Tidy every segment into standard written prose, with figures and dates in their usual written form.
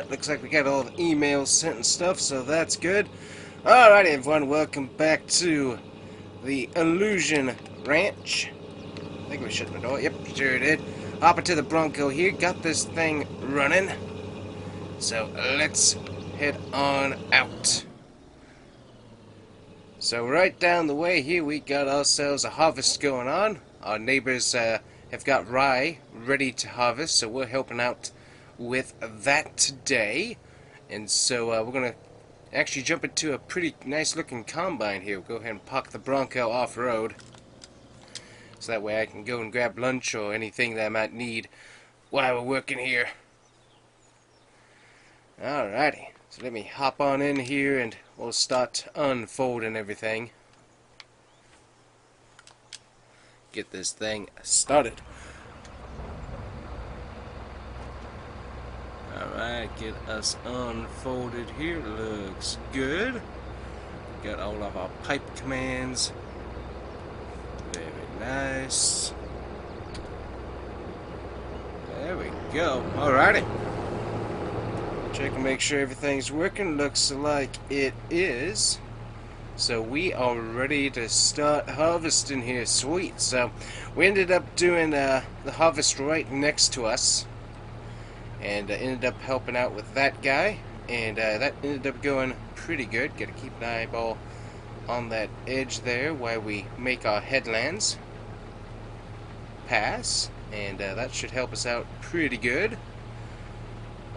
Alright, looks like we got all the emails sent and stuff, so that's good. Alright everyone, welcome back to the Illusion Ranch. I think we shut the door. Yep, sure did. Hop into the Bronco here, got this thing running. So let's head on out. So right down the way here we got ourselves a harvest going on. Our neighbors have got rye ready to harvest, so we're helping out with that today. And so we're going to actually jump into a pretty nice looking combine here. We'll go ahead and park the Bronco off-road, so that way I can go and grab lunch or anything that I might need while we're working here. Alrighty, so let me hop on in here and we'll start unfolding everything. Get this thing started. Alright, get us unfolded here. Looks good. Got all of our pipe commands. Very nice. There we go. Alrighty. Check and make sure everything's working. Looks like it is. So we are ready to start harvesting here. Sweet. So we ended up doing the harvest right next to us, and ended up helping out with that guy, and that ended up going pretty good. Gotta keep an eyeball on that edge there while we make our headlands pass, and that should help us out pretty good.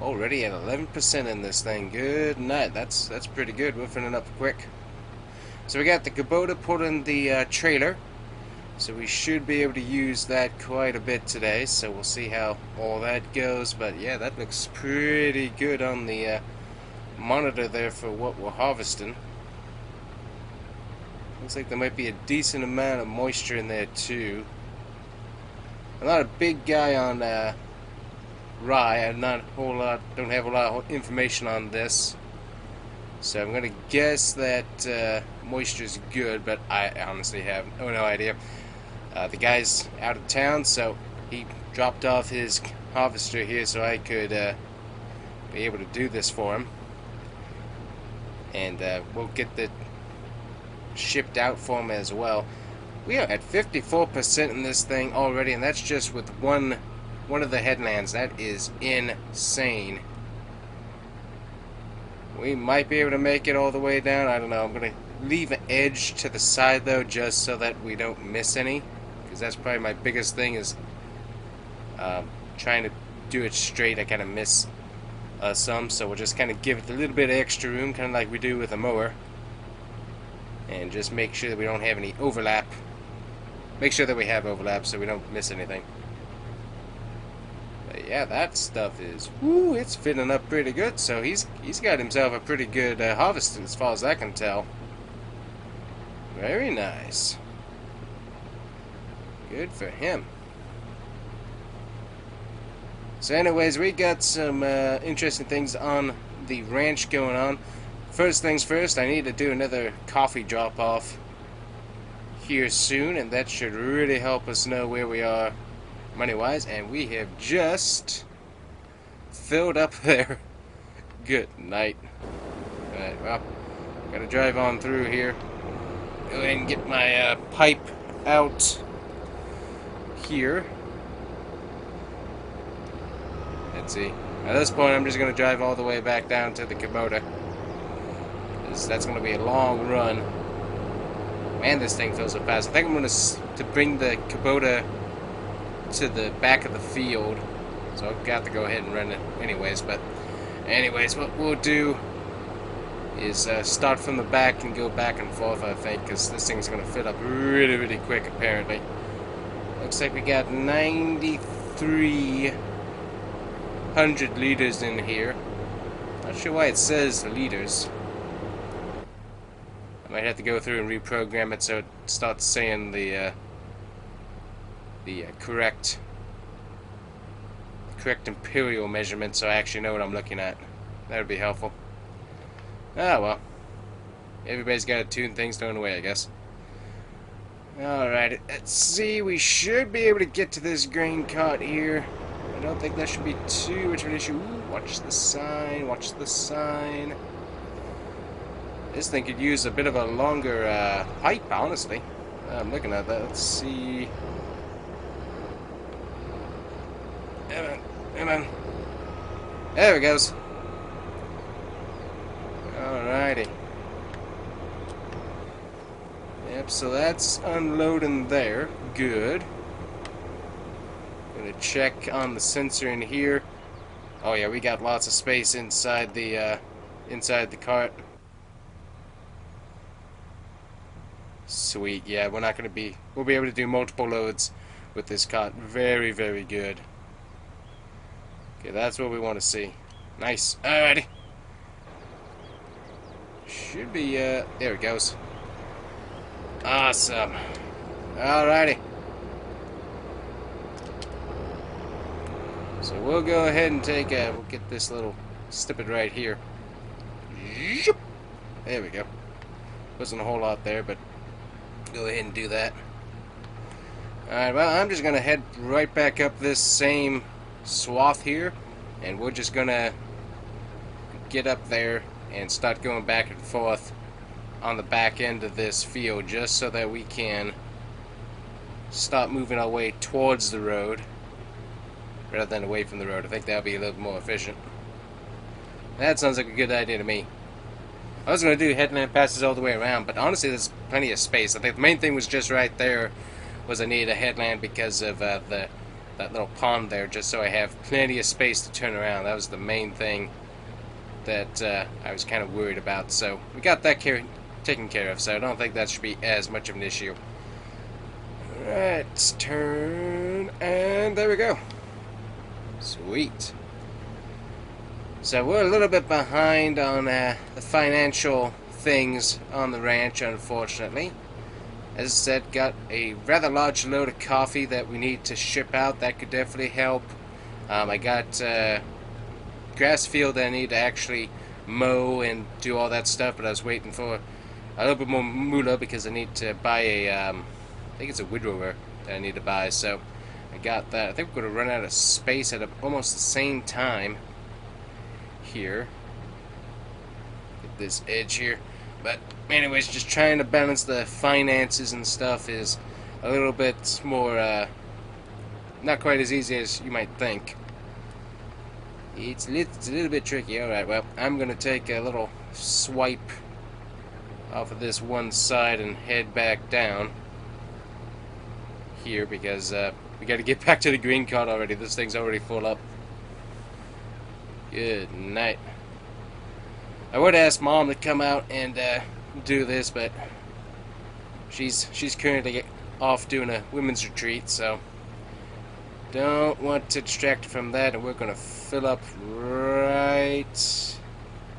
Already at 11% in this thing. Good night. That's pretty good. We're filling up quick. So we got the Kubota pulling the trailer, so we should be able to use that quite a bit today. So we'll see how all that goes. But yeah, that looks pretty good on the monitor there for what we're harvesting. Looks like there might be a decent amount of moisture in there too. I'm not a big guy on rye. I'm not a whole lot. Don't have a lot of information on this, so I'm gonna guess that moisture is good, but I honestly have no idea. The guy's out of town, so he dropped off his harvester here so I could be able to do this for him, and we'll get the shipped out for him as well. We are at 54% in this thing already, and that's just with one of the headlands. That is insane. We might be able to make it all the way down. I don't know. I'm going to leave an edge to the side though, just so that we don't miss any, because that's probably my biggest thing, is trying to do it straight. I kind of miss some, so we'll just kind of give it a little bit of extra room, kind of like we do with a mower, and just make sure that we don't have any overlap. Make sure that we have overlap so we don't miss anything. But yeah, that stuff is, woo, it's fitting up pretty good. So he's got himself a pretty good harvest as far as I can tell. Very nice. Good for him. So anyways, we got some interesting things on the ranch going on. First things first, I need to do another coffee drop-off here soon, and that should really help us know where we are money-wise, and we have just filled up there. Good night. Alright, well, gotta drive on through here. Go ahead and get my pipe out here. Let's see. At this point, I'm just gonna drive all the way back down to the Kubota, because that's gonna be a long run. Man, this thing feels so fast. I think I'm going to bring the Kubota to the back of the field, so I've got to go ahead and run it anyways. But anyways, what we'll do is start from the back and go back and forth, I think, because this thing's going to fill up really, really quick, apparently. Looks like we got 9,300 liters in here. Not sure why it says liters. I might have to go through and reprogram it so it starts saying the correct imperial measurement, so I actually know what I'm looking at. That would be helpful. Ah well, everybody's got to tune things their own way, I guess. Alright, let's see. We should be able to get to this grain cart here. I don't think that should be too much of an issue. Ooh, watch the sign, watch the sign. This thing could use a bit of a longer pipe, honestly. I'm looking at that. Let's see. Come on, come on. There it goes. Alrighty. Yep, so that's unloading there. Good. Gonna check on the sensor in here. Oh yeah, we got lots of space inside the cart. Sweet, yeah, we'll be able to do multiple loads with this cart. Very, very good. Okay, that's what we want to see. Nice. Alrighty. Should be, there it goes. Awesome. Alrighty. So we'll go ahead and we'll get this little snippet right here. There we go. Wasn't a whole lot there, but go ahead and do that. Alright, well, I'm just going to head right back up this same swath here, and we're just going to get up there and start going back and forth on the back end of this field, just so that we can start moving our way towards the road rather than away from the road. I think that'll be a little more efficient. That sounds like a good idea to me. I was going to do headland passes all the way around, but honestly there's plenty of space. I think the main thing was just right there was I needed a headland because of that little pond there, just so I have plenty of space to turn around. That was the main thing that I was kind of worried about. So we got that taken care of, so I don't think that should be as much of an issue. Let's turn, and there we go. Sweet. So we're a little bit behind on the financial things on the ranch, unfortunately. As I said, got a rather large load of coffee that we need to ship out. That could definitely help. I got grass field that I need to actually mow and do all that stuff, but I was waiting for a little bit more moolah because I need to buy I think it's a widrower that I need to buy, so I got that. I think we're going to run out of space at almost the same time here. Get this edge here. But anyways, just trying to balance the finances and stuff is a little bit more, not quite as easy as you might think. It's a little bit tricky. Alright, well, I'm going to take a little swipe off of this one side and head back down here because we got to get back to the green card already. This thing's already full up. Good night. I would ask Mom to come out and do this, but she's currently off doing a women's retreat, so don't want to distract her from that. And we're gonna fill up right.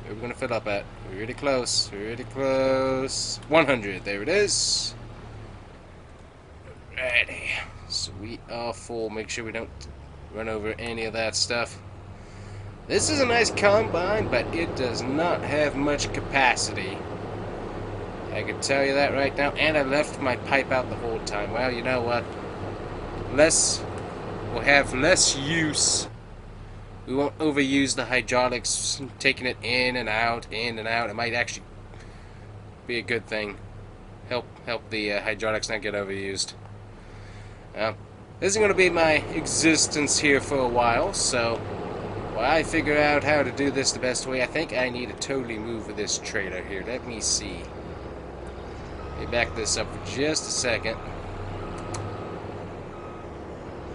We're gonna fill up at really close, 100. There it is. Alrighty. So we are full. Make sure we don't run over any of that stuff. This is a nice combine, but it does not have much capacity. I can tell you that right now. And I left my pipe out the whole time. Well, you know what? We'll have less use. We won't overuse the hydraulics, taking it in and out, in and out. It might actually be a good thing. Help the hydraulics not get overused. This is going to be my existence here for a while, so while I figure out how to do this the best way, I think I need to totally move with this trailer here. Let me see. Let me back this up for just a second.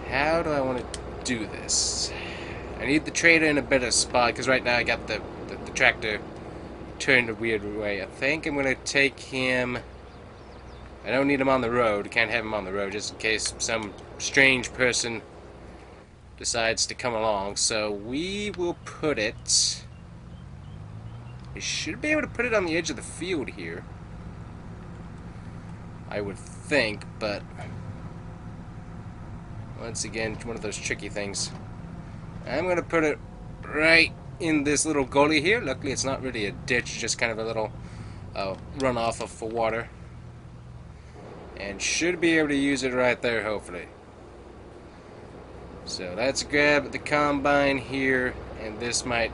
How do I want to do this? I need the trailer in a better spot, because right now I got the tractor turned a weird way. I think I'm going to take him. I don't need him on the road. Can't have him on the road just in case some strange person decides to come along. So we will put it. We should be able to put it on the edge of the field here, I would think, but once again, one of those tricky things. I'm going to put it right in this little gully here. Luckily, it's not really a ditch, just kind of a little runoff for water. And should be able to use it right there, hopefully. So let's grab the combine here, and this might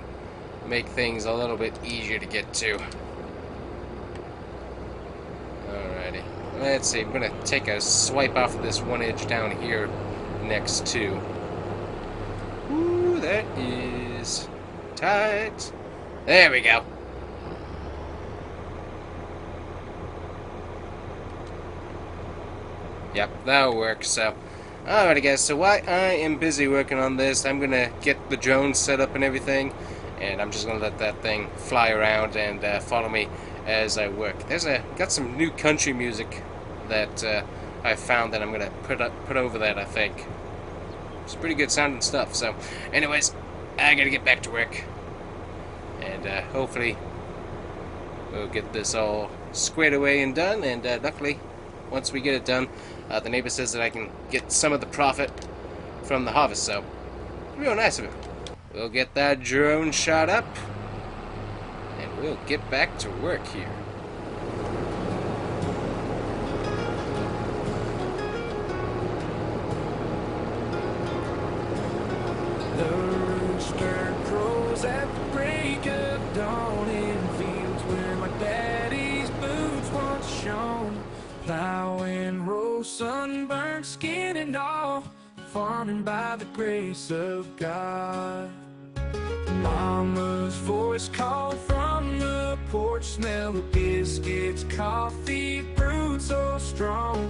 make things a little bit easier to get to. Alrighty. Let's see, I'm going to take a swipe off of this one edge down here next to. Ooh, that is tight. There we go. Yep, that'll work. So, alrighty guys, so while I am busy working on this, I'm gonna get the drone set up and everything, and I'm just gonna let that thing fly around and follow me as I work. Got some new country music that I found that I'm gonna put over that, I think. It's pretty good sounding stuff. So, anyways, I gotta get back to work, and hopefully we'll get this all squared away and done, and luckily, once we get it done, the neighbor says that I can get some of the profit from the harvest, so real nice of him. We'll get that drone shot up, and we'll get back to work here. The rooster crows at the break of dawn in fields where my daddy's boots once shone. Plowing, row, sunburned skin and all, farming by the grace of God. Mama's voice called from the porch, smell of biscuits, coffee brewed so strong.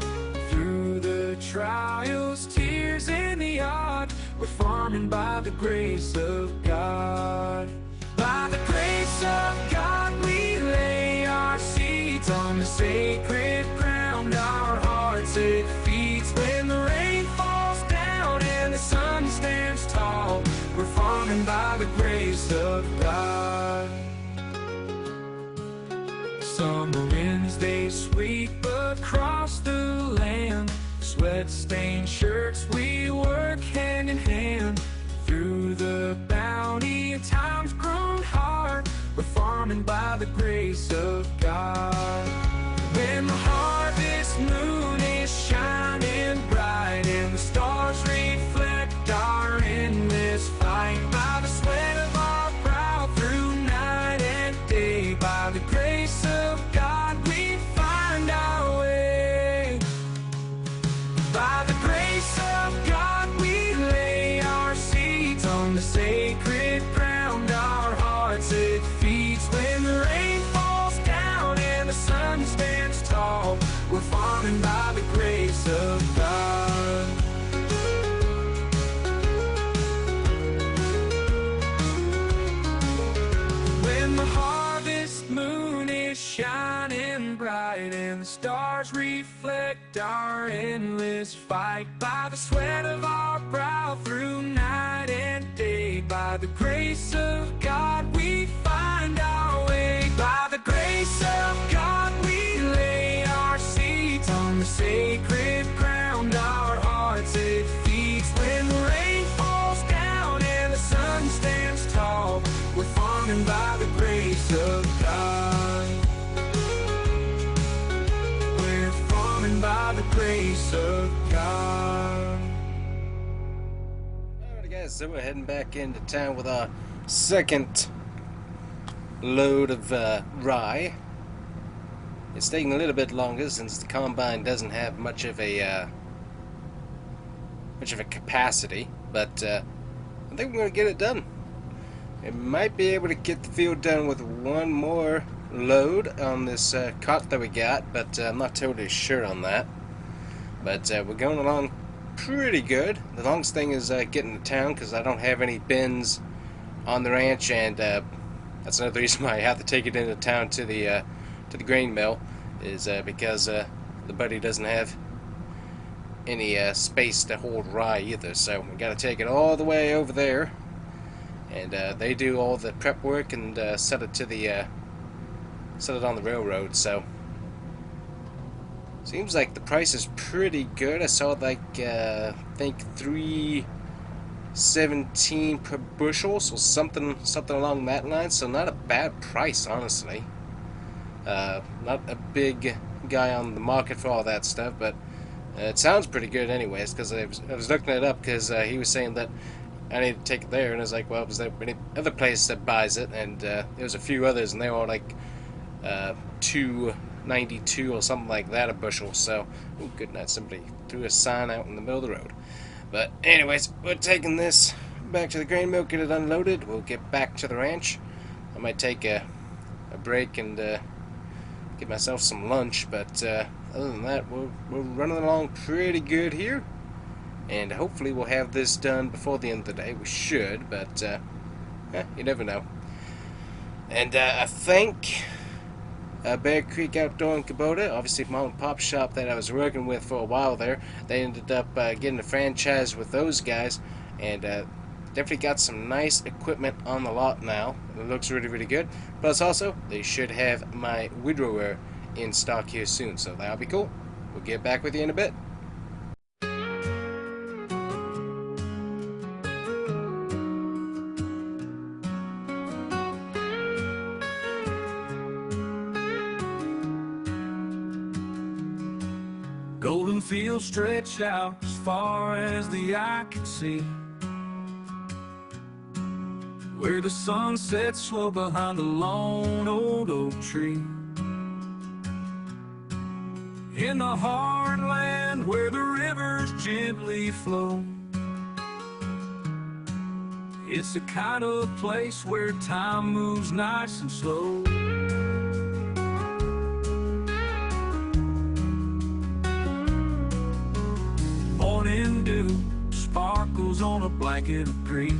Through the trials, tears in the yard, we're farming by the grace of God. By the grace of God, we lay our seeds on the sacred ground. Our hearts it feeds when the rain falls down and the sun stands tall. We're farming by the grace of God. Summer winds they sweep across the land. Sweat-stained shirts we work hand in hand. Through the bounty and times grown hard, we're farming by the grace of God. When the harvest moon is shining bright and the stars reflect our endless fight, by the sweat of our brow through night and day, by the grace of God we find our way. By the grace of God we lay our seeds on the sacred ground. Our hearts it feeds when the rain falls down and the sun stands tall. We're farming by the grace of God. When the harvest moon is shining bright and the stars reflect our endless fight, by the sweat of our brow through night and day, by the grace of God we find our way. By the grace of God we lay our seeds on the sacred ground. Our hearts it feeds when the rain falls down and the sun stands tall. We're farming by the grace of God. We're farming by the grace of God. Alright guys, so we're heading back into town with our second load of rye. It's taking a little bit longer since the combine doesn't have much of a capacity, but I think we're going to get it done. We might be able to get the field done with one more load on this cart that we got, but I'm not totally sure on that. But we're going along pretty good. The longest thing is getting to town because I don't have any bins on the ranch, and that's another reason why I have to take it into town to the grain mill, is because the buddy doesn't have any space to hold rye either. So we got to take it all the way over there, and they do all the prep work and set it on the railroad. So seems like the price is pretty good. I saw like I think $3.17 per bushel, so something along that line. So not a bad price, honestly. Not a big guy on the market for all that stuff, but It sounds pretty good anyways, because I was looking it up because he was saying that I need to take it there, and I was like, well, is there any other place that buys it? And there was a few others, and they were all like $2.92 or something like that a bushel. So, oh, good night, somebody threw a sign out in the middle of the road. But anyways, we're taking this back to the grain mill, get it unloaded. We'll get back to the ranch. I might take a break and get myself some lunch, but other than that, we're running along pretty good here, and hopefully we'll have this done before the end of the day. We should, but you never know. And I think Bear Creek Outdoor in Kubota, obviously mom and pop shop that I was working with for a while there, they ended up getting a franchise with those guys, and definitely got some nice equipment on the lot now. It looks really, really good. Plus also, they should have my widrower in stock here soon, so that'll be cool. We'll get back with you in a bit. Golden fields stretch out as far as the eye can see, where the sun sets slow behind the lone old oak tree. In the hard land where the rivers gently flow, it's the kind of place where time moves nice and slow. Morning dew sparkles on a blanket of green,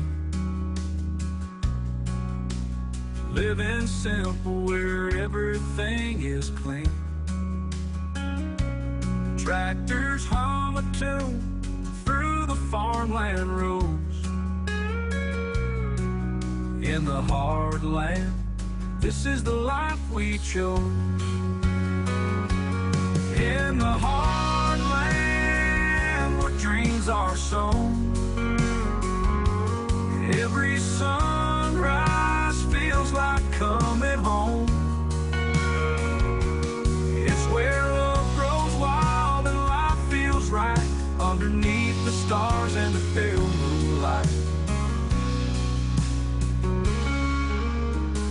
living simple where everything is clean. Tractors hum a tune through the farmland roads. In the hard land, this is the life we chose. In the hard land where dreams are sown, every sunrise feels like coming home. It's where love grows wild and life feels right, underneath the stars and the pale moonlight.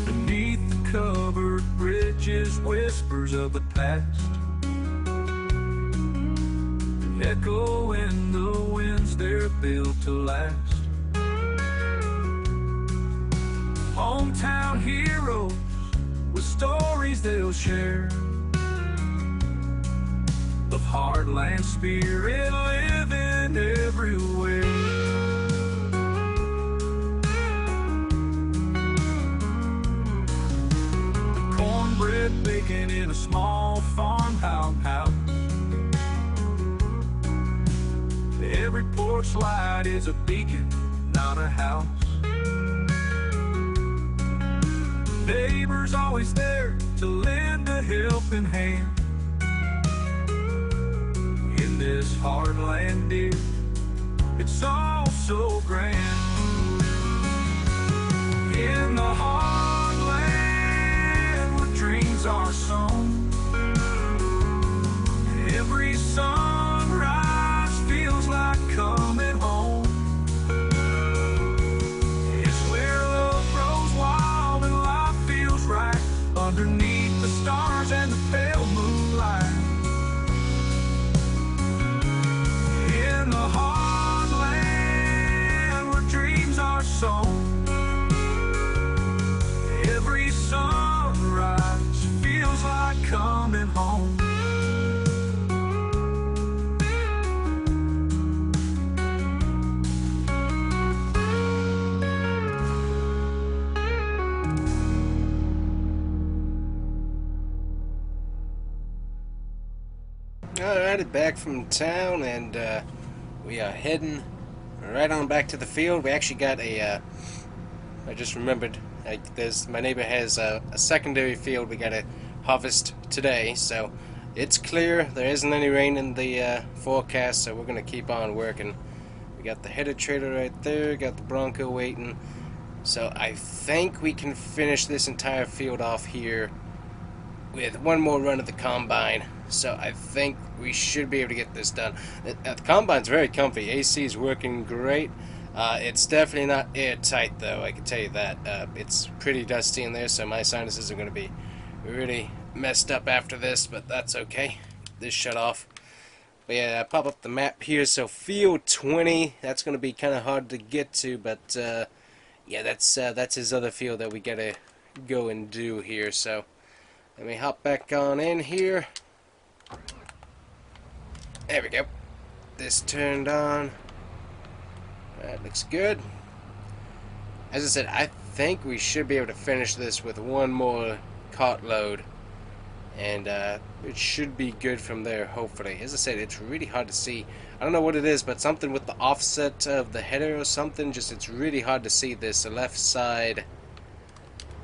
Beneath the covered bridges, whispers of the past echo in the winds, they're built to last. Hometown heroes with stories they'll share, of heartland spirit living everywhere. Cornbread baking in a small farmhouse house. Every porch light is a beacon, not a house. Neighbors always there to lend a helping hand. In this hard land, dear, it's all so grand. In the hard land where dreams are sown, every sunrise feels like coming home. It's where love grows wild and life feels right, underneath the stars and the pale moonlight. In the hard land where dreams are sown, every sunrise feels like coming home. Alrighty, back from town, and we are heading right on back to the field. We actually got a, I just remembered, my neighbor has a secondary field we got to harvest today, so it's clear. There isn't any rain in the forecast, so we're going to keep on working. We got the header trailer right there, got the Bronco waiting, so I think we can finish this entire field off here with one more run of the combine. So I think we should be able to get this done. The combine's very comfy. AC is working great. It's definitely not airtight though, I can tell you that. It's pretty dusty in there, so my sinuses are going to be really messed up after this, but that's okay. This shut off. But yeah, pop up the map here. So field 20, that's going to be kind of hard to get to, but yeah, that's his other field that we got to go and do here. So let me hop back on in here. There we go. This turned on. That looks good. As I said, I think we should be able to finish this with one more cart load. And it should be good from there, hopefully. As I said, it's really hard to see. I don't know what it is, but something with the offset of the header or something. Just it's really hard to see this, the left side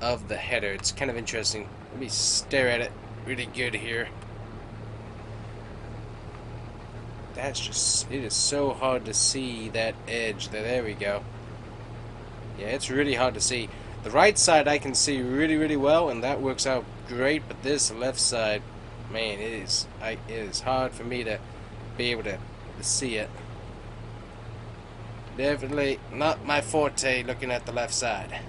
of the header. It's kind of interesting. Let me stare at it really good here. That's just, it is so hard to see that edge there. There we go. Yeah, it's really hard to see. The right side I can see really well, and that works out great, but this left side, man, it is hard for me to be able to see it. Definitely not my forte looking at the left side.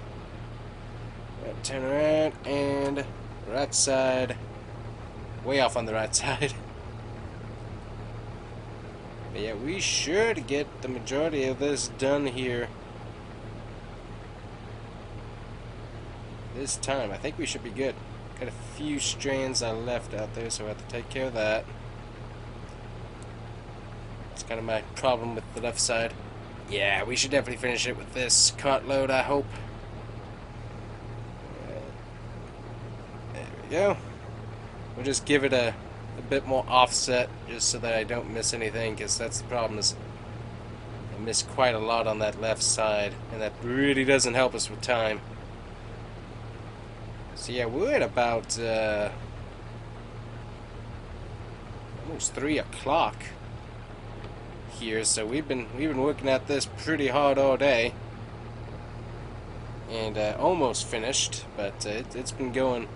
Turn around, and right side, way off on the right side. But yeah, we should get the majority of this done here this time. I think we should be good. Got a few strands I left out there, so I have to take care of that. It's kind of my problem with the left side. Yeah, we should definitely finish it with this cart load, I hope. There we go. We'll just give it a bit more offset, just so that I don't miss anything, because that's the problem, is I miss quite a lot on that left side, and that really doesn't help us with time. So yeah, we're at about almost 3 o'clock here, so we've been working at this pretty hard all day, and almost finished, but it's been going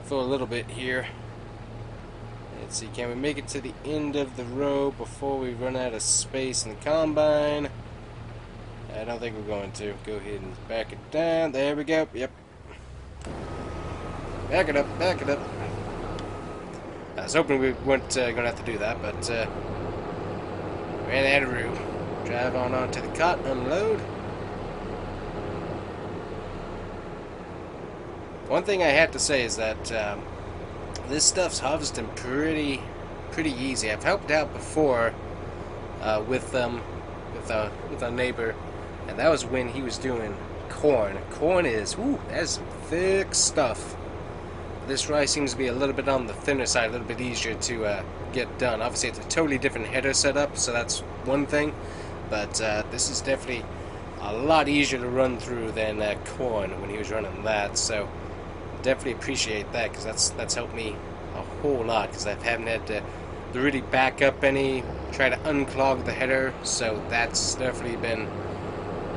for a little bit here. Let's see, can we make it to the end of the row before we run out of space in the combine? I don't think we're going to. Go ahead and back it down. There we go. Yep. Back it up, back it up. I was hoping we weren't going to have to do that, but ran out of room. Drive on to the cart, unload. One thing I have to say is that this stuff's harvesting pretty easy. I've helped out before with our neighbor, and that was when he was doing corn. Corn is, whoo, that's some thick stuff. This rice seems to be a little bit on the thinner side, a little bit easier to get done. Obviously, it's a totally different header setup, so that's one thing. But this is definitely a lot easier to run through than corn when he was running that. So definitely appreciate that, because that's helped me a whole lot, because I haven't had to really back up any, try to unclog the header. So that's definitely been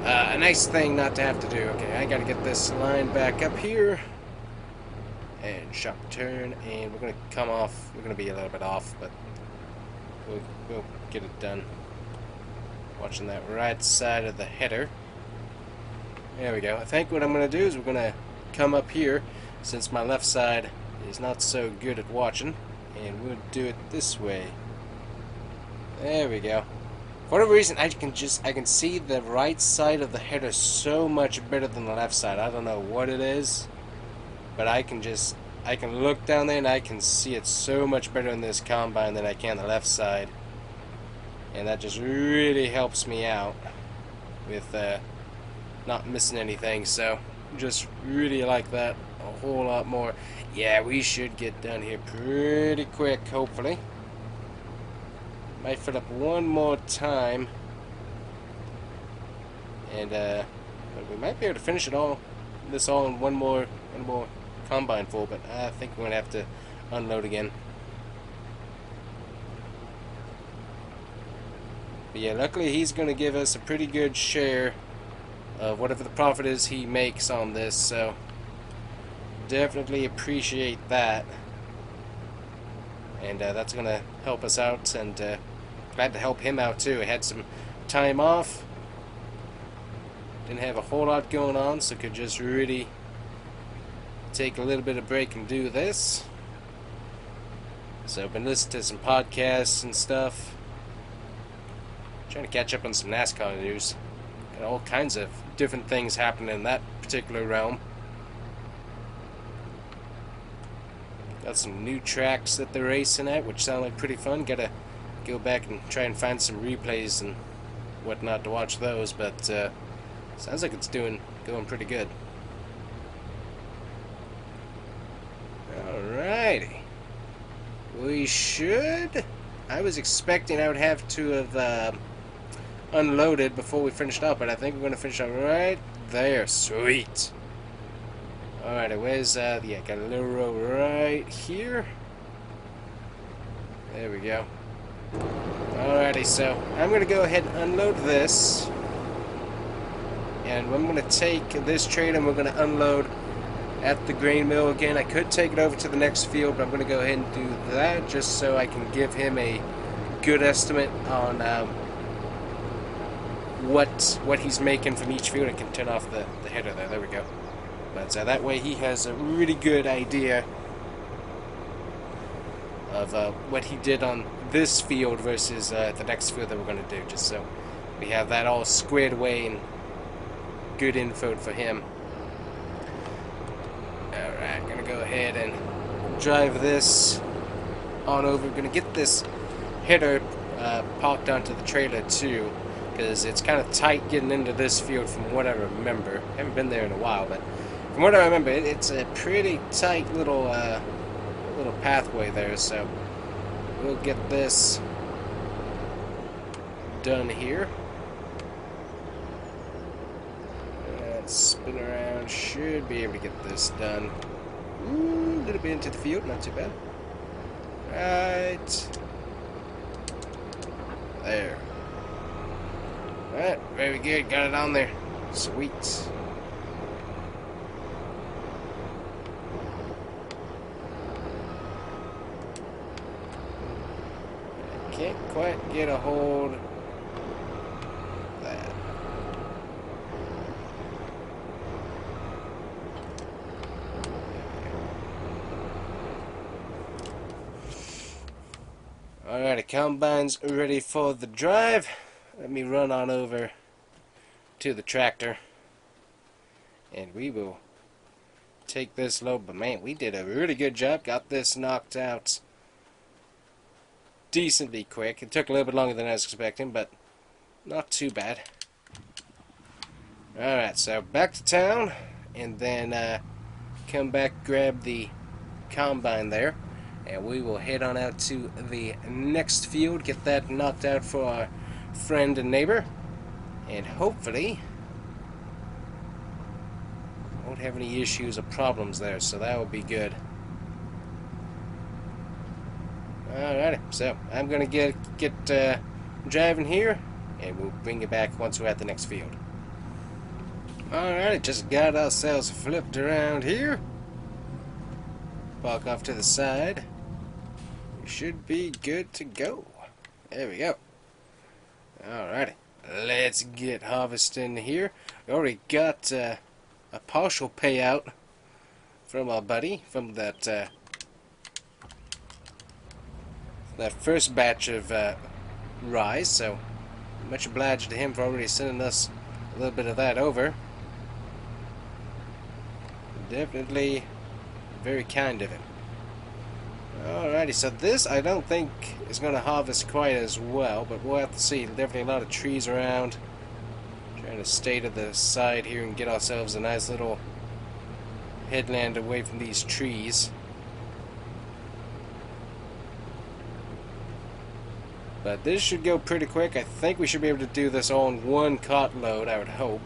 a nice thing not to have to do. Okay, I got to get this line back up here. And sharp turn, and we're going to come off. We're going to be a little bit off, but we'll get it done. Watching that right side of the header. There we go. I think what I'm going to do is we're going to come up here, since my left side is not so good at watching, and we'll do it this way. There we go. For whatever reason, I can see the right side of the header so much better than the left side. I don't know what it is, but I can look down there and I can see it so much better in this combine than I can the left side. And that just really helps me out with not missing anything. So just really like that a whole lot more. Yeah, we should get done here pretty quick, hopefully. Might fill up one more time. And we might be able to finish it all, this all in one more combine full, but I think we're gonna have to unload again. But yeah, luckily he's gonna give us a pretty good share of whatever the profit is he makes on this, so definitely appreciate that. and that's going to help us out, and glad to help him out too. I had some time off, didn't have a whole lot going on, so could just really take a little bit of break and do this. So I've been listening to some podcasts and stuff, trying to catch up on some NASCAR news, and all kinds of different things happening in that particular realm. Got some new tracks that they're racing at, which sound like pretty fun. Gotta go back and try and find some replays and whatnot to watch those, but sounds like it's going pretty good. Alrighty. We should... I was expecting I would have to have unloaded before we finished up, but I think we're going to finish up right there. Sweet. Alright, where's, yeah, got a little row right here. There we go. Alrighty, so I'm going to go ahead and unload this. And I'm going to take this trailer and we're going to unload at the grain mill again. I could take it over to the next field, but I'm going to go ahead and do that just so I can give him a good estimate on what he's making from each field. I can turn off the header there. There we go. But that way he has a really good idea of what he did on this field versus the next field that we're going to do, just so we have that all squared away and good info for him. Alright, gonna go ahead and drive this on over. Gonna get this header parked onto the trailer too, because it's kind of tight getting into this field from what I remember. I haven't been there in a while, but from what I remember, it's a pretty tight little pathway there, so we'll get this done here. Spin around, should be able to get this done. Ooh, a little bit into the field, not too bad. Right there. Alright, very good, got it on there. Sweet. I can't quite get a hold of that. Alright, the combine's ready for the drive. Let me run on over to the tractor and we will take this load. But man, we did a really good job. Got this knocked out decently quick. It took a little bit longer than I was expecting, but not too bad. Alright, so back to town and then come back, grab the combine there. And we will head on out to the next field, get that knocked out for our friend and neighbor, and hopefully won't have any issues or problems there, so that will be good. Alrighty, so I'm gonna get driving here, and we'll bring you back once we're at the next field. Alright, just got ourselves flipped around here. Park off to the side. We should be good to go. There we go. Alrighty, let's get harvesting here. We already got a partial payout from our buddy from that first batch of rye, so much obliged to him for already sending us a little bit of that over. Definitely very kind of him. Alrighty, so this I don't think is going to harvest quite as well, but we'll have to see. Definitely a lot of trees around. Trying to stay to the side here and get ourselves a nice little headland away from these trees. But this should go pretty quick. I think we should be able to do this all in one cart load, I would hope.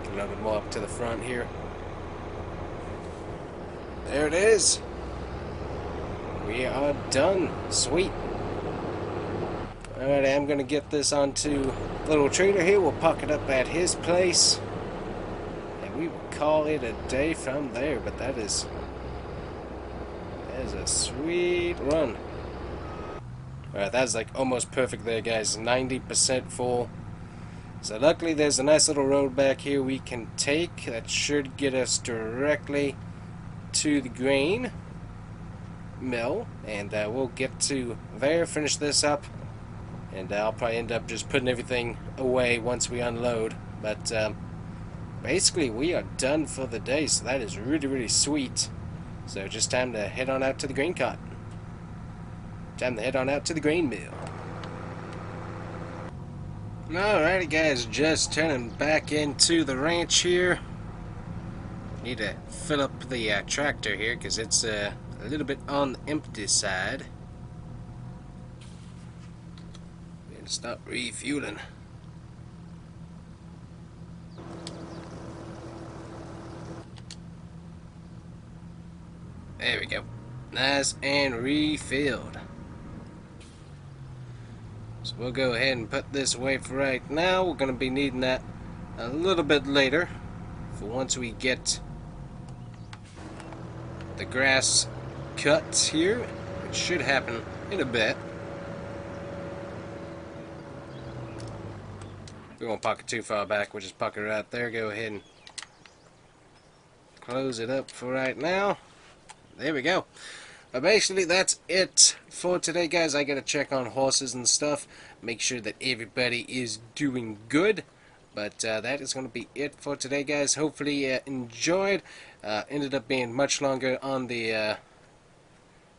A little bit more up to the front here. There it is. We are done. Sweet. Alright, I'm going to get this onto little trailer here. We'll park it up at his place, and we will call it a day from there. But that is a sweet run. Alright, that's like almost perfect there, guys. 90% full. So luckily there's a nice little road back here we can take that should get us directly to the grain mill, and we'll get to there, finish this up, and I'll probably end up just putting everything away once we unload. But basically we are done for the day, so that is really sweet. So just time to head on out to the grain cart. Time to head on out to the grain mill. Alrighty guys, just turning back into the ranch here. Need to fill up the tractor here because it's a little bit on the empty side. And stop refueling. There we go. Nice and refilled. So we'll go ahead and put this away for right now. We're going to be needing that a little bit later for once we get the grass cut here, which should happen in a bit. We won't park it too far back. We'll just park it right there. Go ahead and close it up for right now. There we go. But basically that's it for today, guys. I gotta check on horses and stuff, make sure that everybody is doing good. But that is going to be it for today, guys. Hopefully you enjoyed. Ended up being much longer on the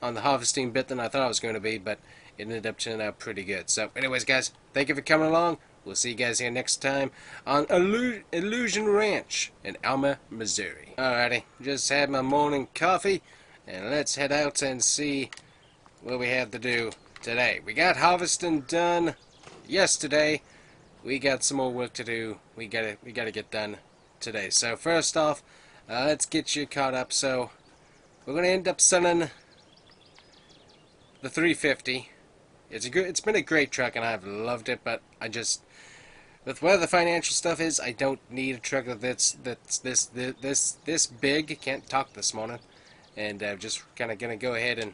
harvesting bit than I thought it was going to be, but it ended up turning out pretty good. So anyways, guys, thank you for coming along. We'll see you guys here next time on Illusion Ranch in Alma, Missouri. Alrighty, just had my morning coffee, and let's head out and see what we have to do today. We got harvesting done yesterday. We got some more work to do. We gotta get done today. So first off, let's get you caught up. So we're gonna end up selling the 350. It's been a great truck, and I've loved it. But I just, with where the financial stuff is, I don't need a truck that's this big. Can't talk this morning, and just kind of gonna go ahead and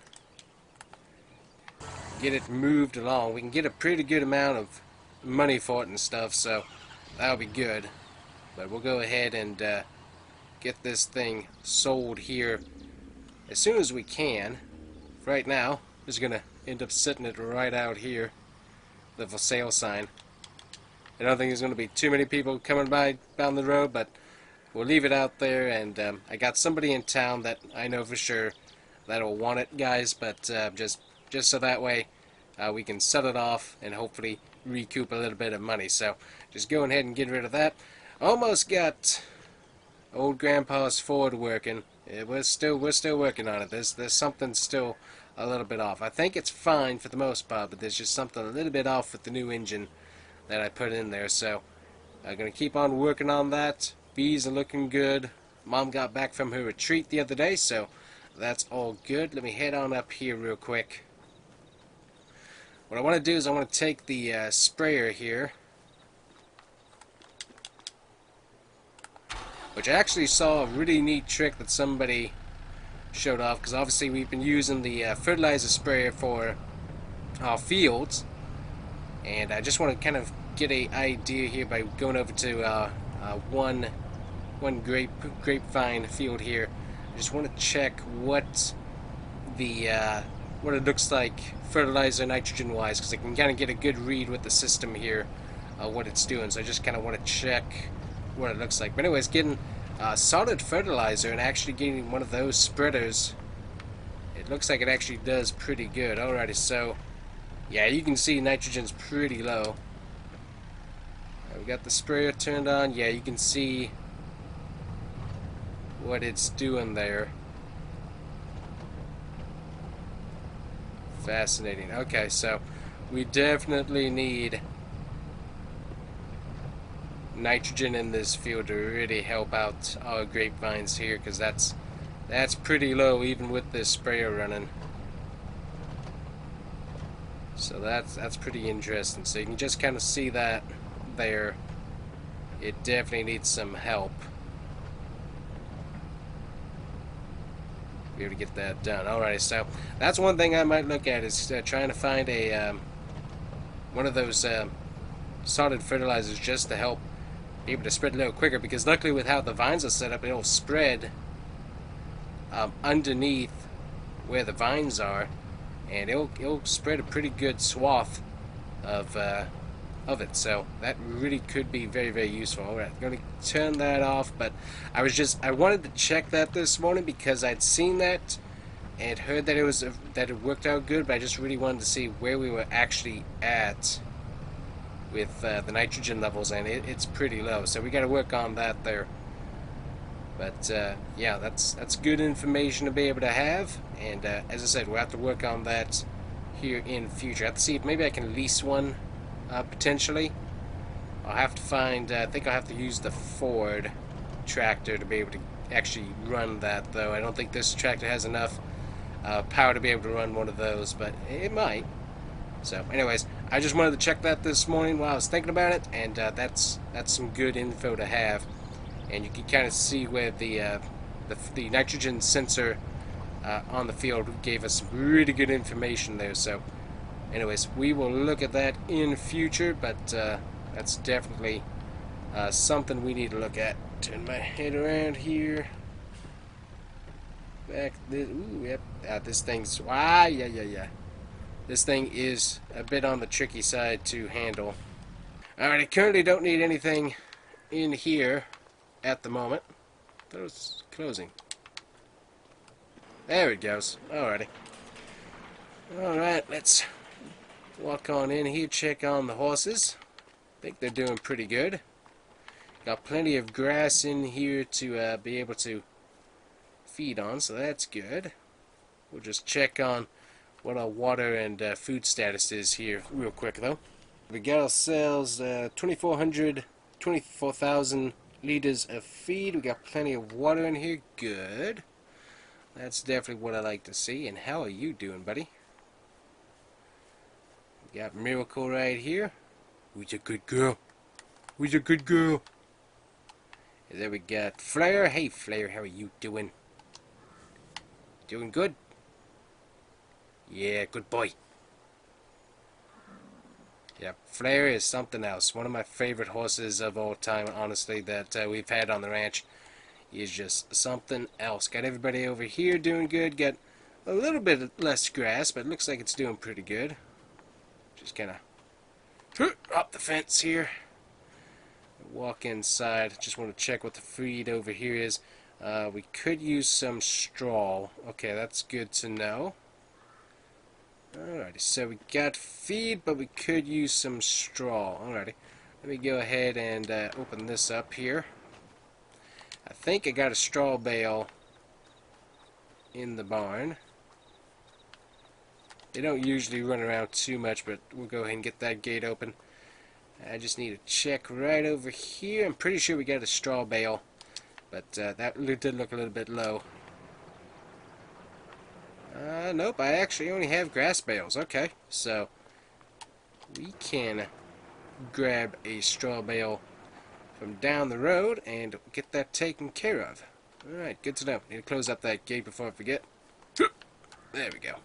get it moved along. We can get a pretty good amount of money for it and stuff, so that'll be good. But we'll go ahead and get this thing sold here as soon as we can. Right now, I'm just gonna end up sitting it right out here, the for sale sign. I don't think there's gonna be too many people coming by down the road, but we'll leave it out there. And I got somebody in town that I know for sure that'll want it, guys. But just so that way we can sell it off and hopefully recoup a little bit of money. So just go ahead and get rid of that. Almost got old Grandpa's Ford working. We're still working on it. There's something still a little bit off. I think it's fine for the most part, but there's just something a little bit off with the new engine that I put in there. So I'm gonna keep on working on that. Bees are looking good. Mom got back from her retreat the other day, so that's all good. Let me head on up here real quick. What I want to do is I want to take the sprayer here, which I actually saw a really neat trick that somebody showed off, because obviously we've been using the fertilizer sprayer for our fields, and I just want to kind of get an idea here by going over to one grapevine field here. I just want to check what it looks like fertilizer nitrogen wise, because I can kind of get a good read with the system here, what it's doing. So I just kind of want to check what it looks like. But anyways, getting solid fertilizer and actually getting one of those spreaders, it looks like it actually does pretty good. Alrighty, so yeah, you can see nitrogen's pretty low. We got the sprayer turned on. Yeah, you can see what it's doing there. Fascinating. Okay, so we definitely need nitrogen in this field to really help out our grapevines here, because that's pretty low even with this sprayer running. So that's pretty interesting. So you can just kind of see that there, it definitely needs some help. Be able to get that done. Alright, so that's one thing I might look at is trying to find a one of those solid fertilizers just to help be able to spread a little quicker, because luckily with how the vines are set up, it'll spread underneath where the vines are, and it'll spread a pretty good swath of it. So that really could be very, very useful. Alright, I'm going to turn that off, but I wanted to check that this morning because I'd seen that and heard that it worked out good, but I just really wanted to see where we were actually at with the nitrogen levels, and it's pretty low, so we got to work on that there. But yeah, that's good information to be able to have, and as I said, we'll have to work on that here in future. I have to see if maybe I can lease one potentially. I'll have to find, I think I'll have to use the Ford tractor to be able to actually run that, though. I don't think this tractor has enough power to be able to run one of those, but it might. So anyways, I just wanted to check that this morning while I was thinking about it, and that's some good info to have. And you can kind of see where the nitrogen sensor on the field gave us some really good information there. So anyways, we will look at that in future, but that's definitely something we need to look at. Turn my head around here. Back this, ooh, yep. This thing's yeah. This thing is a bit on the tricky side to handle. Alright, I currently don't need anything in here at the moment. I thought it was closing. There it goes. Alrighty. Alright, let's walk on in here, check on the horses. I think they're doing pretty good. Got plenty of grass in here to be able to feed on, so that's good. We'll just check on what our water and food status is here real quick, though. We got ourselves 24,000 liters of feed. We got plenty of water in here. Good. That's definitely what I like to see. And how are you doing, buddy? We got Miracle right here. Who's a good girl? Who's a good girl? And then we got Flair. Hey, Flair, how are you doing? Doing good? Yeah, good boy. Yeah, Flair is something else. One of my favorite horses of all time, honestly, that we've had on the ranch. He is just something else. Got everybody over here doing good. Got a little bit less grass, but it looks like it's doing pretty good. Just kind of up the fence here. Walk inside. Just want to check what the feed over here is. We could use some straw. Okay, that's good to know. Alrighty, so we got feed, but we could use some straw. Alrighty, let me go ahead and open this up here. I think I got a straw bale in the barn. They don't usually run around too much, but we'll go ahead and get that gate open. I just need to check right over here. I'm pretty sure we got a straw bale, but that did look a little bit low. Nope, I actually only have grass bales. Okay, so we can grab a straw bale from down the road and get that taken care of. Alright, good to know. Need to close up that gate before I forget. There we go.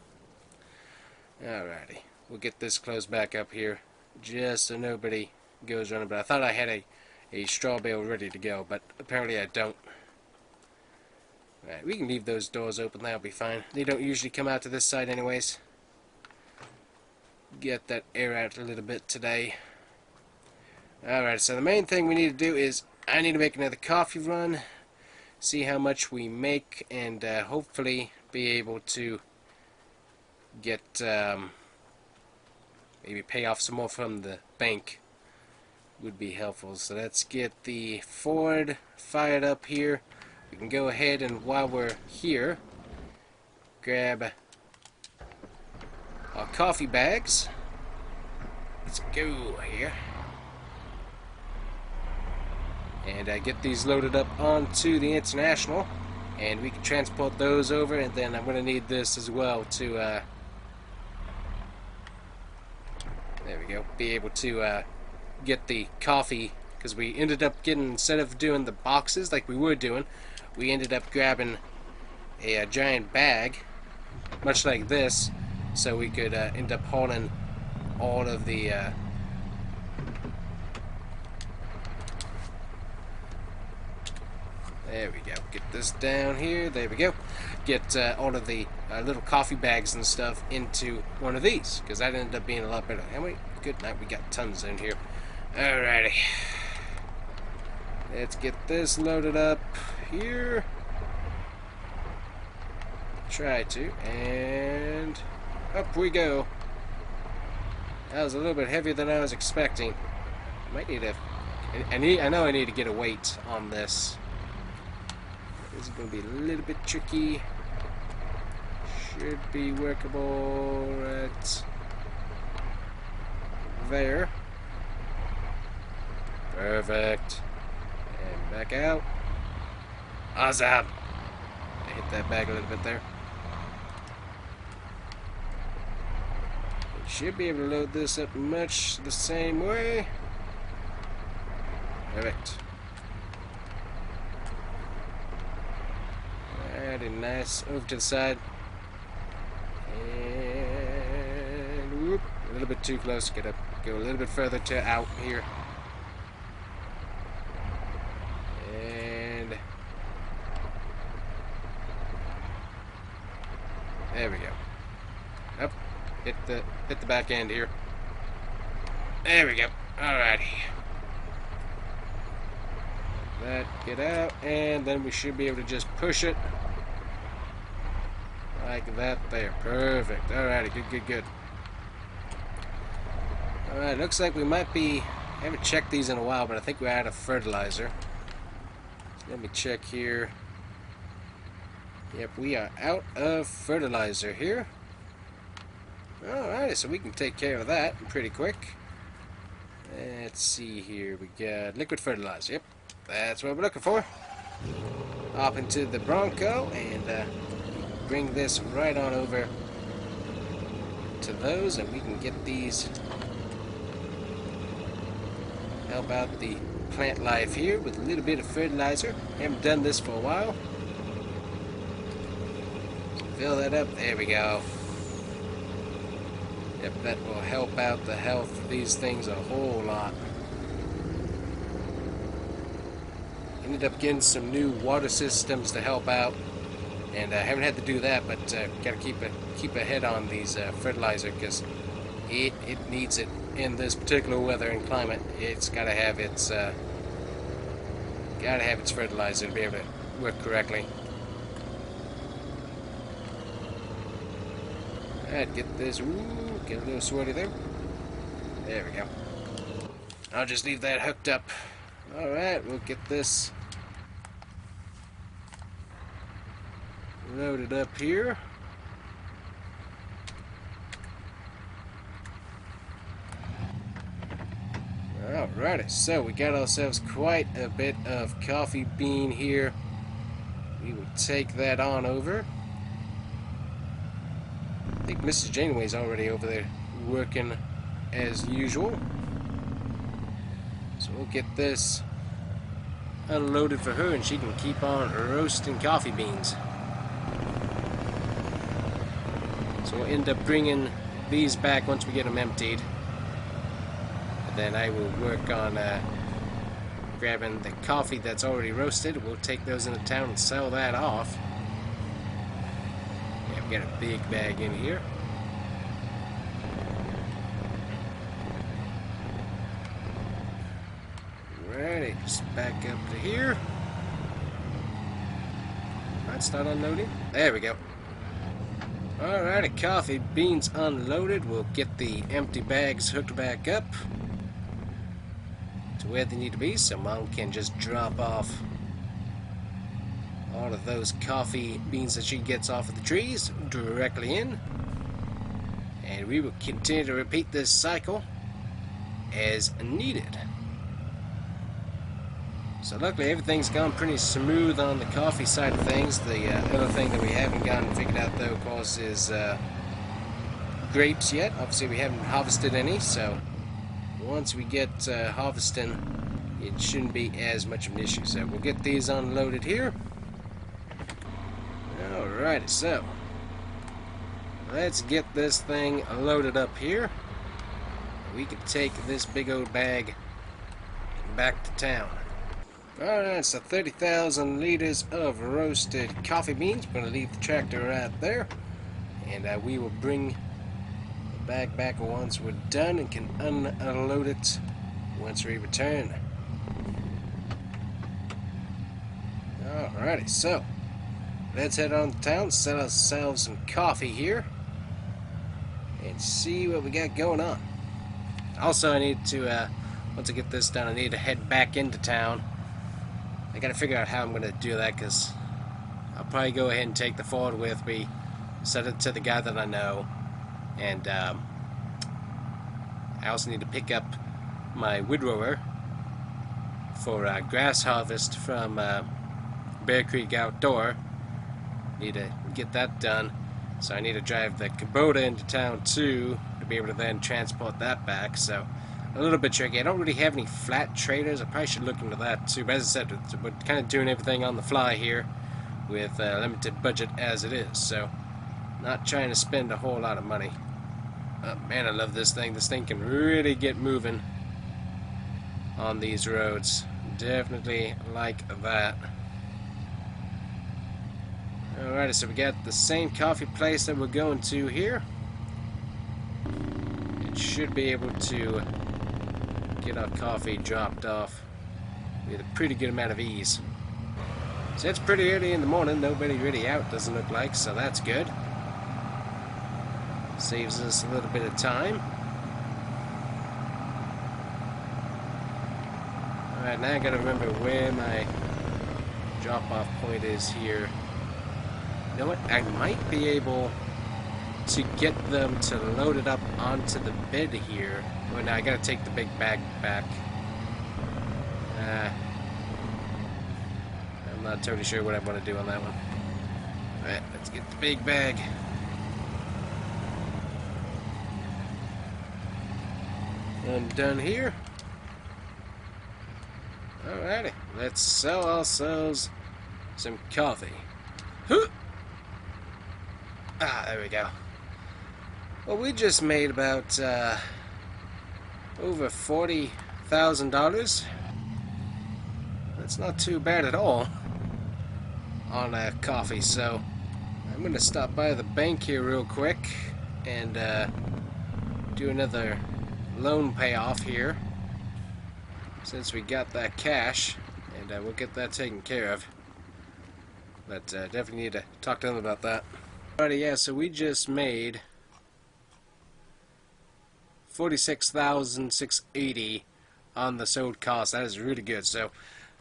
Alrighty, we'll get this closed back up here just so nobody goes running. But I thought I had a straw bale ready to go, but apparently I don't. Alright, we can leave those doors open, that'll be fine. They don't usually come out to this side anyways. Get that air out a little bit today. Alright, so the main thing we need to do is I need to make another coffee run, see how much we make, and hopefully be able to get maybe pay off some more from the bank would be helpful. So let's get the Ford fired up here. We can go ahead and while we're here grab our coffee bags. Let's go here and get these loaded up onto the International, and we can transport those over. And then I'm going to need this as well to there we go, be able to get the coffee, because we ended up getting, instead of doing the boxes like we were doing, we ended up grabbing a giant bag, much like this, so we could end up hauling all of the there we go. Get this down here. There we go. Get all of the little coffee bags and stuff into one of these, because that ended up being a lot better. Anyway, good night. We got tons in here. Alrighty. Let's get this loaded up here. Try to, and up we go. That was a little bit heavier than I was expecting. Might need a. I know I need to get a weight on this. This is going to be a little bit tricky. Should be workable right there. Perfect. And back out. Awesome. I hit that bag a little bit there. We should be able to load this up much the same way. Perfect. Alrighty, nice. Over to the side. And whoop, a little bit too close. Gotta go a little bit further to out here. And there we go. Up, hit the back end here. There we go. Alrighty. That, get out, and then we should be able to just push it like that there. Perfect. Alrighty, good. Alright, looks like we might be, I haven't checked these in a while, but I think we're out of fertilizer. Let me check here. Yep, we are out of fertilizer here. Alright, so we can take care of that pretty quick. Let's see here, we got liquid fertilizer. Yep, that's what we're looking for. Hop into the Bronco and bring this right on over to those, and we can get these, help out the plant life here with a little bit of fertilizer. Haven't done this for a while. Fill that up. There we go. Yep, that will help out the health of these things a whole lot. Ended up getting some new water systems to help out, and I haven't had to do that, but gotta keep a head on these fertilizer, because it needs it in this particular weather and climate. It's gotta have its fertilizer to be able to work correctly. Alright, get this. Ooh, get a little sweaty there. There we go. I'll just leave that hooked up. Alright, we'll get this loaded up here. Alrighty, so we got ourselves quite a bit of coffee bean here. We will take that on over. I think Mrs. Janeway's already over there working as usual. So we'll get this unloaded for her, and she can keep on roasting coffee beans. So we'll end up bringing these back once we get them emptied. And then I will work on grabbing the coffee that's already roasted. We'll take those into town and sell that off. Yeah, we got a big bag in here. Alrighty, just back up to here. Might start unloading. There we go. Alrighty, coffee beans unloaded. We'll get the empty bags hooked back up to where they need to be, so Mom can just drop off all of those coffee beans that she gets off of the trees directly in. And we will continue to repeat this cycle as needed. So luckily everything's gone pretty smooth on the coffee side of things. The other thing that we haven't gotten figured out, though, of course, is grapes yet. Obviously we haven't harvested any, so once we get harvesting, it shouldn't be as much of an issue. So we'll get these unloaded here. Alrighty, so let's get this thing loaded up here. We can take this big old bag back to town. Alright, so 30,000 liters of roasted coffee beans. We're going to leave the tractor right there. And we will bring the bag back once we're done and can unload it once we return. Alrighty, so let's head on to town, sell ourselves some coffee here, and see what we got going on. Also, I need to, once I get this done, I need to head back into town. I gotta figure out how I'm gonna do that, because I'll probably go ahead and take the Ford with me, set it to the guy that I know, and I also need to pick up my windrower for grass harvest from Bear Creek Outdoor. Need to get that done, so I need to drive the Kubota into town too to be able to then transport that back. So a little bit tricky. I don't really have any flat trailers. I probably should look into that too, but as I said, we're kind of doing everything on the fly here with a limited budget as it is, so not trying to spend a whole lot of money. Man, I love this thing. This thing can really get moving on these roads. Definitely like that. Alrighty, so we got the same coffee place that we're going to here. It should be able to get our coffee dropped off with a pretty good amount of ease. So it's pretty early in the morning, nobody really out, doesn't look like, so that's good. Saves us a little bit of time. Alright, now I gotta remember where my drop-off point is here. You know what? I might be able to get them to load it up onto the bed here. Oh, now I gotta take the big bag back. I'm not totally sure what I want to do on that one. Alright, let's get the big bag. I'm done here. Alrighty, let's sell ourselves some coffee. Huh! There we go. Well, we just made about over $40,000. That's not too bad at all on coffee. So I'm gonna stop by the bank here real quick and do another loan payoff here, since we got that cash, and we'll get that taken care of. But definitely need to talk to them about that. Alrighty, yeah, so we just made $46,680 on the sold cost. That is really good. So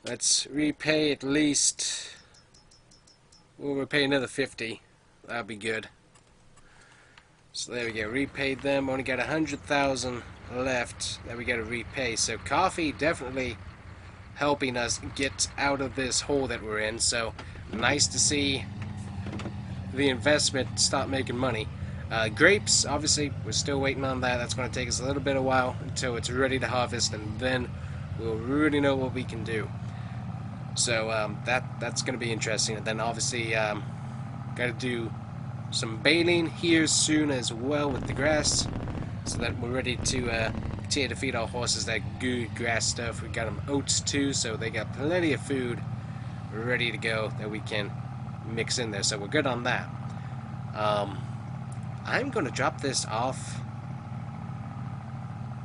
let's repay at least, we'll repay another $50. That'll be good. So there we go, repaid them. Only got $100,000 left that we got to repay. So coffee definitely helping us get out of this hole that we're in. So nice to see the investment stop making money. Grapes, obviously, we're still waiting on that. That's going to take us a little bit of a while until it's ready to harvest, and then we'll really know what we can do. So that's going to be interesting. And then obviously got to do some baling here soon as well with the grass, so that we're ready to continue to feed our horses that good grass stuff. We got them oats too, so they got plenty of food ready to go that we can mix in there, so we're good on that. I'm going to drop this off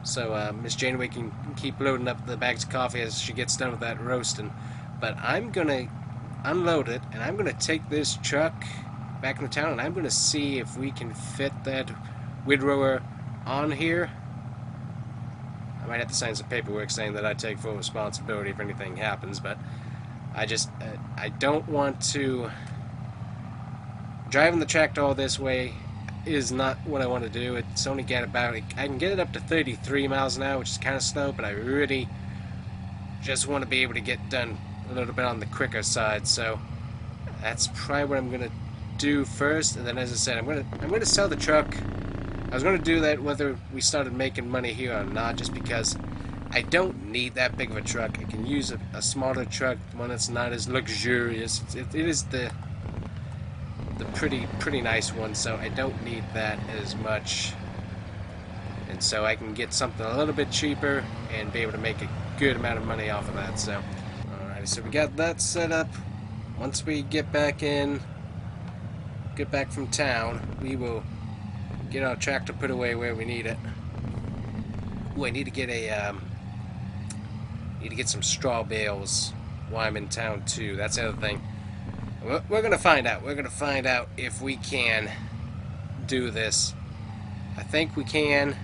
so Miss Janeway can keep loading up the bags of coffee as she gets done with that roasting. But I'm going to unload it, and I'm going to take this truck back into town, and I'm going to see if we can fit that windrower on here. I might have to sign some paperwork saying that I take full responsibility if anything happens, but I don't want to. Driving the tractor all this way is not what I want to do. It's only got about, I can get it up to 33 miles an hour, which is kind of slow, but I really just want to be able to get done a little bit on the quicker side. So that's probably what I'm going to do first, and then, as I said, I'm going to sell the truck I was going to do that whether we started making money here or not, just because I don't need that big of a truck. I can use a smaller truck, one that's not as luxurious. It is the pretty nice one, so I don't need that as much. And so I can get something a little bit cheaper and be able to make a good amount of money off of that. So, alrighty, so we got that set up. Once we get back from town, we will get our tractor put away where we need it. Ooh, I need to get some straw bales while I'm in town too. That's the other thing. We're gonna find out. We're gonna find out if we can do this. I think we can.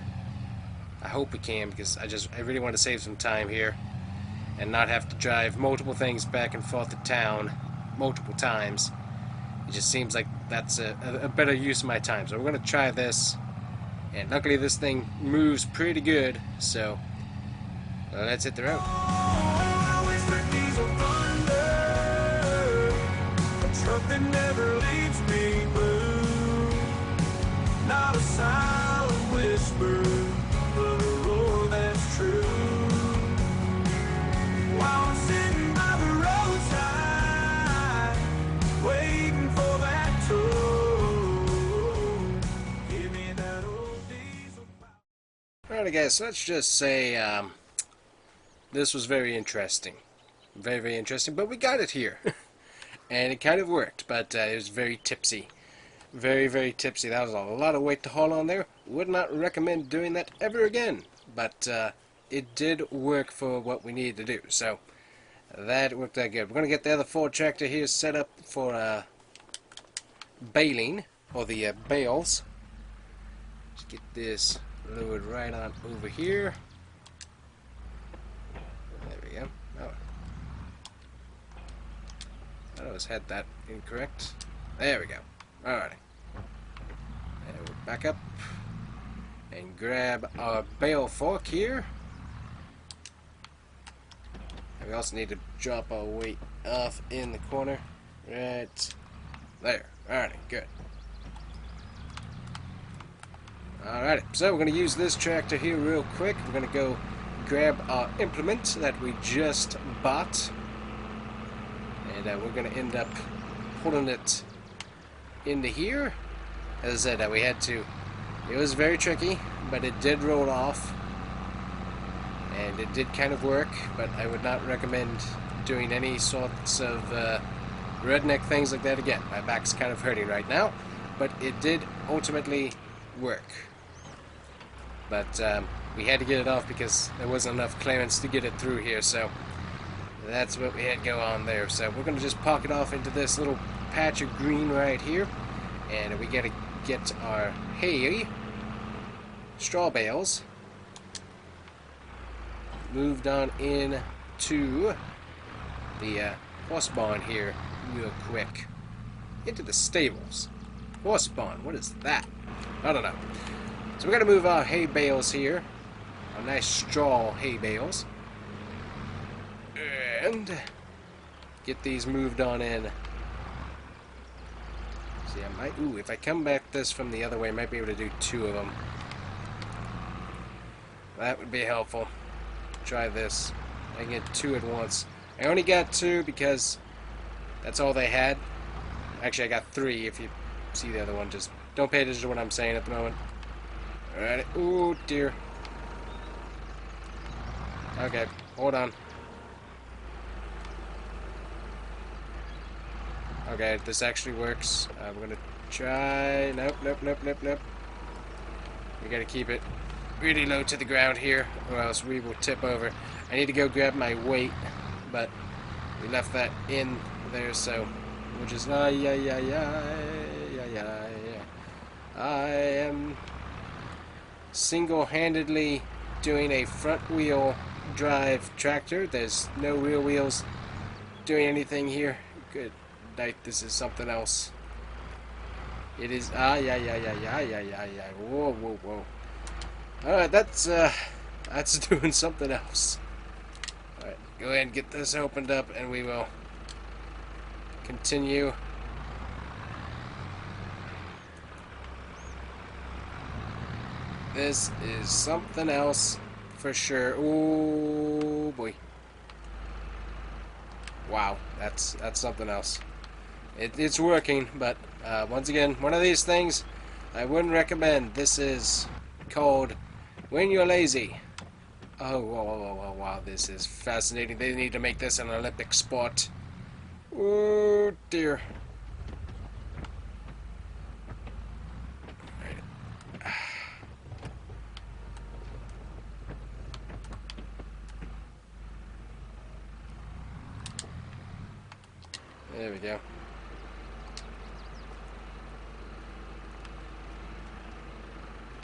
I hope we can, because I really want to save some time here and not have to drive multiple things back and forth to town multiple times. It just seems like that's a better use of my time. So we're going to try this, and luckily this thing moves pretty good, so let's hit the road. Not a silent whisper, but a roar that's true. While I'm sitting by the roadside, waiting for that toll. Give me that old diesel. Alright guys, so let's just say this was very interesting. Very, very interesting, but we got it here. And it kind of worked, but it was very tipsy. Very, very tipsy. That was a lot of weight to haul on there. Would not recommend doing that ever again. But it did work for what we needed to do. So that worked out good. We're going to get the other Ford tractor here set up for baling, or the bales. Just get this lowered right on over here. There we go. Oh. I always had that incorrect. There we go. Alrighty. And we'll back up and grab our bale fork here. And we also need to drop our weight off in the corner. Right there. Alrighty, good. Alrighty, so we're going to use this tractor here real quick. We're going to go grab our implement that we just bought. And we're going to end up pulling it into here. As I said, we had to. It was very tricky, but it did roll off, and it did kind of work. But I would not recommend doing any sorts of redneck things like that again. My back's kind of hurting right now, but it did ultimately work. But we had to get it off because there wasn't enough clearance to get it through here. So that's what we had go on there. So we're going to just park it off into this little patch of green right here, and we got to get our hay straw bales moved on in to the horse barn here real quick. Into the stables. Horse barn, what is that? I don't know. So we're going to move our hay bales here, our nice straw hay bales, and get these moved on in. See, I might, ooh, if I come back this from the other way, I might be able to do 2 of them. That would be helpful. Try this. I can get 2 at once. I only got 2 because that's all they had. Actually, I got 3 if you see the other one. Just don't pay attention to what I'm saying at the moment. Alright. Ooh, dear. Okay, hold on. Okay, this actually works. We're gonna try. Nope, nope, nope, nope, nope. We gotta keep it really low to the ground here, or else we will tip over. I need to go grab my weight, but we left that in there, so we'll just. I am single-handedly doing a front-wheel drive tractor. There's no rear wheels doing anything here. Good night, this is something else. It is, whoa, whoa, whoa. Alright, that's doing something else. Alright, go ahead and get this opened up, and we will continue. This is something else for sure. Oh boy. Wow, that's something else. It's working, but once again, one of these things I wouldn't recommend. This is called When You're Lazy. Oh, wow, this is fascinating. They need to make this an Olympic sport. Oh dear. There we go.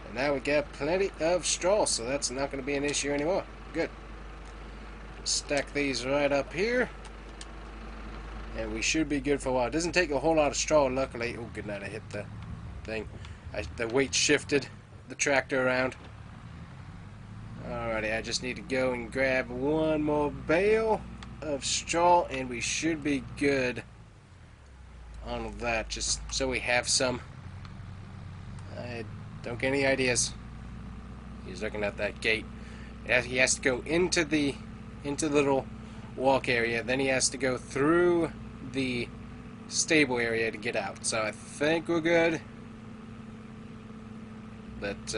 And now we got plenty of straw, so that's not going to be an issue anymore. Good. Stack these right up here. And we should be good for a while. It doesn't take a whole lot of straw, luckily. Oh, good night, I hit the thing. The weight shifted the tractor around. Alrighty, I just need to go and grab one more bale of straw, and we should be good on that, just so we have some. I don't get any ideas. He's looking at that gate. He has to go into the little walk area, then he has to go through the stable area to get out. So I think we're good, but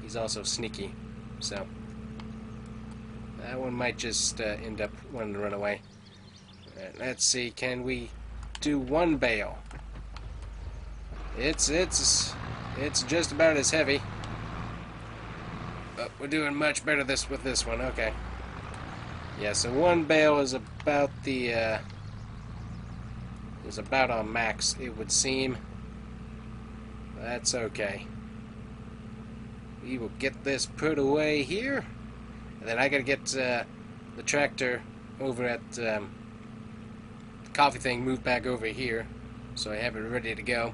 he's also sneaky, so that one might just end up wanting to run away. Right, let's see, can we do one bale? It's just about as heavy, but we're doing much better with this one. Okay. Yeah, so one bale is about about on max, it would seem. That's okay. We will get this put away here, and then I gotta get the tractor over at the coffee thing moved back over here, so I have it ready to go.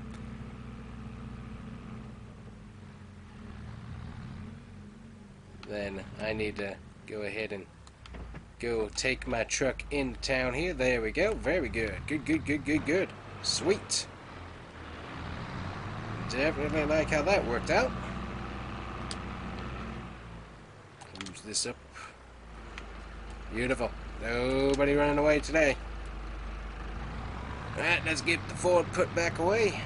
Then I need to go ahead and go take my truck into town here. There we go. Very good. Good. Sweet. Definitely like how that worked out. Close this up. Beautiful. Nobody running away today. Alright, let's get the Ford put back away.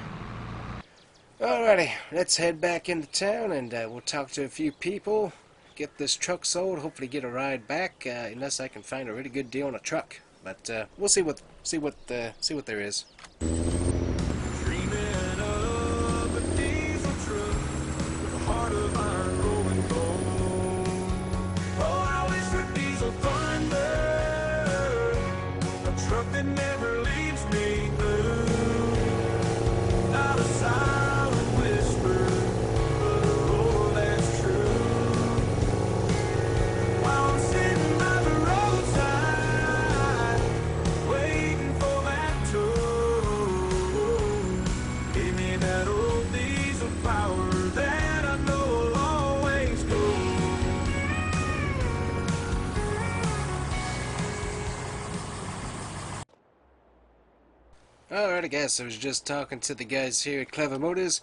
Alrighty, let's head back into town and we'll talk to a few people. Get this truck sold, hopefully get a ride back, unless I can find a really good deal on a truck. But we'll see what there is. Dreaming of a diesel truck with a heart of iron rolling gold. Oh, I wish for diesel thunder, a truck that never leaves me blue. Not a silent whisper, but a roar that's true. While I'm sitting by the roadside, waiting for that tow. Give me that old diesel power that I know will always go. Alright, I guess I was just talking to the guys here at Clever Motors,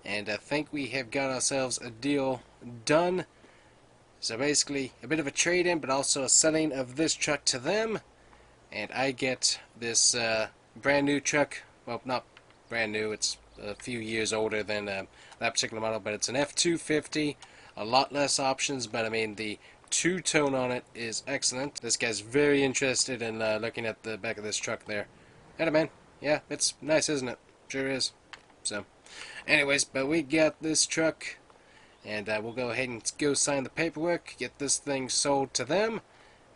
and I think we have got ourselves a deal done. So basically, a bit of a trade-in, but also a selling of this truck to them, and I get this brand new truck. Well, not brand new, it's a few years older than that particular model, but it's an F250, a lot less options, but I mean the two-tone on it is excellent. This guy's very interested in looking at the back of this truck there. Hey man, yeah, it's nice, isn't it? Sure is. So, anyways, but we got this truck, and we'll go ahead and go sign the paperwork, get this thing sold to them,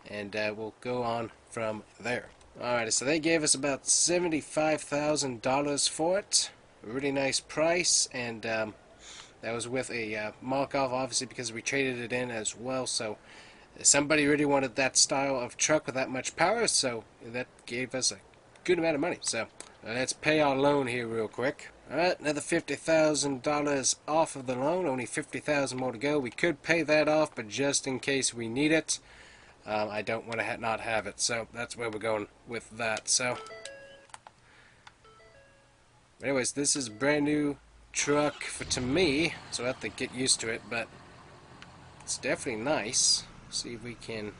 and we'll go on from there. Alright, so they gave us about $75,000 for it. A really nice price, and that was with a mark-off, obviously, because we traded it in as well. So somebody really wanted that style of truck with that much power, so that gave us a good amount of money. So let's pay our loan here real quick. Alright, another $50,000 off of the loan, only $50,000 more to go. We could pay that off, but just in case we need it, I don't want to not have it, so that's where we're going with that. So anyways, this is a brand new truck to me, so I have to get used to it, but it's definitely nice. See if we can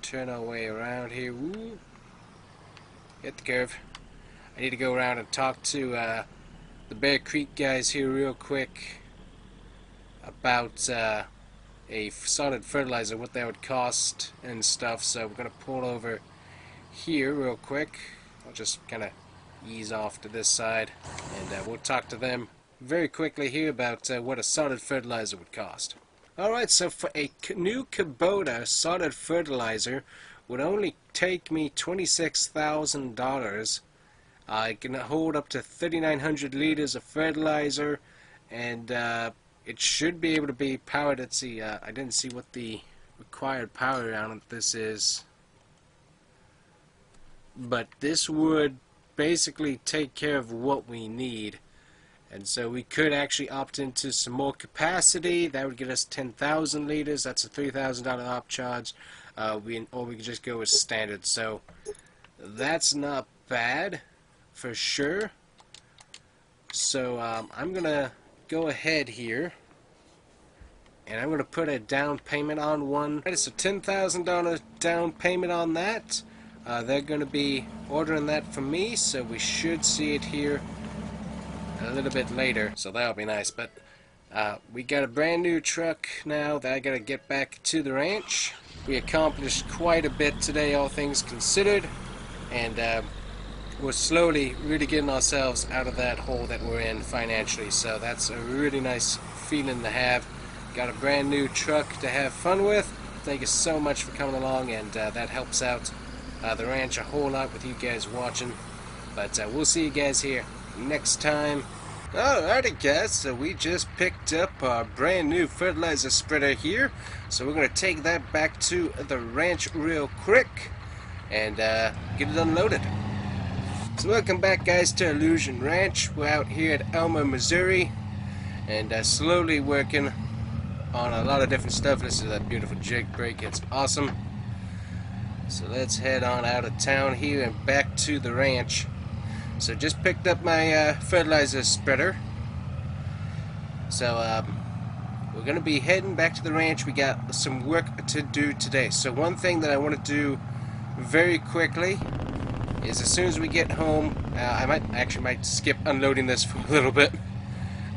turn our way around here. Woo. Hit the curve. I need to go around and talk to the Bear Creek guys here real quick about a solid fertilizer, what that would cost and stuff. So we're gonna pull over here real quick. I'll just kind of ease off to this side, and we'll talk to them very quickly here about what a solid fertilizer would cost. Alright, so for a new Kubota solid fertilizer would only take me $26,000. It can hold up to 3,900 liters of fertilizer, and it should be able to be powered. Let's see, I didn't see what the required power on this is, but this would basically take care of what we need. And so we could actually opt into some more capacity. That would get us 10,000 liters. That's a $3,000 upcharge. Or we could just go with standard. So that's not bad for sure. So I'm gonna go ahead here, and I'm gonna put a down payment on one. It's a $10,000 down payment on that. They're gonna be ordering that for me, so we should see it here a little bit later, so that'll be nice. But we got a brand new truck now that I gotta get back to the ranch. We accomplished quite a bit today, all things considered, and we're slowly really getting ourselves out of that hole that we're in financially, so that's a really nice feeling to have. Got a brand new truck to have fun with. Thank you so much for coming along, and that helps out the ranch a whole lot with you guys watching. But we'll see you guys here next time. Alrighty guys, so we just picked up our brand new fertilizer spreader here, so we're going to take that back to the ranch real quick and get it unloaded. So welcome back guys to Illusion Ranch. We're out here at Alma, Missouri, and slowly working on a lot of different stuff. This is a beautiful jig brake, it's awesome. So let's head on out of town here and back to the ranch. So just picked up my fertilizer spreader. So we're going to be heading back to the ranch. We got some work to do today. So one thing that I want to do very quickly is as soon as we get home, I might skip unloading this for a little bit.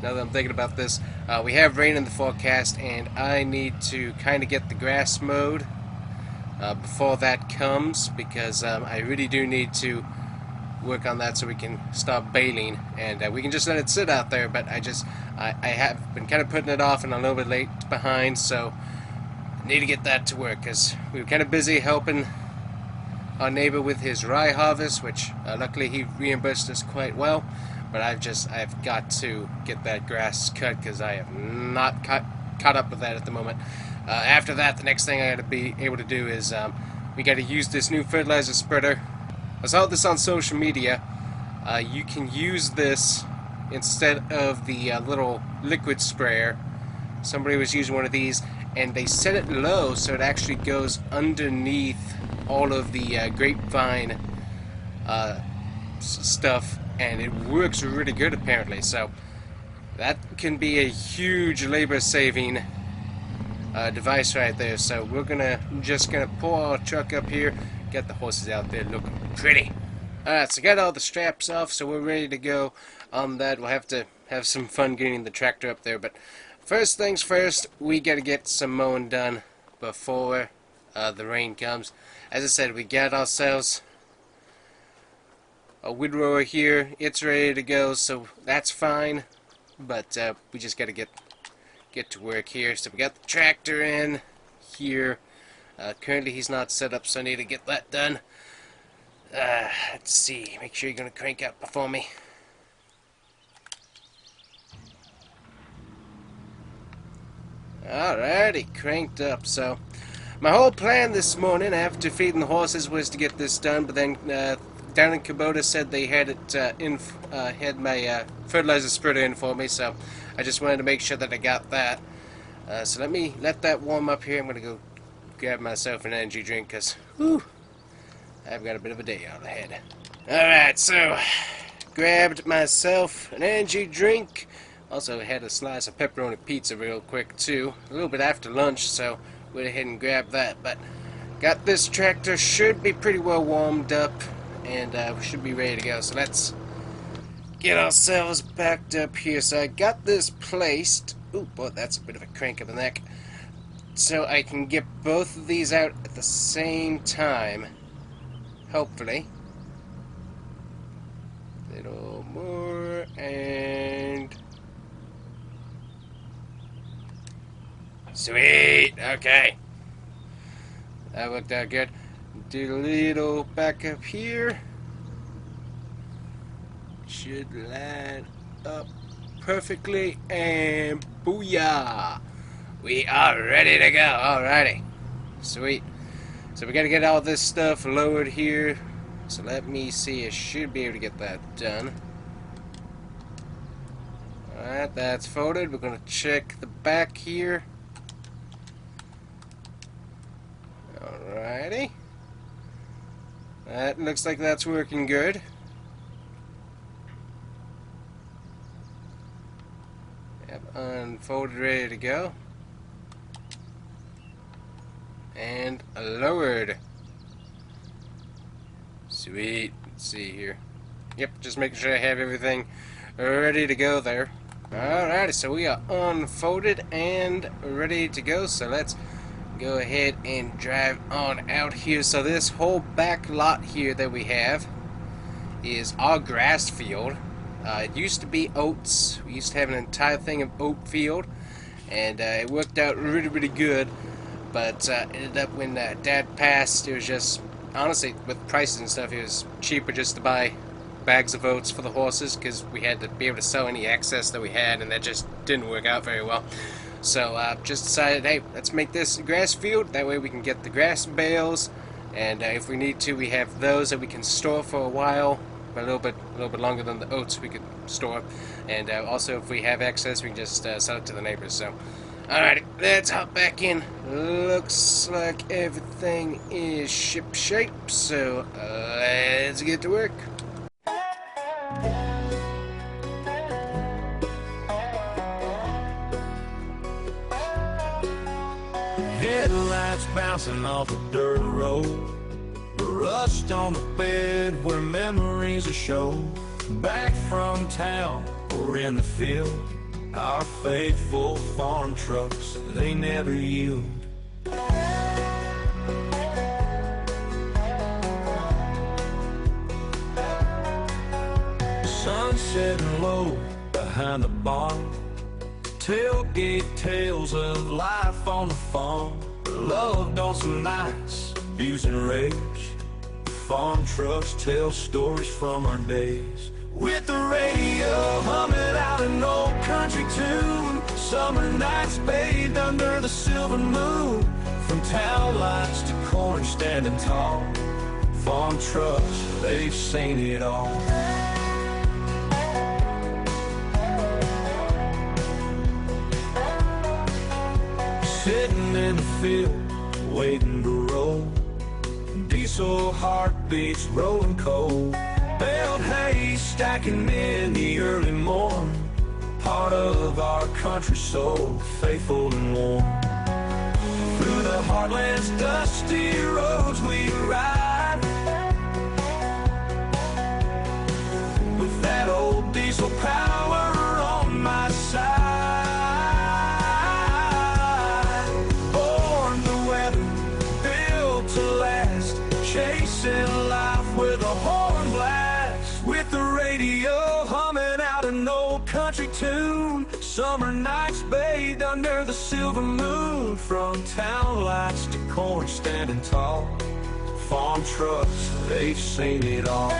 Now that I'm thinking about this, we have rain in the forecast, and I need to kind of get the grass mowed before that comes, because I really do need to work on that so we can stop baling, and we can just let it sit out there. But I have been kind of putting it off and a little bit late behind, so I need to get that to work, because we were kind of busy helping our neighbor with his rye harvest, which luckily he reimbursed us quite well. But I've got to get that grass cut, because I have not caught up with that at the moment. After that, the next thing I got to be able to do is we got to use this new fertilizer spreader. I saw this on social media. You can use this instead of the little liquid sprayer. Somebody was using one of these, and they set it low so it actually goes underneath all of the grapevine stuff, and it works really good apparently. So that can be a huge labor-saving device right there. So we're just gonna pull our truck up here, get the horses out there looking pretty. Alright, so got all the straps off, so we're ready to go on that. We'll have to have some fun getting the tractor up there, but first things first, we gotta get some mowing done before the rain comes. As I said, we got ourselves a windrower here. It's ready to go, so that's fine, but we just gotta get to work here. So we got the tractor in here. Currently he's not set up, so I need to get that done. Let's see, make sure you're gonna crank up before me. Alrighty, cranked up. So my whole plan this morning after feeding the horses was to get this done, but then down in Kubota said they had it had my fertilizer spreader in for me, so I just wanted to make sure that I got that. So let me let that warm up here. I'm gonna go grab myself an energy drink, because I've got a bit of a day out ahead. Alright, so grabbed myself an energy drink Also had a slice of pepperoni pizza real quick too. A little bit after lunch, so went ahead and grabbed that. But got this tractor, should be pretty well warmed up, and we should be ready to go. So let's get ourselves backed up here. So I got this placed. Ooh, boy, that's a bit of a crank of the neck. So I can get both of these out at the same time. Hopefully. A little more, and sweet. Okay. That worked out good. Do a little back up here. Should line up perfectly, and booyah! We are ready to go. Alrighty. Sweet. So we gotta get all this stuff lowered here. So let me see. I should be able to get that done. Alright, that's folded. We're gonna check the back here. Alrighty. That looks like that's working good. Yep, unfolded, ready to go. And lowered. Sweet. Let's see here. Yep, just making sure I have everything ready to go there. Alrighty, so we are unfolded and ready to go. So let's go ahead and drive on out here. So this whole back lot here that we have is our grass field. It used to be oats. We used to have an entire thing of oat field, and it worked out really good. But ended up when Dad passed, it was just, honestly, with prices and stuff, it was cheaper just to buy bags of oats for the horses, because we had to be able to sell any excess that we had, and that just didn't work out very well. So just decided, hey, let's make this a grass field. That way we can get the grass bales, and if we need to, we have those that we can store for a while, but a little bit longer than the oats we could store. And also, if we have excess, we can just sell it to the neighbors. So. Alrighty, let's hop back in. Looks like everything is ship shape, so let's get to work. Headlights bouncing off a dirt road, rust on the bed where memories are shown. Back from town or in the field, our faithful farm trucks, they never yield. Sun setting low behind the barn, tailgate tales of life on the farm. Loved on some nights, abuse and rage. Farm trucks tell stories from our days. With the radio humming out an old country tune, summer nights bathed under the silver moon. From town lights to corn standing tall, farm trucks, they've seen it all. Sitting in the field, waiting to roll, diesel heartbeats rolling cold. Baled hay stacking in the early morn, part of our country soul, faithful and warm. Through the heartland's dusty roads we ride, with that old diesel power on my side. Born to weather, built to last, chasing life with a horn blast. With the radio humming out an old country tune, summer nights bathed under the silver moon. From town lights to corn standing tall, farm trucks, they've seen it all.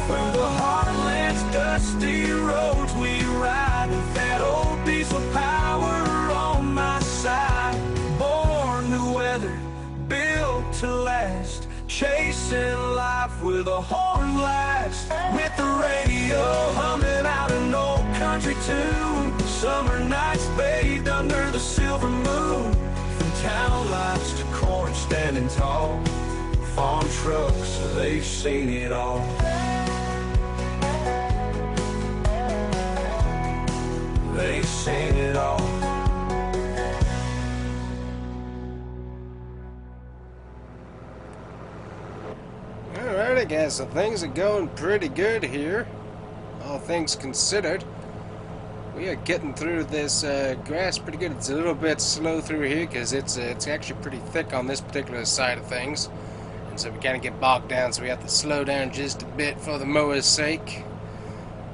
Through the heartland's dusty roads we ride, with that old diesel power on my side. Built to last, chasing life with a horn blast. With the radio humming out an old country tune, summer nights bathed under the silver moon. From town lights to corn standing tall, farm trucks, they've seen it all. They've seen it all. Alright, I guess so things are going pretty good here, all things considered. We are getting through this grass pretty good. It's a little bit slow through here because it's actually pretty thick on this particular side of things, and so we kind of get bogged down, so we have to slow down just a bit for the mower's sake.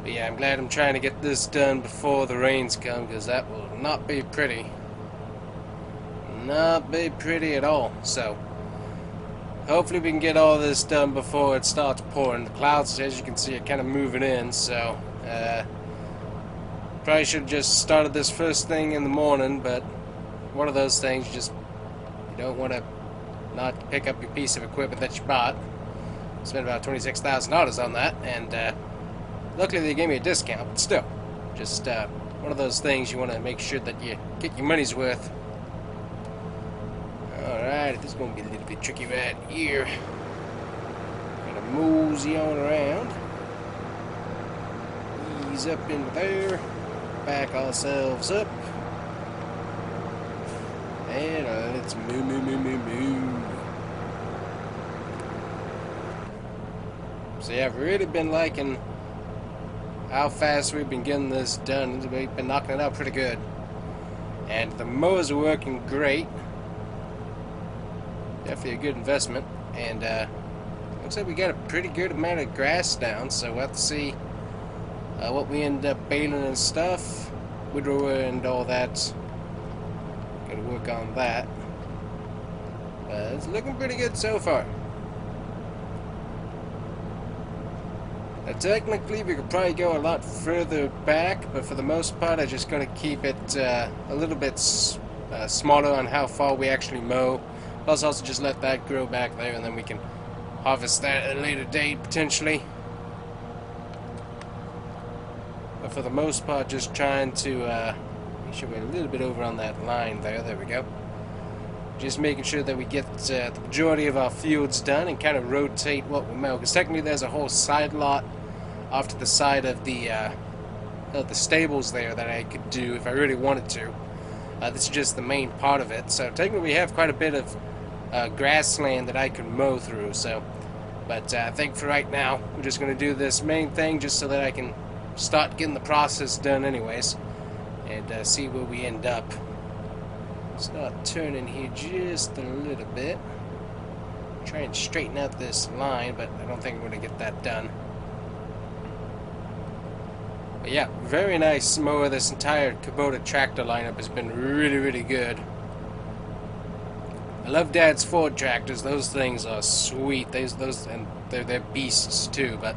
But yeah, I'm glad I'm trying to get this done before the rains come, because that will not be pretty. Not be pretty at all. So hopefully we can get all this done before it starts pouring. The clouds, as you can see, are kind of moving in, so probably should have just started this first thing in the morning, but one of those things, you don't want to not pick up your piece of equipment that you bought. Spent about $26,000 on that, and luckily they gave me a discount, but still, just one of those things you want to make sure that you get your money's worth. Alright, this is going to be a little bit tricky right here. Gonna mosey on around. Ease up into there. Back ourselves up. And let's move. So yeah, I've really been liking how fast we've been getting this done. We've been knocking it out pretty good. And the mowers are working great. Definitely a good investment. And looks like we got a pretty good amount of grass down, so we'll have to see what we end up baling and stuff. Widower and all that. Gotta work on that. It's looking pretty good so far. Technically, we could probably go a lot further back, but for the most part, I'm just going to keep it a little bit smaller on how far we actually mow. Plus, also just let that grow back there, and then we can harvest that at a later date, potentially. But for the most part, just trying to make sure we're a little bit over on that line there. There we go. Just making sure that we get the majority of our fields done and kind of rotate what we mow. Because technically, there's a whole side lot off to the side of the stables there that I could do if I really wanted to. This is just the main part of it. So technically, we have quite a bit of grassland that I could mow through. So, but I think for right now, we're just going to do this main thing just so that I can start getting the process done anyways, and see where we end up. Start turning here just a little bit. Try and straighten out this line, but I don't think I'm going to get that done. But yeah, very nice mower. This entire Kubota tractor lineup has been really, really good. I love Dad's Ford tractors. Those things are sweet. Those and they're beasts too. But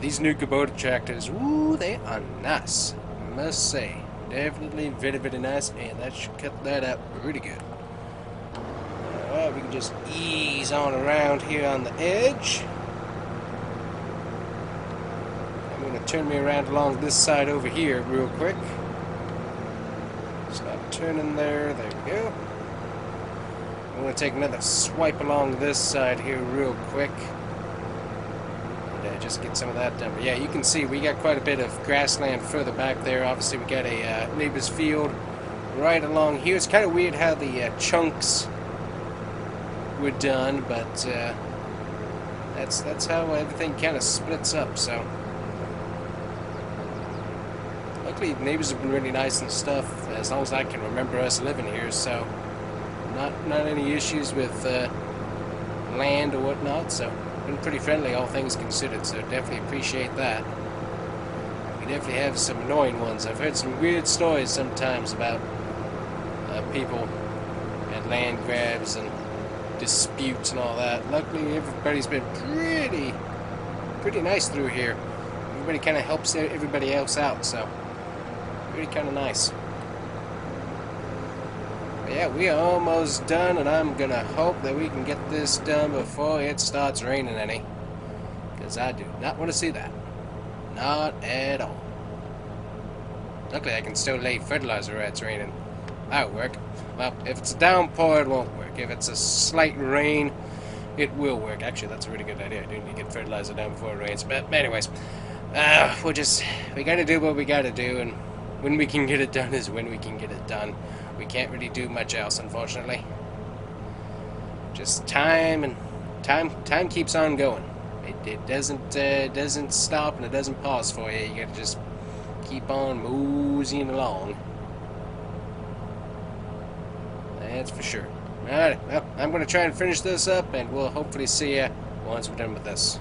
these new Kubota tractors, woo, they are nice, I must say. Definitely very, very nice, and that should cut that out pretty good. Alright, we can just ease on around here on the edge. I'm going to turn me around along this side over here real quick. Stop turning there. There we go. I'm going to take another swipe along this side here real quick. Just get some of that done. But yeah, you can see we got quite a bit of grassland further back there. Obviously, we got a neighbor's field right along here. It's kind of weird how the chunks were done, but that's how everything kind of splits up. So, luckily, the neighbors have been really nice and stuff. As long as I can remember us living here, so not any issues with land or whatnot. So. Been pretty friendly, all things considered, so definitely appreciate that. We definitely have some annoying ones. I've heard some weird stories sometimes about people and land grabs and disputes and all that. Luckily, everybody's been pretty nice through here. Everybody kind of helps everybody else out, so really kind of nice. Yeah, we are almost done, and I'm gonna hope that we can get this done before it starts raining any, because I do not want to see that. Not at all. Luckily, I can still lay fertilizer where it's raining. That'll work. Well, if it's a downpour, it won't work. If it's a slight rain, it will work. Actually, that's a really good idea. I do need to get fertilizer down before it rains. But anyways, we gotta do what we gotta do, and when we can get it done is when we can get it done. We can't really do much else, unfortunately. Just time, and time keeps on going. It doesn't stop, and it doesn't pause for you. You gotta just keep on moseying along. That's for sure. Alright, well, I'm going to try and finish this up, and we'll hopefully see you once we're done with this.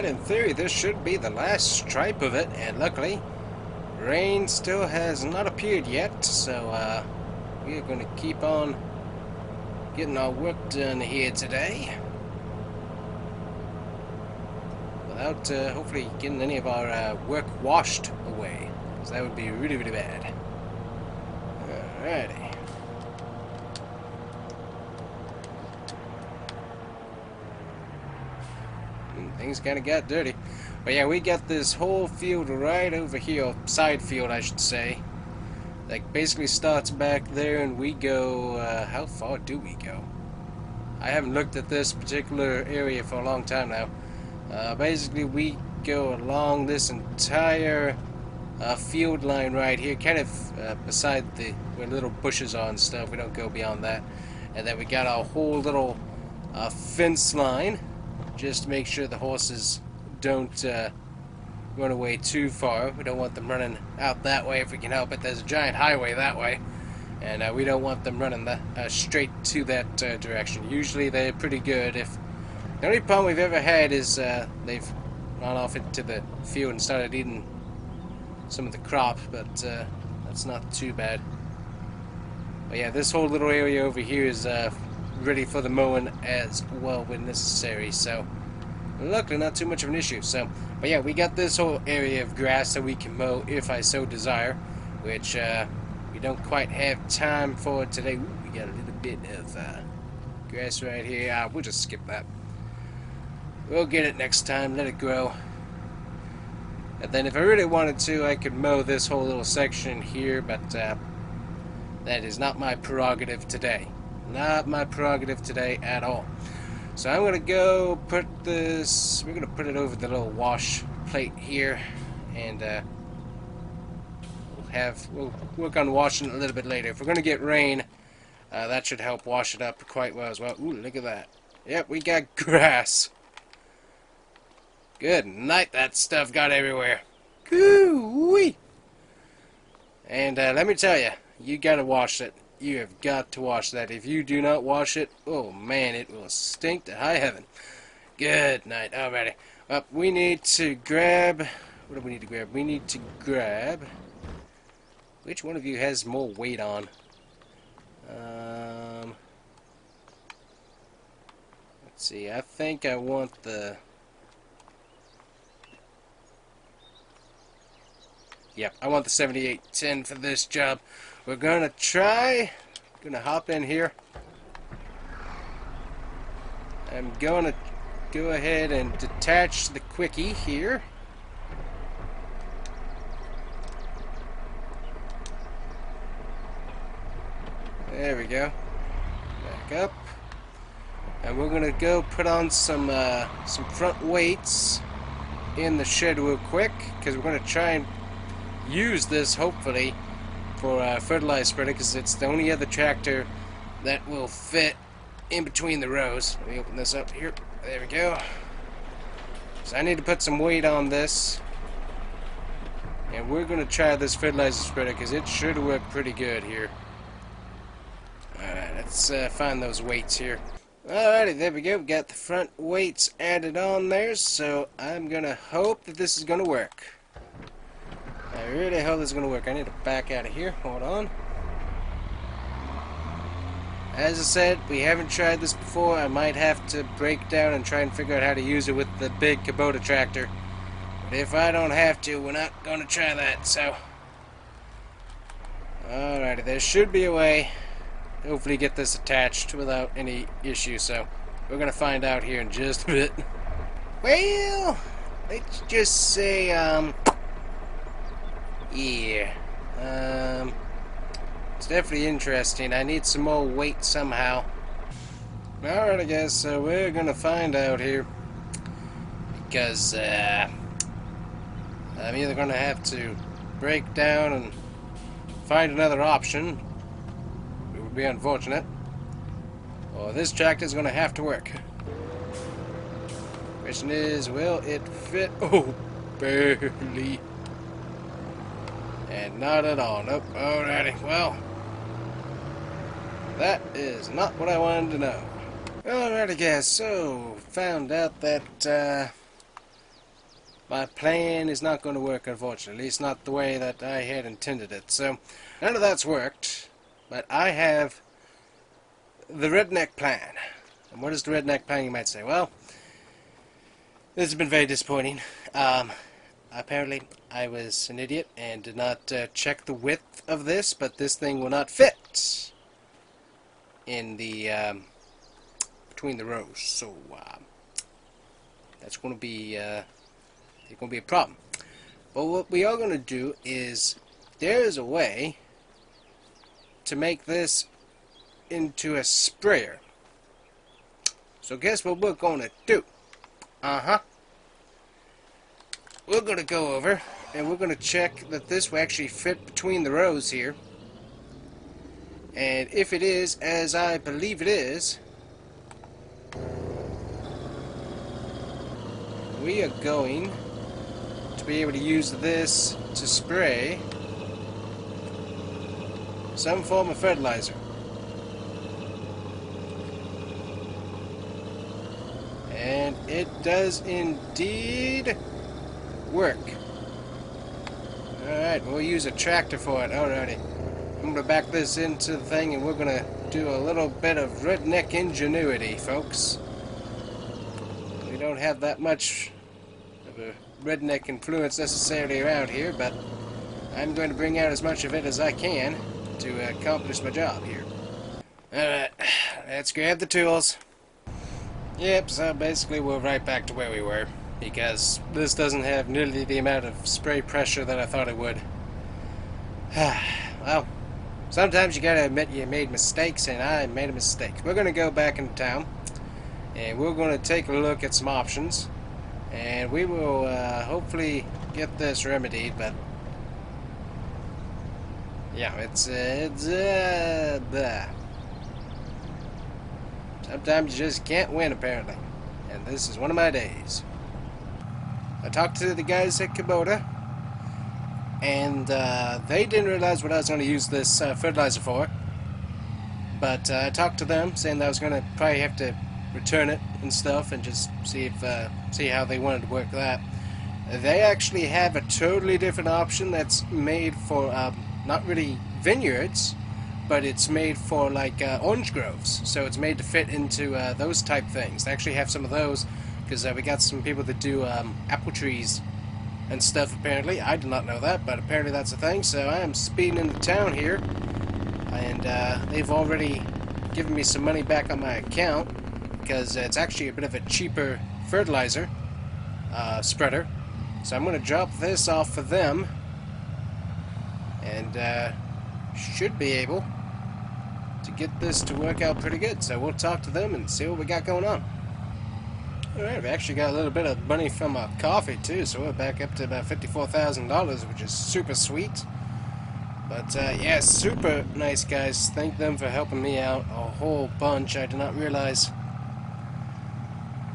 In theory, this should be the last stripe of it, and luckily, rain still has not appeared yet, so we are going to keep on getting our work done here today without hopefully getting any of our work washed away, because that would be really, really bad. Alrighty. Things kind of got dirty. But yeah, we got this whole field right over here, or side field I should say, that basically starts back there, and we go, how far do we go? I haven't looked at this particular area for a long time now. Basically we go along this entire field line right here, kind of beside where little bushes are and stuff. We don't go beyond that. And then we got our whole little fence line, just to make sure the horses don't run away too far. We don't want them running out that way if we can help it. There's a giant highway that way, and we don't want them running straight to that direction. Usually they're pretty good. The only problem we've ever had is they've gone off into the field and started eating some of the crops, but that's not too bad. But yeah, this whole little area over here is ready for the mowing as well when necessary, so luckily not too much of an issue. But yeah, we got this whole area of grass that we can mow if I so desire, which we don't quite have time for today. Ooh, we got a little bit of grass right here. We'll just skip that. We'll get it next time, let it grow. And then if I really wanted to, I could mow this whole little section here, but that is not my prerogative today. Not my prerogative today at all. So I'm going to go put this, we're going to put it over the little wash plate here, and we'll work on washing it a little bit later. If we're going to get rain, that should help wash it up quite well as well. Ooh, look at that. Yep, we got grass. Good night, that stuff got everywhere. Coo-wee! And let me tell you, you got to wash it. You have got to wash that. If you do not wash it, oh man, it will stink to high heaven. Good night. Alrighty. Well, we need to grab... What do we need to grab? We need to grab... Which one of you has more weight on? Let's see, I think I want the... Yep, I want the 7810 for this job. We're gonna hop in here. I'm gonna go ahead and detach the quickie here. There we go. Back up. And we're gonna go put on some front weights in the shed real quick, because we're gonna try and use this hopefully for fertilizer spreader, because it's the only other tractor that will fit in between the rows. Let me open this up here. There we go. So I need to put some weight on this, and we're gonna try this fertilizer spreader because it should work pretty good here. Alright, let's find those weights here. Alrighty, there we go. We got the front weights added on there, so I'm gonna hope that this is gonna work. I really hope this is gonna work. I need to back out of here. Hold on. As I said, we haven't tried this before. I might have to break down and try and figure out how to use it with the big Kubota tractor. But if I don't have to, we're not gonna try that, so. Alrighty, there should be a way to hopefully get this attached without any issue, so we're gonna find out here in just a bit. Well, let's just say, yeah. It's definitely interesting. I need some more weight somehow. Alright, I guess, so we're gonna find out here. Because, I'm either gonna have to break down and find another option. It would be unfortunate. Or this tractor's gonna have to work. Question is, will it fit? Oh, barely. And not at all. Nope. Alrighty. Well, that is not what I wanted to know. Alrighty, guys. So, found out that my plan is not going to work, unfortunately. It's not the way that I had intended it. So, none of that's worked. But I have the redneck plan. And what is the redneck plan, you might say? Well, this has been very disappointing. Apparently, I was an idiot and did not check the width of this, but this thing will not fit in the between the rows. So that's going to be a problem. But what we are going to do is there is a way to make this into a sprayer. So guess what we're going to do? We're going to go over and we're going to check that this will actually fit between the rows here. And if it is, as I believe it is, we are going to be able to use this to spray some form of fertilizer. And it does indeed work. Alright, we'll use a tractor for it. Alrighty. I'm going to back this into the thing and we're going to do a little bit of redneck ingenuity, folks. We don't have that much of a redneck influence necessarily around here, but I'm going to bring out as much of it as I can to accomplish my job here. Alright, let's grab the tools. Yep, so basically we're right back to where we were, because this doesn't have nearly the amount of spray pressure that I thought it would. Well, sometimes you gotta admit you made mistakes, and I made a mistake. We're gonna go back into town, and we're gonna take a look at some options, and we will hopefully get this remedied, but yeah, it's blah. Sometimes you just can't win, apparently, and this is one of my days. I talked to the guys at Kubota, and they didn't realize what I was going to use this fertilizer for. But I talked to them, saying that I was going to probably have to return it and stuff, and just see how they wanted to work that. They actually have a totally different option that's made for not really vineyards, but it's made for like orange groves. So it's made to fit into those type things. They actually have some of those because we got some people that do apple trees and stuff apparently. I did not know that, but apparently that's a thing. So I am speeding into town here, and they've already given me some money back on my account because it's actually a bit of a cheaper fertilizer spreader. So I'm going to drop this off for them, and should be able to get this to work out pretty good. So we'll talk to them and see what we got going on. Alright, we actually got a little bit of money from coffee too, so we're back up to about $54,000, which is super sweet. But yeah, super nice guys. Thank them for helping me out a whole bunch. I did not realize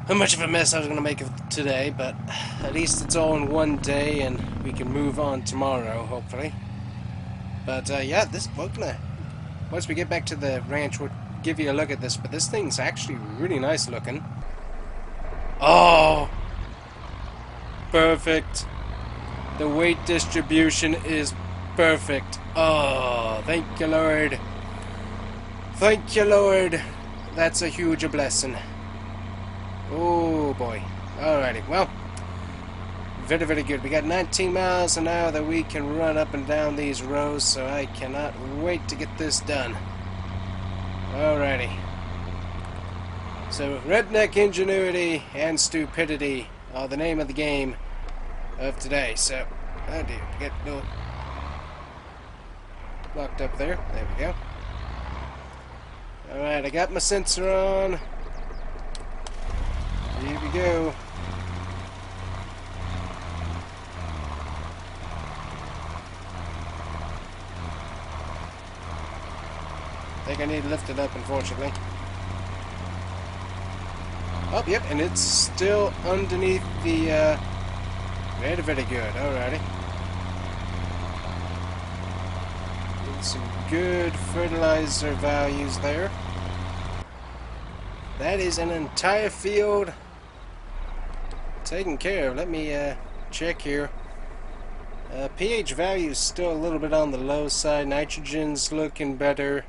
how much of a mess I was going to make of today, but at least it's all in one day and we can move on tomorrow, hopefully. But yeah, once we get back to the ranch, we'll give you a look at this, but this thing's actually really nice looking. Oh! Perfect. The weight distribution is perfect. Oh, thank you, Lord. Thank you, Lord. That's a huge blessing. Oh, boy. Alrighty, well, very, very good. We got 19 miles an hour that we can run up and down these rows, so I cannot wait to get this done. Alrighty. So, redneck ingenuity and stupidity are the name of the game of today. So, oh dear, get a little locked up there. There we go. Alright, I got my sensor on. Here we go. I think I need to lift it up, unfortunately. Oh, yep, and it's still underneath the, very, very good. Alrighty. Some good fertilizer values there. That is an entire field taken care of. Let me check here. pH value is still a little bit on the low side. Nitrogen's looking better.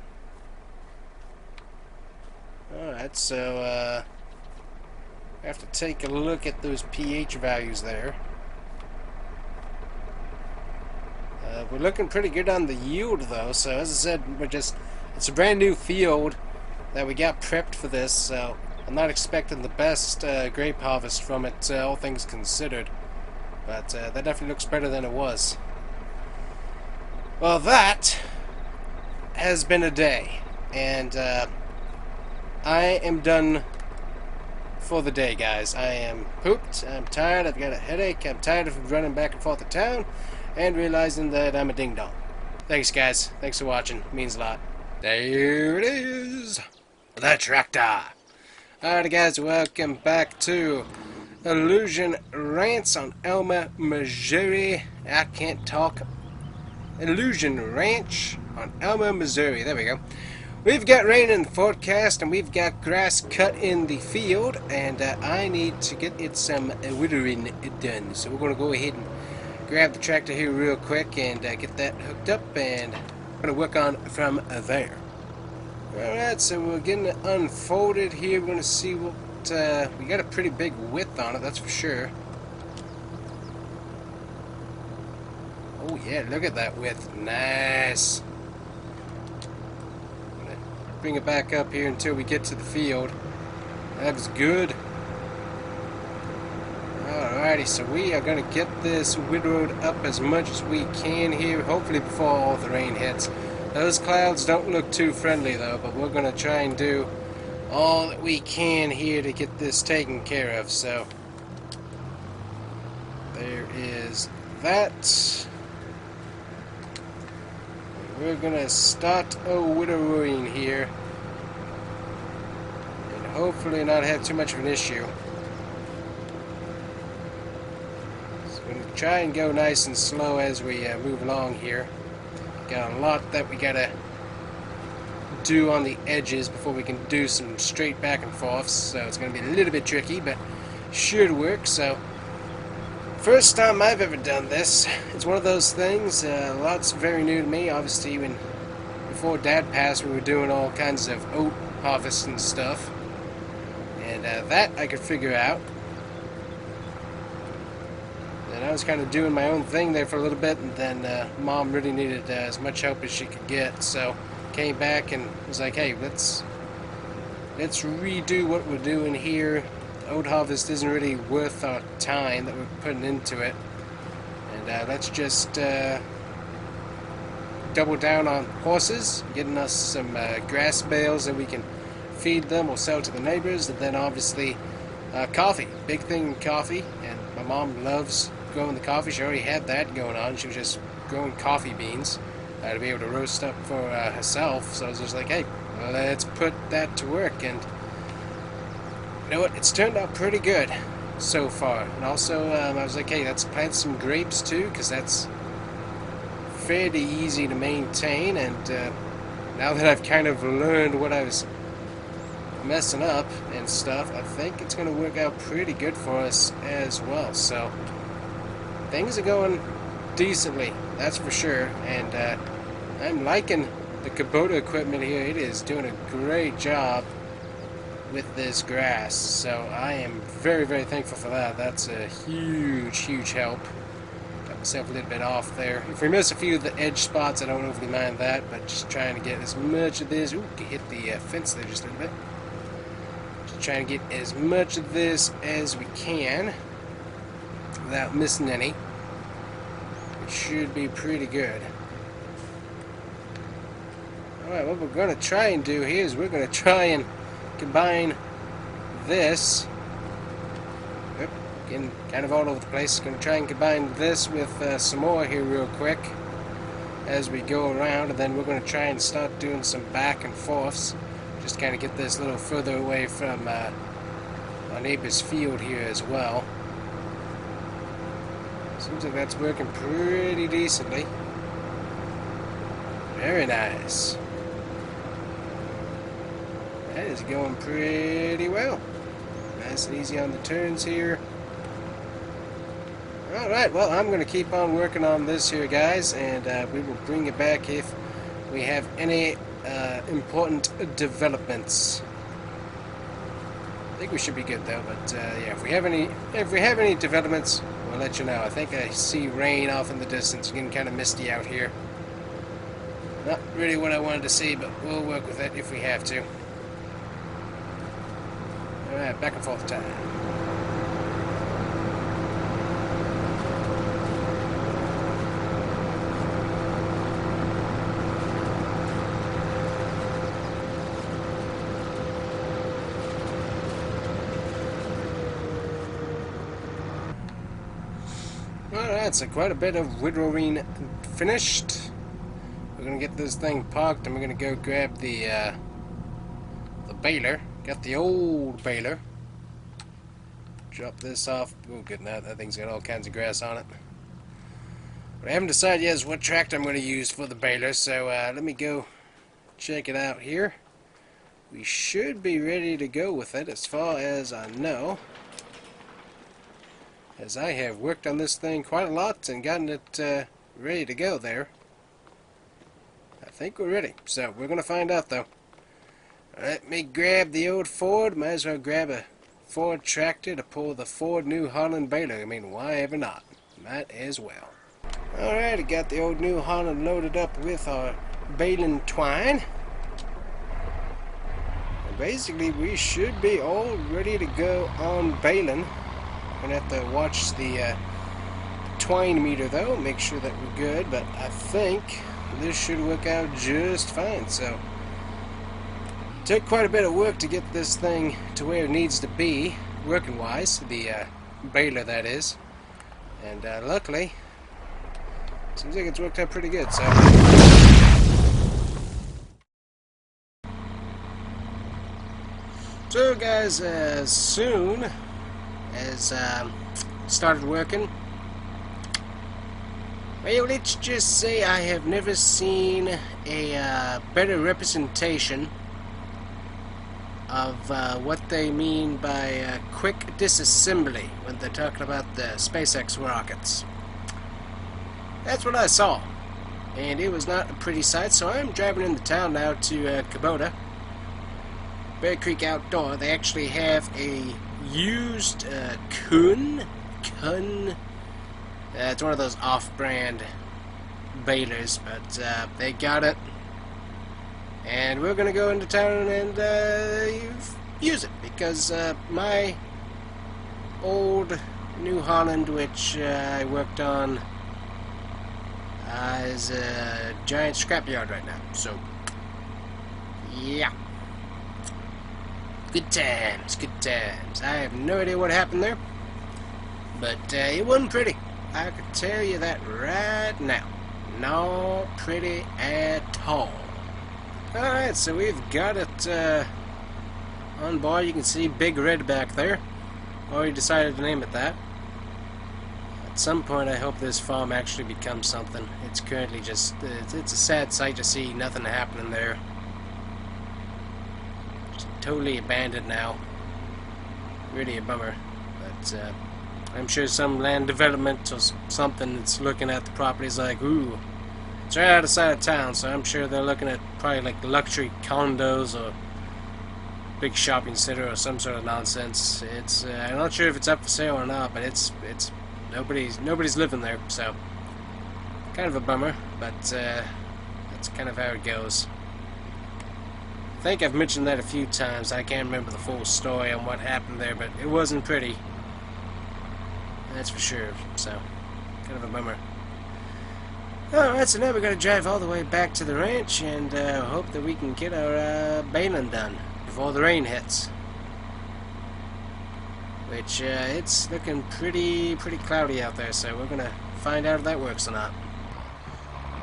Alright, so I have to take a look at those pH values there. We're looking pretty good on the yield though, so as I said, it's a brand new field that we got prepped for this, so I'm not expecting the best grape harvest from it, all things considered. But that definitely looks better than it was. Well, that has been a day, and I am done for the day, guys. I am pooped, I'm tired, I've got a headache, I'm tired of running back and forth to town, and realizing that I'm a ding-dong. Thanks, guys. Thanks for watching. It means a lot. There it is. The tractor. Alright, guys. Welcome back to Illusion Rants on Alma Missouri. I can't talk. Illusion Ranch on Alma, Missouri. There we go. We've got rain in the forecast, and we've got grass cut in the field, and I need to get it some withering done. So we're going to go ahead and grab the tractor here real quick and get that hooked up, and I'm going to work on from there. Alright, so we're getting it unfolded here. We're going to see what we got a pretty big width on it, that's for sure. Oh yeah, look at that width. Nice. I'm going to bring it back up here until we get to the field. That was good. Alrighty, so we are going to get this widowed up as much as we can here, hopefully before all the rain hits. Those clouds don't look too friendly though, but we're going to try and do all that we can here to get this taken care of. So there is that. We're going to start widowing here and hopefully not have too much of an issue. Try and go nice and slow as we move along here. Got a lot that we gotta do on the edges before we can do some straight back and forths, so it's gonna be a little bit tricky, but should work. So first time I've ever done this. It's one of those things, lots very new to me. Obviously when we before Dad passed, we were doing all kinds of oat harvest and stuff. And that I could figure out. And I was kind of doing my own thing there for a little bit, and then Mom really needed as much help as she could get, so came back and was like, hey, let's redo what we're doing here. Oat harvest isn't really worth our time that we're putting into it, and let's just double down on horses, getting us some grass bales that we can feed them or sell to the neighbors, and then obviously coffee. Big thing in coffee, and my mom loves growing the coffee. She already had that going on. She was just growing coffee beans to be able to roast up for herself. So I was just like, hey, let's put that to work. And you know what? It's turned out pretty good so far. And also, I was like, hey, let's plant some grapes too, because that's fairly easy to maintain. And now that I've kind of learned what I was messing up and stuff, I think it's going to work out pretty good for us as well. So things are going decently, that's for sure. And I'm liking the Kubota equipment here. It is doing a great job with this grass, so I am very, very thankful for that. That's a huge help. Got myself a little bit off there. If we miss a few of the edge spots, I don't overly mind that, but just trying to get as much of this. Ooh, hit the fence there just a little bit. Trying to get as much of this as we can without missing any. It should be pretty good. Alright, what we're going to try and do here is we're going to try and combine this. Oop, getting kind of all over the place. Going to try and combine this with some more here real quick as we go around, and then we're going to try and start doing some back and forths. Just kind of get this a little further away from our neighbor's field here as well. Seems like that's working pretty decently. Very nice. That is going pretty well. Nice and easy on the turns here. Alright, well, I'm going to keep on working on this here, guys, and we will bring it back if we have any important developments. I think we should be good though, but yeah, if we have any developments, we'll let you know. I think I see rain off in the distance. It's getting kind of misty out here. Not really what I wanted to see, but we'll work with it if we have to. Alright, back and forth time. Alright, so quite a bit of whittling finished. We're gonna get this thing parked, and we're gonna go grab the baler. Got the old baler. Drop this off. Oh, good, now that thing's got all kinds of grass on it. What I haven't decided yet is what tractor I'm gonna use for the baler, so let me go check it out here. We should be ready to go with it as far as I know, as I have worked on this thing quite a lot and gotten it ready to go there. I think we're ready, so we're going to find out though. Let me grab the old Ford. Might as well grab a Ford tractor to pull the Ford New Holland baler. I mean, why ever not? Might as well. Alright, I got the old New Holland loaded up with our baling twine. And basically, we should be all ready to go on baling. I'm going to have to watch the twine meter though, make sure that we're good, but I think this should work out just fine. So took quite a bit of work to get this thing to where it needs to be, working wise, the baler that is, and luckily seems like it's worked out pretty good. So guys, as soon as started working, well, let's just say I have never seen a better representation of what they mean by quick disassembly when they're talking about the SpaceX rockets. That's what I saw. and it was not a pretty sight, so I'm driving into town now to Kubota. Bear Creek Outdoor. They actually have a used Kun. It's one of those off-brand balers, but they got it. And we're going to go into town and use it, because my old New Holland, which I worked on, is a giant scrapyard right now. So, yeah. Good times, good times. I have no idea what happened there, but it wasn't pretty. I could tell you that right now. Not pretty at all. Alright, so we've got it on board. You can see Big Red back there. Already decided to name it that. At some point I hope this farm actually becomes something. It's currently just, it's a sad sight to see nothing happening there. Just totally abandoned now. Really a bummer. But I'm sure some land development or something that's looking at the properties like, ooh, it's right out of sight of town, so I'm sure they're looking at probably like luxury condos or big shopping center or some sort of nonsense. It's I'm not sure if it's up for sale or not, but it's nobody's living there, so kind of a bummer. But that's kind of how it goes. I think I've mentioned that a few times. I can't remember the full story on what happened there, but it wasn't pretty. That's for sure. So kind of a bummer. Alright, so now we're going to drive all the way back to the ranch and hope that we can get our baling done before the rain hits. Which, it's looking pretty cloudy out there, so we're going to find out if that works or not.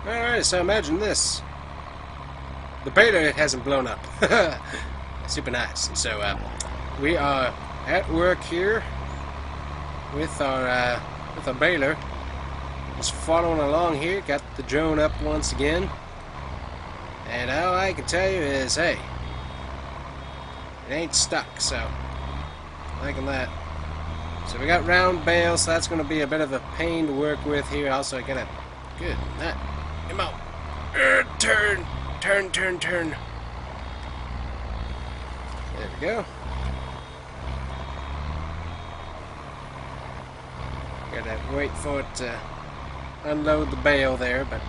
Alright, so imagine this. The baler hasn't blown up. Super nice. So, we are at work here with our baler. Just following along here, got the drone up once again, and all I can tell you is, hey, it ain't stuck, so liking that. So we got round bales, so that's going to be a bit of a pain to work with here. Also, I gotta, good, that, come on, turn. There we go. Gotta wait for it to unload the bale there, but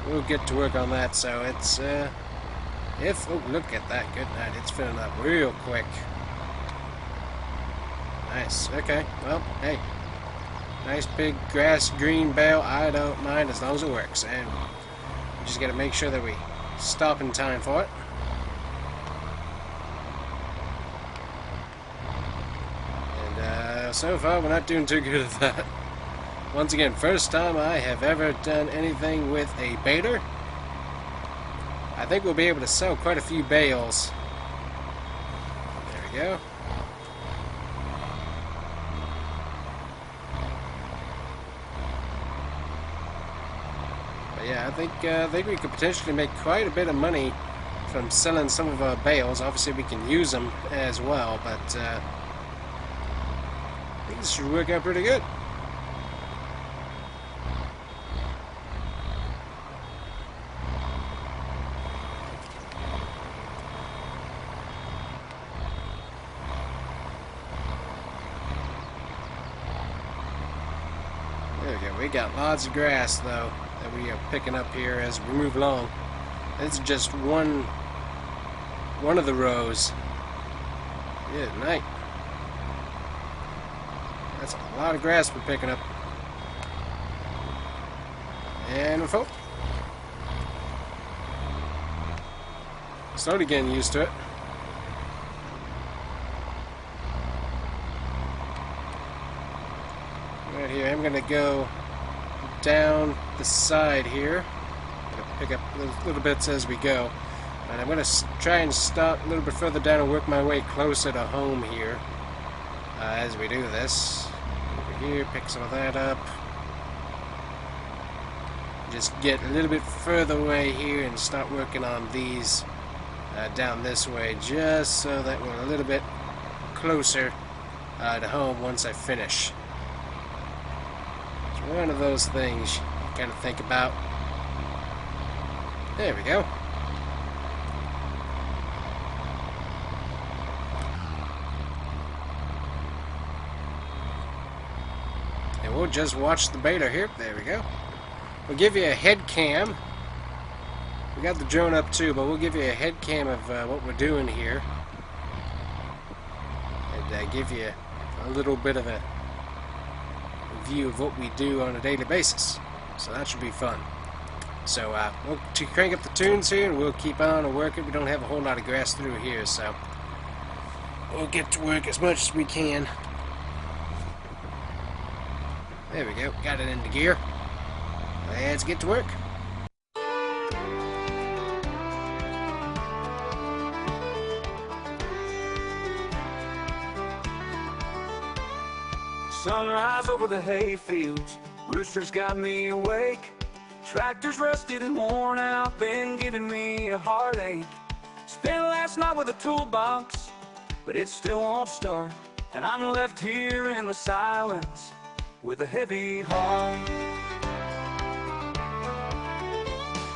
we'll get to work on that. So it's oh, look at that, good night, it's filling up real quick. Nice. Okay, well, hey, nice big grass green bale. I don't mind as long as it works, and we just gotta make sure that we stop in time for it. And so far we're not doing too good at that. Once again, first time I have ever done anything with a baler. I think we'll be able to sell quite a few bales. There we go. But yeah, I think we could potentially make quite a bit of money from selling some of our bales. Obviously, we can use them as well, but I think this should work out pretty good. There we go. We got lots of grass, though, that we are picking up here as we move along. This is just one of the rows. Good night. That's a lot of grass we're picking up. And we're full. Slowly getting used to it. Right here, I'm going to go down the side here. I'm going to pick up little bits as we go. And I'm going to try and stop a little bit further down and work my way closer to home here as we do this. Over here, pick some of that up. Just get a little bit further away here and start working on these down this way, just so that we're a little bit closer to home once I finish. It's one of those things you kind of think about. There we go. And we'll just watch the baler here. There we go. We'll give you a head cam. We got the drone up too, but we'll give you a head cam of what we're doing here. And give you a little bit of a view of what we do on a daily basis. So that should be fun. So we'll crank up the tunes here and we'll keep on working. We don't have a whole lot of grass through here, so we'll get to work as much as we can. There we go, got it into gear. Let's get to work. Sunrise over the hayfields, roosters got me awake. Tractor's rusted and worn out, been giving me a heartache. Spent last night with a toolbox, but it still won't start. And I'm left here in the silence with a heavy heart.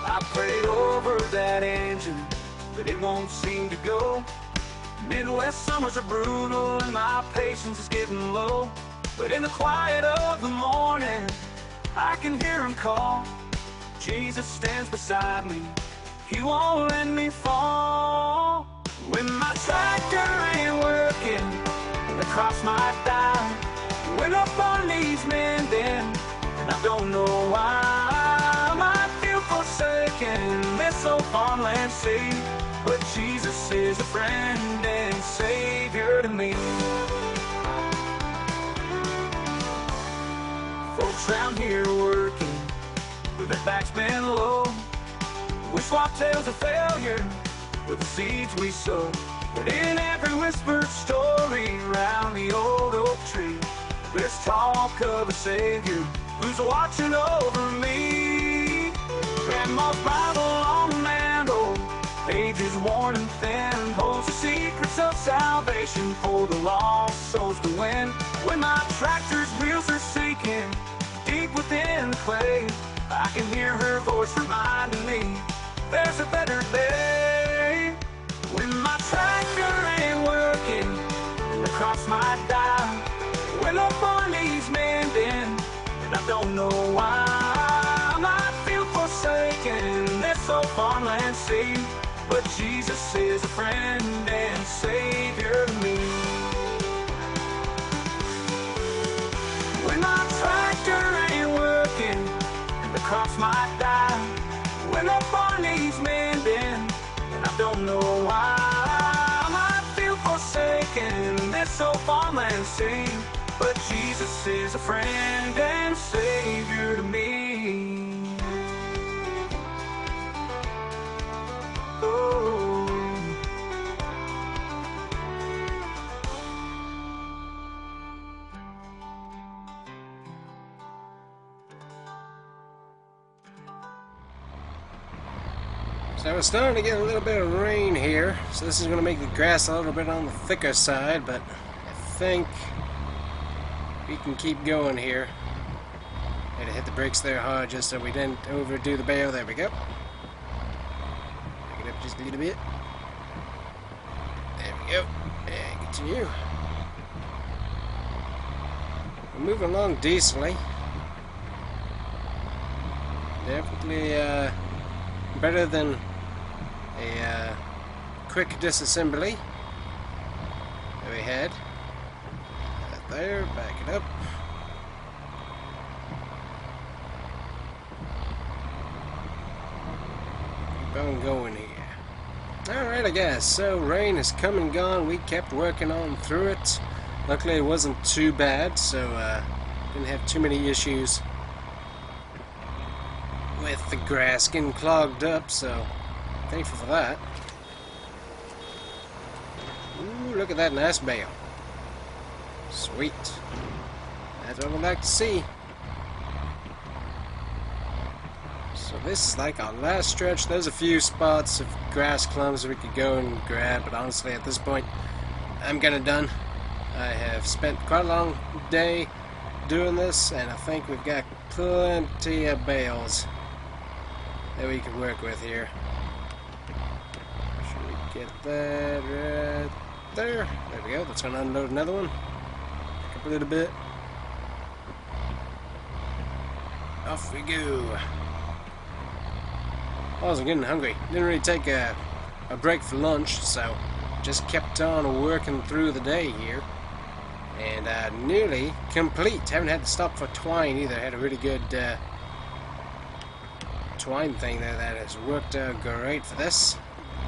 I prayed over that engine, but it won't seem to go. Midwest summers are brutal and my patience is getting low. But in the quiet of the morning, I can hear him call. Jesus stands beside me, he won't let me fall. When my tractor ain't working, the crops might die. When up on these men then, and I don't know why. I might feel forsaken, this old farmland sea. But Jesus is a friend and Savior to me. Folks round here working, with their backs bent low. We swap tales of failure with the seeds we sow. But in every whispered story round the old oak tree, there's talk of a Savior who's watching over me. Grandma's Bible on the mantle, pages worn and thin, holds the secrets of salvation for the lost souls to win. When my tractor's wheels are sinking deep within the clay, I can hear her voice reminding me there's a better day. When my tractor ain't working and the crops might die, when up on these men then, and I don't know why. I might feel forsaken, this old farmland sea. But Jesus is a friend and Savior to me. When my tractor ain't working and the crops might die, when up on these men then, and I don't know why. I might feel forsaken, this old farmland sea. But Jesus is a friend and Savior to me. Oh. So we're starting to get a little bit of rain here, so this is going to make the grass a little bit on the thicker side, but I think we can keep going here. Had to hit the brakes there hard just so we didn't overdo the bale. There we go. Pick it up just a little bit. There we go. And continue. We're moving along decently. Definitely better than a quick disassembly that we had. There, back it up. Keep on going here. Alright, I guess. So, rain has come and gone. We kept working on through it. Luckily, it wasn't too bad, so didn't have too many issues with the grass getting clogged up, so thankful for that. Ooh, look at that nice bale. Sweet. That's what I'd like to see. So this is like our last stretch. There's a few spots of grass clumps we could go and grab, but honestly at this point I'm kinda done. I have spent quite a long day doing this, and I think we've got plenty of bales that we can work with here. Should we get that right there? There we go. That's going to unload another one. Pick up a little bit. Off we go. I wasn't getting hungry. Didn't really take a break for lunch, so just kept on working through the day here. And nearly complete. Haven't had to stop for twine either. Had a really good twine thing there that has worked out great for this.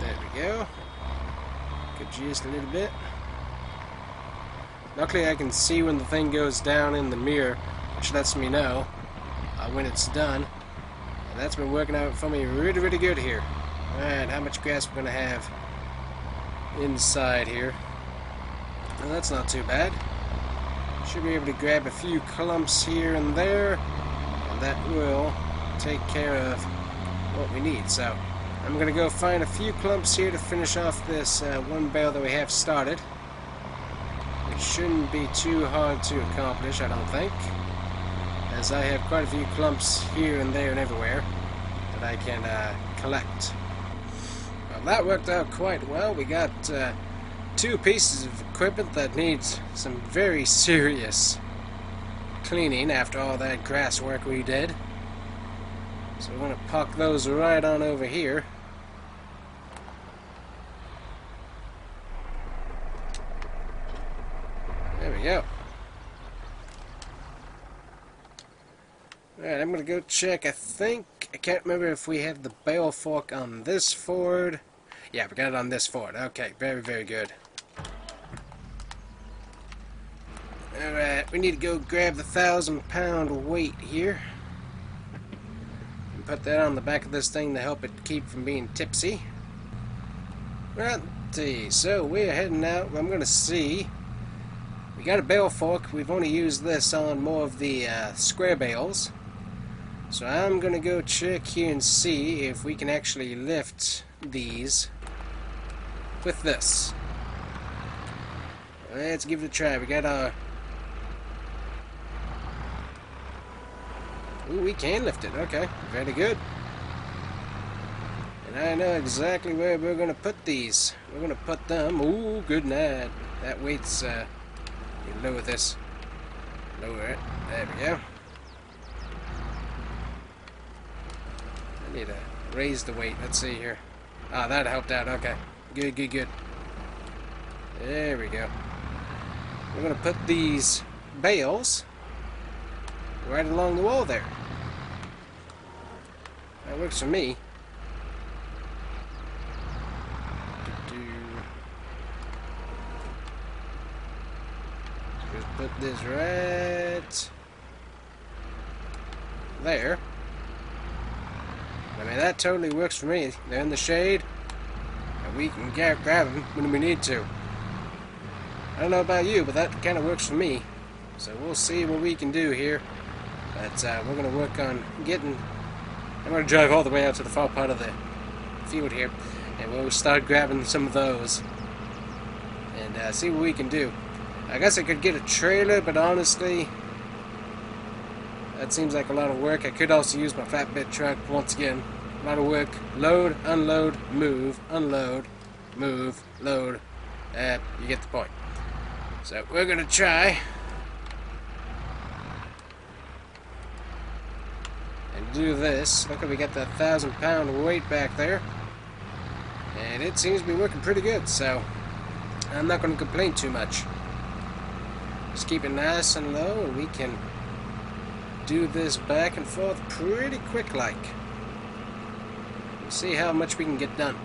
There we go. Could just a little bit. Luckily I can see when the thing goes down in the mirror, which lets me know when it's done. And that's been working out for me really, really good here. Alright, how much grass we're going to have inside here. Well, that's not too bad. Should be able to grab a few clumps here and there, and that will take care of what we need. So I'm going to go find a few clumps here to finish off this one bale that we have started. It shouldn't be too hard to accomplish, I don't think, as I have quite a few clumps here and there and everywhere that I can collect. Well, that worked out quite well. We got two pieces of equipment that needs some very serious cleaning after all that grass work we did. So we're going to park those right on over here. There we go. Alright, I'm going to go check. I can't remember if we have the bale fork on this Ford. Yeah, we got it on this Ford. Okay, very, very good. Alright, we need to go grab the 1,000-pound weight here. And put that on the back of this thing to help it keep from being tipsy. Right, so we're heading out. I'm going to see. We got a bale fork. We've only used this on more of the square bales. So I'm going to go check here and see if we can actually lift these with this. Let's give it a try. We got our... Ooh, we can lift it. Okay, very good. And I know exactly where we're going to put these. We're going to put them... Ooh, good night. That weight's... You lower this. Lower it. There we go. I need to raise the weight. Let's see here. Ah, that helped out. Okay. Good, good, good. There we go. We're going to put these bales right along the wall there. That works for me. Just put this right there. I mean, that totally works for me. They're in the shade, and we can grab them when we need to. I don't know about you, but that kind of works for me. So we'll see what we can do here. But we're going to work on getting... I'm going to drive all the way out to the far part of the field here, and we'll start grabbing some of those and see what we can do. I guess I could get a trailer, but honestly, that seems like a lot of work. I could also use my flatbed truck once again. A lot of work. Load, unload, move, unload, move, load. You get the point. So we're going to try and do this. Look, we got that 1,000-pound weight back there. And it seems to be working pretty good, so I'm not going to complain too much. Just keep it nice and low, and we can do this back and forth pretty quick like. We'll see how much we can get done.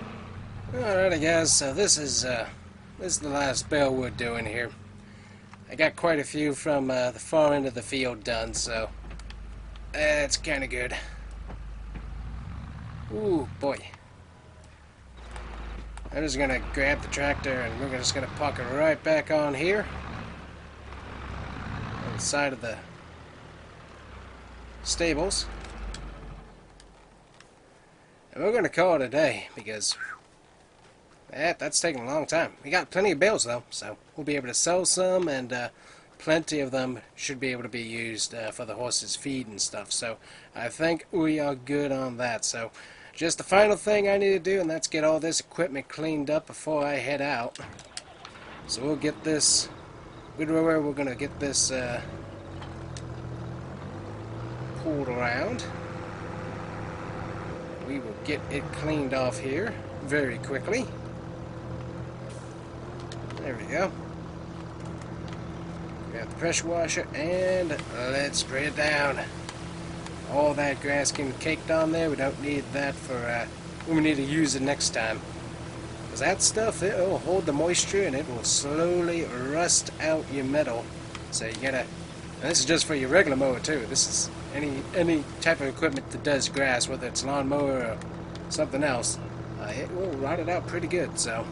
Alrighty guys, so this is the last bale we're doing here. I got quite a few from the far end of the field done, so that's kinda good. Ooh boy. I'm just gonna grab the tractor and we're just gonna park it right back on here on the side of the stables, and we're going to call it a day because that's taking a long time. We got plenty of bales though, so we'll be able to sell some and plenty of them should be able to be used for the horses' feed and stuff. So I think we are good on that. So just the final thing I need to do, and that's get all this equipment cleaned up before I head out. So we'll get this, we're going to get this pulled around. We will get it cleaned off here very quickly. There we go. Grab the pressure washer and let's spray it down. All that grass getting caked on there, we don't need that for when we need to use it next time. Because that stuff, it will hold the moisture and it will slowly rust out your metal. So you gotta, and this is just for your regular mower too. This is any type of equipment that does grass, whether it's lawnmower or something else, it will rot it out pretty good. So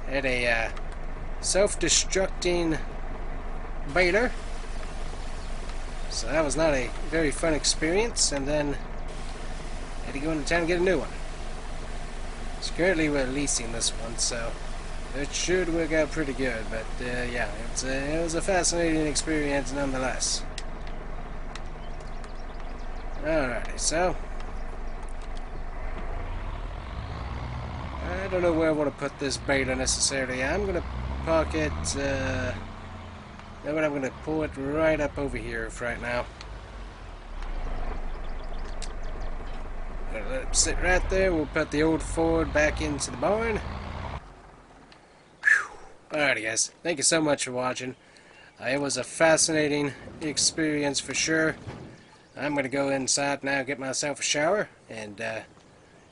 had a self-destructing baler, so that was not a very fun experience, and then had to go into town and get a new one. So currently we're leasing this one, so it should work out pretty good, but yeah, it was a fascinating experience nonetheless. Alrighty, so I don't know where I want to put this baler necessarily. I'm going to park it, I'm going to pull it right up over here for right now. Let it sit right there. We'll put the old Ford back into the barn. Alrighty guys, thank you so much for watching. It was a fascinating experience for sure. I'm going to go inside now, get myself a shower, and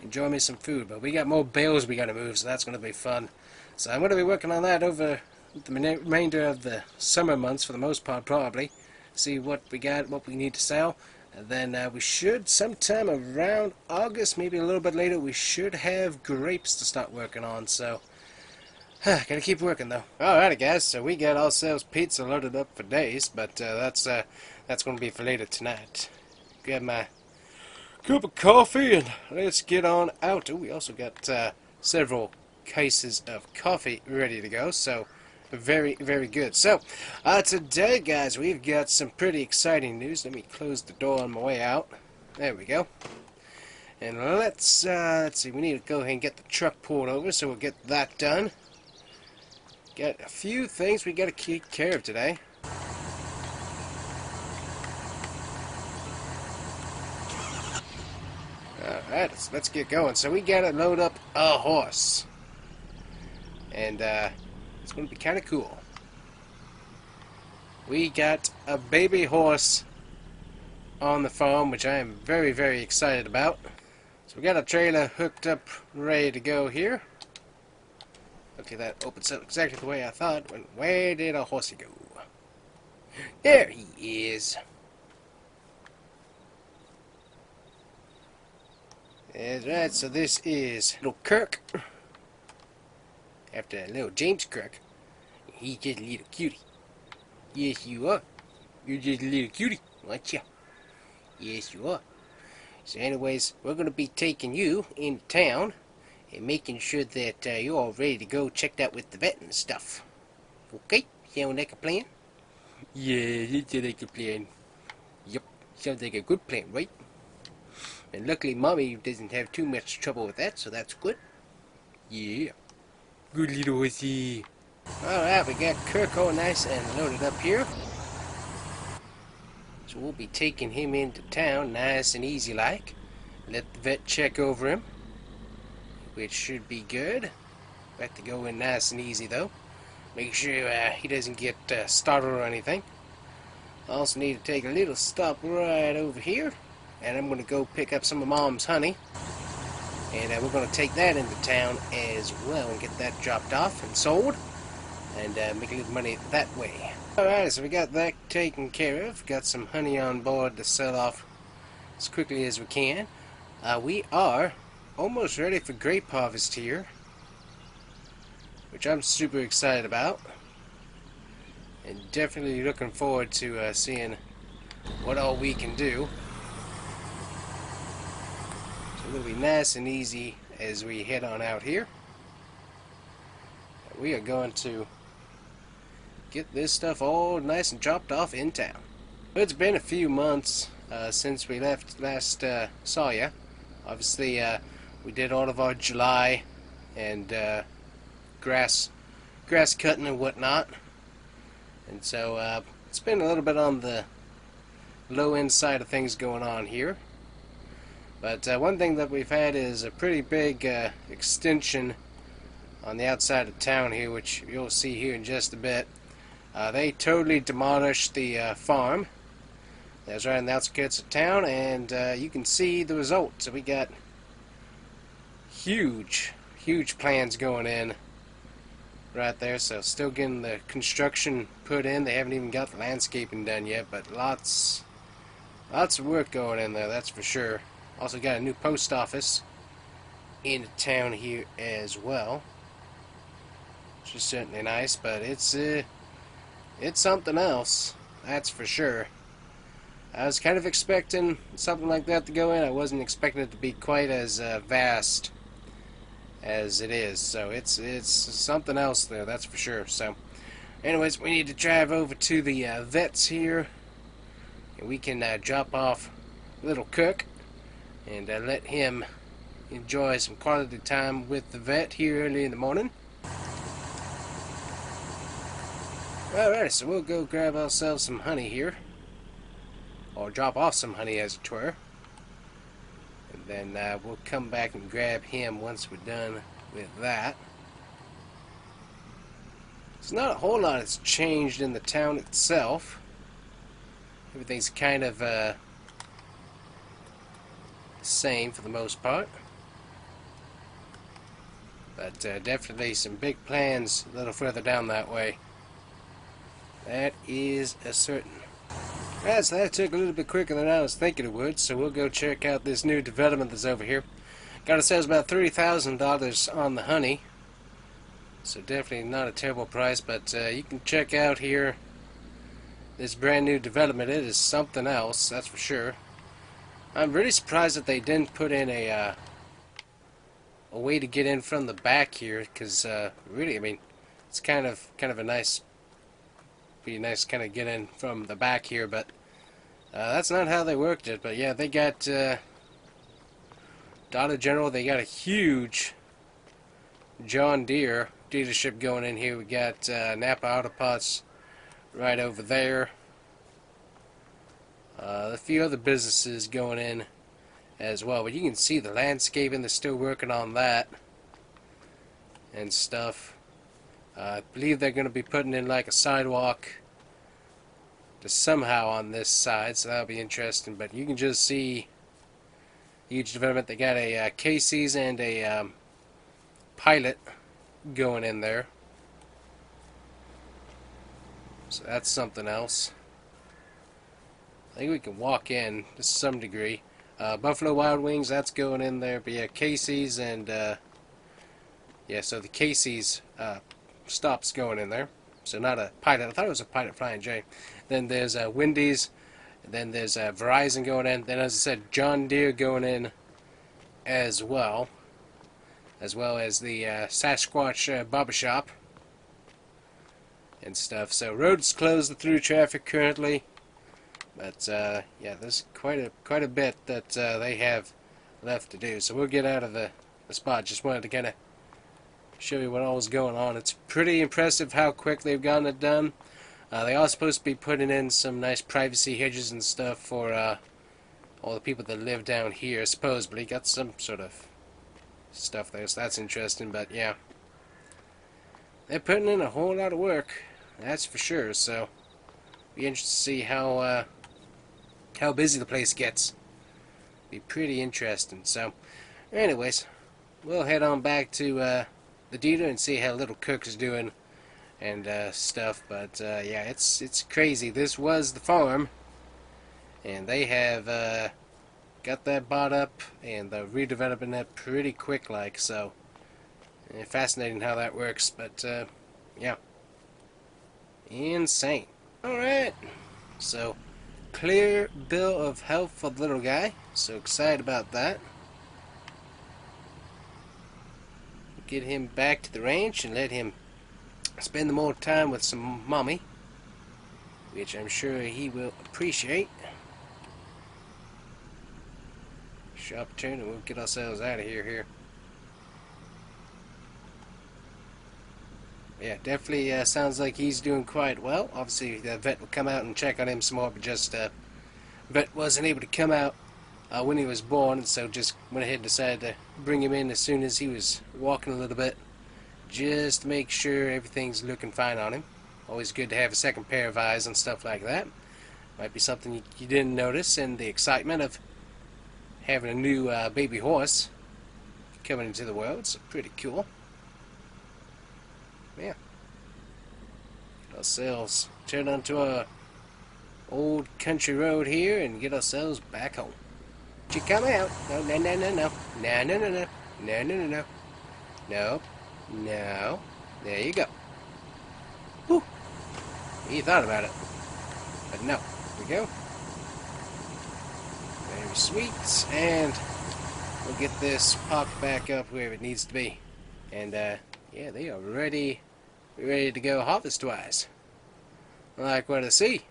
enjoy me some food. But we got more bales we got to move, so that's going to be fun. So I'm going to be working on that over the remainder of the summer months for the most part, probably. See what we got, what we need to sell. And then we should, sometime around August, maybe a little bit later, we should have grapes to start working on. So, gotta keep working though. Alrighty guys, so we got ourselves pizza loaded up for days, but that's going to be for later tonight. Grab my cup of coffee and let's get on out. Ooh, we also got several cases of coffee ready to go, so very, very good. So, today, guys, we've got some pretty exciting news. Let me close the door on my way out. There we go. And let's see, we need to go ahead and get the truck pulled over, so we'll get that done. Got a few things we got to keep care of today. Alright, let's get going. So we got to load up a horse. And, it's going to be kind of cool. We got a baby horse on the farm, which I am very, very excited about. So we got a trailer hooked up, ready to go here. Okay, that opens up exactly the way I thought. Where did our horsey go? There he is. That's right, so this is little Kirk. After little James Kirk. He's just a little cutie. Yes, you are. You're just a little cutie, aren't you? Yes, you are. So anyways, we're going to be taking you into town and making sure that you're all ready to go checked out with the vet and stuff. Okay? Sound like a plan? Yeah, it sounds like a plan. Yep, sounds like a good plan, right? And luckily Mommy doesn't have too much trouble with that, so that's good. Yeah. Good little horsey. Alright, we got Kirk all nice and loaded up here. So we'll be taking him into town nice and easy like. Let the vet check over him, which should be good. Got to go in nice and easy though. Make sure he doesn't get startled or anything. Also need to take a little stop right over here. And I'm going to go pick up some of Mom's honey. And we're going to take that into town as well and get that dropped off and sold. And make a little money that way. Alright, so we got that taken care of. Got some honey on board to sell off as quickly as we can. We are almost ready for grape harvest here, which I'm super excited about. And definitely looking forward to seeing what all we can do. So it'll be nice and easy as we head on out here. We are going to get this stuff all nice and dropped off in town. It's been a few months since we last saw you. Obviously, we did all of our July and grass cutting and whatnot, and so it's been a little bit on the low end side of things going on here. But one thing that we've had is a pretty big extension on the outside of town here, which you'll see here in just a bit. They totally demolished the farm that was right on the outskirts of town, and you can see the result. So we got huge plans going in right there. So still getting the construction put in. They haven't even got the landscaping done yet, but lots of work going in there, that's for sure. Also got a new post office in town here as well, which is certainly nice, but it's something else, that's for sure. I was kind of expecting something like that to go in. I wasn't expecting it to be quite as vast as it is, so it's something else there, that's for sure. So anyways, we need to drive over to the vets here, and we can drop off little Cook and let him enjoy some quality time with the vet here early in the morning. Alright, so we'll go grab ourselves some honey here, or drop off some honey as it were, and then we'll come back and grab him once we're done with that. There's not a whole lot that's changed in the town itself. Everything's kind of same for the most part, but definitely some big plans a little further down that way. That is a certain. Alright, so that took a little bit quicker than I was thinking it would, so we'll go check out this new development that's over here. Got ourselves about $30,000 on the honey, so definitely not a terrible price, but you can check out here this brand new development. It is something else, that's for sure. I'm really surprised that they didn't put in a way to get in from the back here, because really, I mean, it's kind of a nice, be nice kind of get in from the back here, but that's not how they worked it. But yeah, they got Dollar General. They got a huge John Deere dealership going in here. We got Napa Auto Parts right over there. A few other businesses going in as well, but you can see the landscaping. They're still working on that and stuff. I believe they're going to be putting in like a sidewalk to somehow on this side, so that'll be interesting. But you can just see huge development. They got a Casey's and a Pilot going in there, so that's something else. I think we can walk in to some degree. Buffalo Wild Wings, that's going in there. But yeah, Casey's and yeah, so the Casey's stops going in there. So not a Pilot. I thought it was a Pilot Flying J. Then there's Wendy's. And then there's Verizon going in. Then, as I said, John Deere going in as well as the Sasquatch Barbershop and stuff. So roads closed through traffic currently. But yeah, there's quite a bit that they have left to do. So we'll get out of the spot. Just wanted to kind of show you what all was going on. It's pretty impressive how quick they've gotten it done. They are supposed to be putting in some nice privacy hedges and stuff for all the people that live down here. Supposedly got some sort of stuff there, so that's interesting. But yeah, they're putting in a whole lot of work, that's for sure. So be interested to see how busy the place gets. Be pretty interesting. So anyways, we'll head on back to the dealer and see how little Cook is doing and stuff. But yeah, it's crazy. This was the farm, and they have got that bought up, and they're redeveloping that pretty quick like. So fascinating how that works. But yeah, insane. Alright, so clear bill of health for the little guy, so excited about that. Get him back to the ranch and let him spend more time with some mommy, which I'm sure he will appreciate. Sharp turn, and we'll get ourselves out of here. Yeah, definitely sounds like he's doing quite well. Obviously, the vet will come out and check on him some more, but just vet wasn't able to come out when he was born, and so just went ahead and decided to bring him in as soon as he was walking a little bit, just to make sure everything's looking fine on him. Always good to have a second pair of eyes and stuff like that. Might be something you didn't notice in the excitement of having a new baby horse coming into the world. It's pretty cool. Yeah. Get ourselves turn onto our old country road here and get ourselves back home. You come out. No. No. There you go. Whew. You thought about it. But no. Here we go. Very sweet. And we'll get this popped back up where it needs to be. And, yeah, they are ready to go harvest-wise. I like what I see.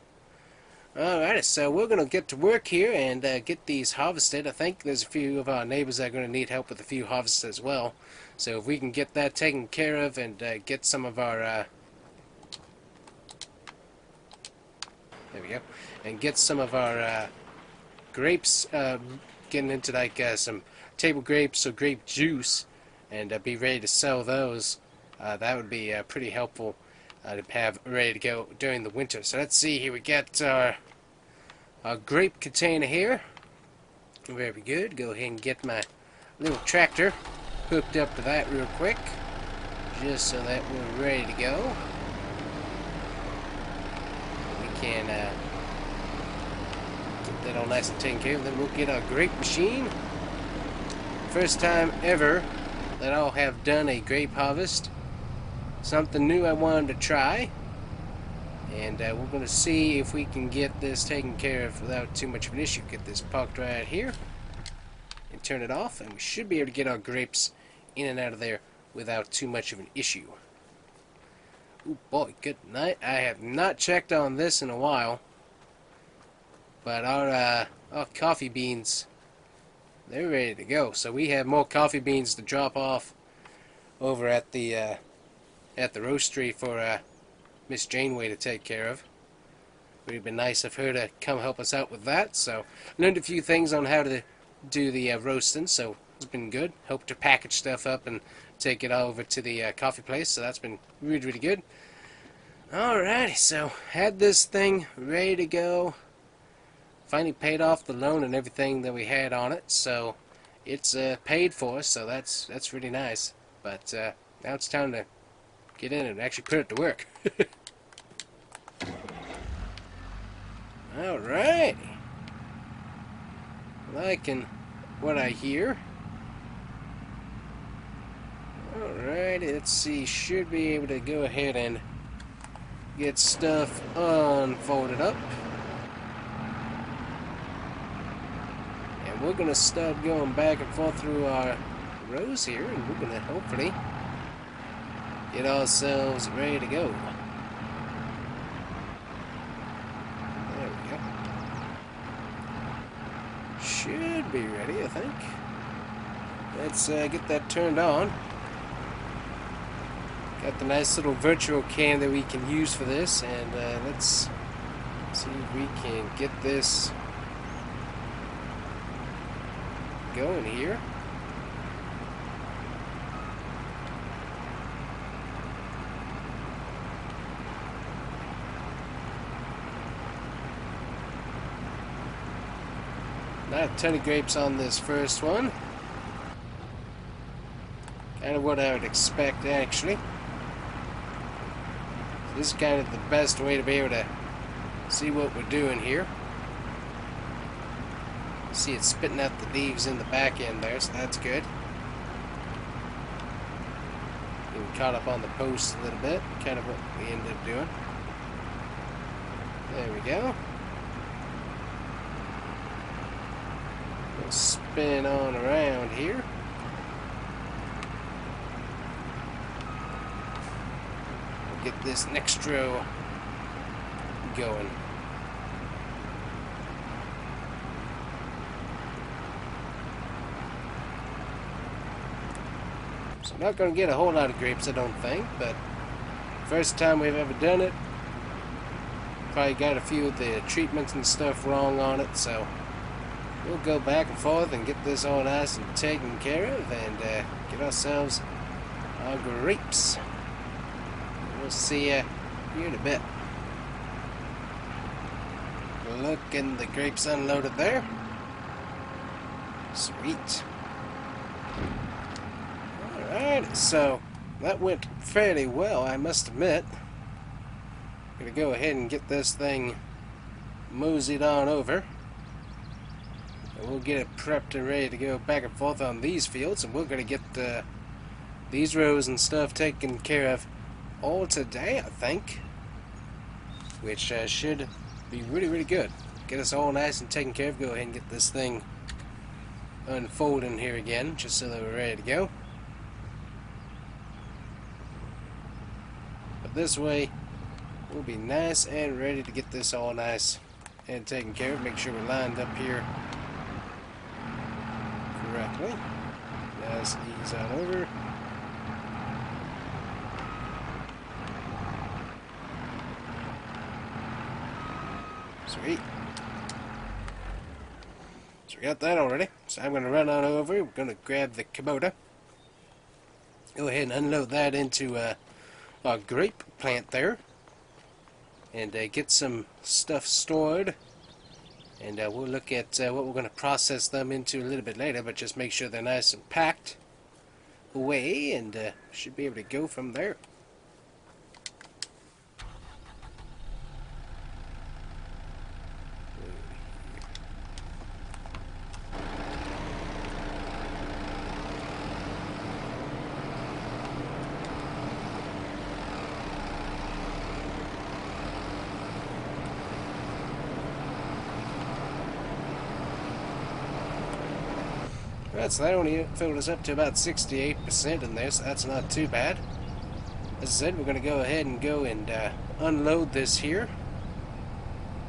Alright, so we're going to get to work here and get these harvested. I think there's a few of our neighbors that are going to need help with a few harvests as well. So if we can get that taken care of and get some of our... there we go. And get some of our grapes, getting into like some table grapes or grape juice, and be ready to sell those. That would be pretty helpful to have ready to go during the winter. So let's see here. We got our grape container here. Very good. Go ahead and get my little tractor hooked up to that real quick, just so that we're ready to go. We can get that all nice and taken care of. Then we'll get our grape machine. First time ever that I'll have done a grape harvest. Something new I wanted to try, and we're going to see if we can get this taken care of without too much of an issue. Get this parked right here and turn it off, and we should be able to get our grapes in and out of there without too much of an issue. Oh boy, good night. I have not checked on this in a while, but our coffee beans, they're ready to go. So we have more coffee beans to drop off over at the roastery for Miss Janeway to take care of. It would have been nice of her to come help us out with that. So learned a few things on how to do the roasting, so it's been good. Hope to package stuff up and take it all over to the coffee place, so that's been really good. Alrighty, so had this thing ready to go. Finally paid off the loan and everything that we had on it, so it's paid for, so that's really nice. But now it's time to get in and actually put it to work. Alright. Liking what I hear. Alright, let's see. Should be able to go ahead and get stuff unfolded up. And we're going to start going back and forth through our rows here, and we're going to hopefully get ourselves ready to go. There we go. Should be ready, I think. Let's get that turned on. Got the nice little virtual can that we can use for this, and let's see if we can get this going here. Not a ton of grapes on this first one. Kind of what I would expect, actually. So this is kind of the best way to be able to see what we're doing here. See it spitting out the leaves in the back end there, so that's good. Getting caught up on the post a little bit, kind of what we ended up doing. There we go. We'll spin on around here. get this next row going. So I'm not going to get a whole lot of grapes, I don't think, but first time we've ever done it. Probably got a few of the treatments and stuff wrong on it, so we'll go back and forth and get this all nice and taken care of and get ourselves our grapes. We'll see you here in a bit. Look, and the grapes unloaded there. Sweet. Alright, so that went fairly well, I must admit. I'm gonna go ahead and get this thing moseyed on over. And we'll get it prepped and ready to go back and forth on these fields, and we're gonna get these rows and stuff taken care of all today, I think. Which should be really, really good. Get us all nice and taken care of. Go ahead and get this thing unfolding here again, just so that we're ready to go. But this way, we'll be nice and ready to get this all nice and taken care of. Make sure we're lined up here correctly. Nice, ease on over. Sweet. So we got that already. So I'm going to run on over. We're going to grab the Kubota. Go ahead and unload that into our grape plant there. And get some stuff stored. And we'll look at what we're going to process them into a little bit later. But just make sure they're nice and packed away. And should be able to go from there. Right, so that only filled us up to about 68% in there, so that's not too bad. As I said, we're going to go ahead and unload this here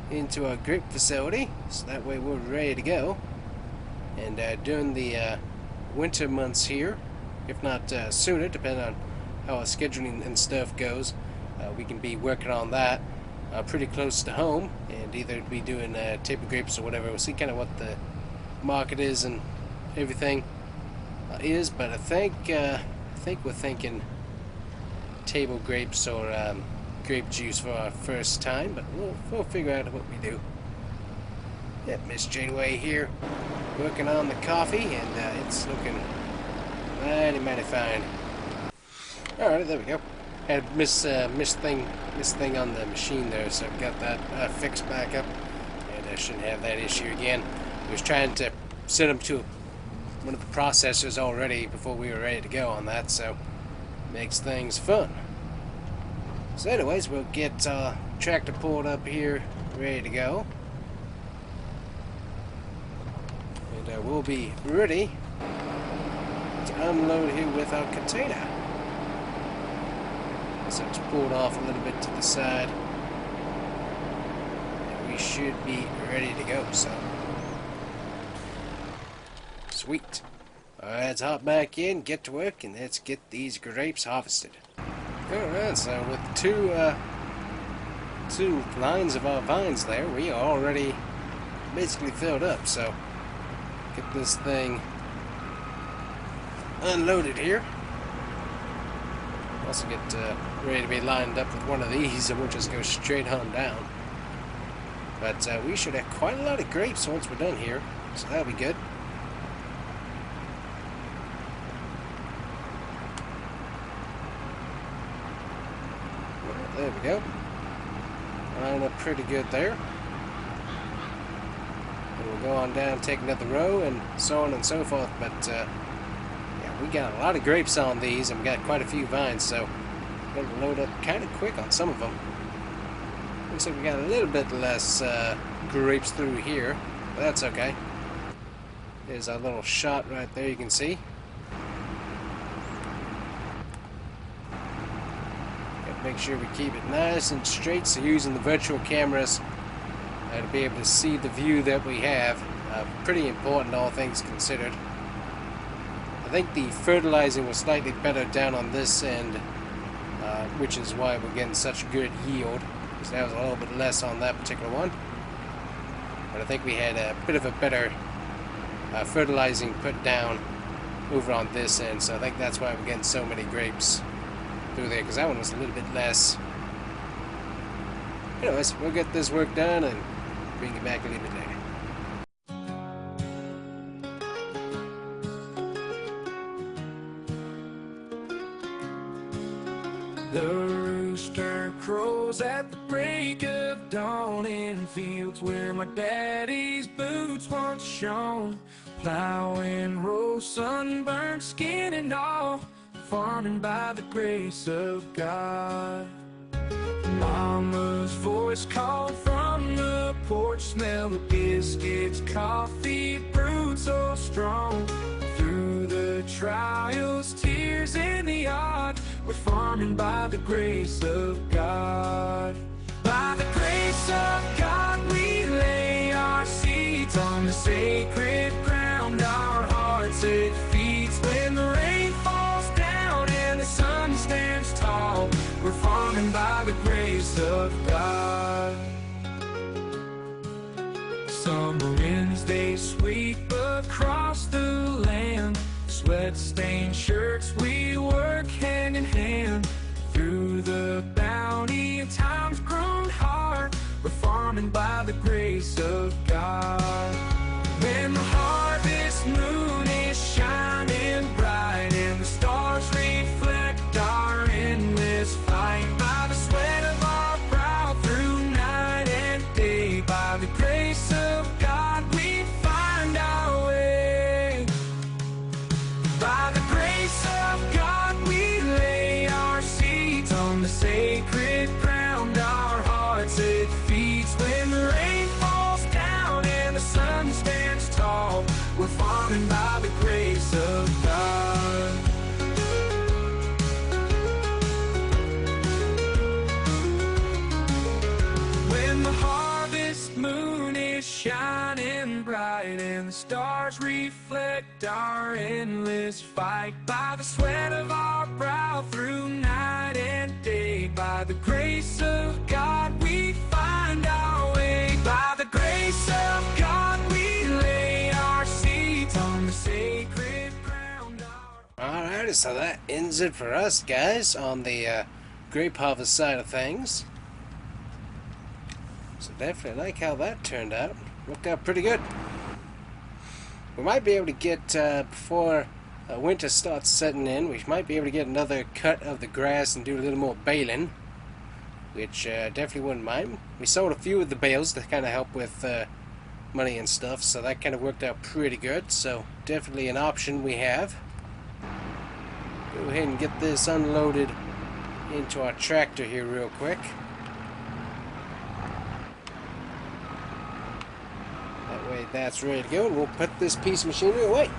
into our grape facility, so that way we're ready to go. And during the winter months here, if not sooner, depending on how our scheduling and stuff goes, we can be working on that pretty close to home, and either be doing table grapes or whatever. We'll see kind of what the market is and everything is, but I think we're thinking table grapes or grape juice for our first time, but we'll figure out what we do. Yeah, Miss Janeway here working on the coffee, and it's looking mighty fine. Alright, there we go. Had miss thing on the machine there, so I've got that fixed back up, and I shouldn't have that issue again. I was trying to set them to one of the processors already before we were ready to go on that, so makes things fun. So anyways, we'll get tractor pulled up here, ready to go, and we'll be ready to unload here with our container. So it's pulled off a little bit to the side, and we should be ready to go. So sweet. Alright, let's hop back in, get to work, and let's get these grapes harvested. Alright, so with two lines of our vines there, we are already basically filled up, so get this thing unloaded here. Also get ready to be lined up with one of these, and we'll just go straight on down. But we should have quite a lot of grapes once we're done here, so that'll be good. There we go. Line up pretty good there. And we'll go on down, take another row, and so on and so forth. But yeah, we got a lot of grapes on these, and we got quite a few vines, so we're going to load up kind of quick on some of them. Looks like we got a little bit less grapes through here, but that's okay. There's our little shot right there, you can see. make sure we keep it nice and straight. So using the virtual cameras to be able to see the view that we have, pretty important all things considered. I think the fertilizing was slightly better down on this end, which is why we're getting such good yield, because that was a little bit less on that particular one. But I think we had a bit of a better fertilizing put down over on this end, so I think that's why we're getting so many grapes through there, because that one was a little bit less. Anyways, we'll get this work done and bring it back a little bit later. The rooster crows at the break of dawn in fields where my daddy's boots once shone. Plowing rows, sunburned skin and all, farming by the grace of God. Mama's voice called from the porch, smell of biscuits, coffee brewed so strong. Through the trials, tears, and the odds, we're farming by the grace of God. By the grace of God, we lay our seeds on the sacred ground. Our hearts it feeds when the rain falls down and the sun stands tall. We're farming by the grace of God. Summer winds, they sweep across the land. Sweat-stained shirts, we work hand in hand. Through the bounty of times grown hard, we're farming by the grace of God. When the harvest moon is shining bright and the stars reflect our endless fight, by the sweat of our brow through night and day, by the grace of God we find our way. By the grace of God we lay our seeds on the sacred ground. Our hearts it feeds when the rain falls down and the sun stands tall. We're farming by the grace of God. When the harvest moon is shining bright and the stars reflect our endless fight, by the sweat of our brow through night and day, by the grace of God we find our way. By the grace of God we lay our seeds on the sacred ground. Alright, so that ends it for us, guys, on the grape harvest side of things. So definitely like how that turned out. Worked out pretty good. We might be able to get, before winter starts setting in, we might be able to get another cut of the grass and do a little more baling, which definitely wouldn't mind. We sold a few of the bales to kind of help with money and stuff, so that kind of worked out pretty good. So definitely an option we have. Go ahead and get this unloaded into our tractor here real quick. That way that's ready to go, and we'll put this piece of machinery away.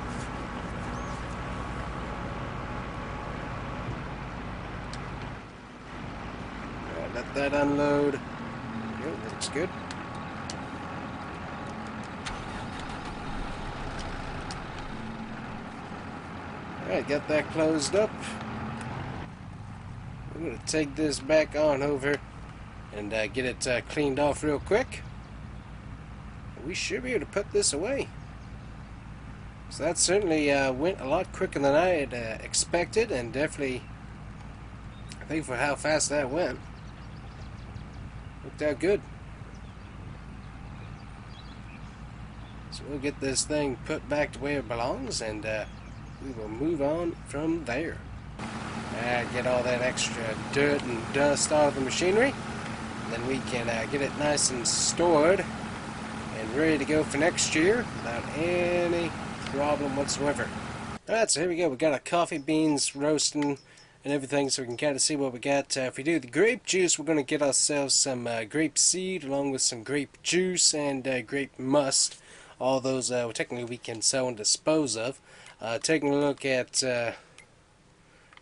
Alright, let that unload. Yep, looks good. Alright, got that closed up. We're going to take this back on over and get it cleaned off real quick. We should be able to put this away. So that certainly went a lot quicker than I had expected, and definitely, I think for how fast that went, worked out good. So we'll get this thing put back to where it belongs, and we will move on from there. Get all that extra dirt and dust out of the machinery, and then we can get it nice and stored and ready to go for next year without any problem whatsoever. Alright, so here we go. We got our coffee beans roasting and everything, so we can kind of see what we got. If we do the grape juice, we're going to get ourselves some grape seed along with some grape juice and grape must. All those technically we can sell and dispose of. Taking a look at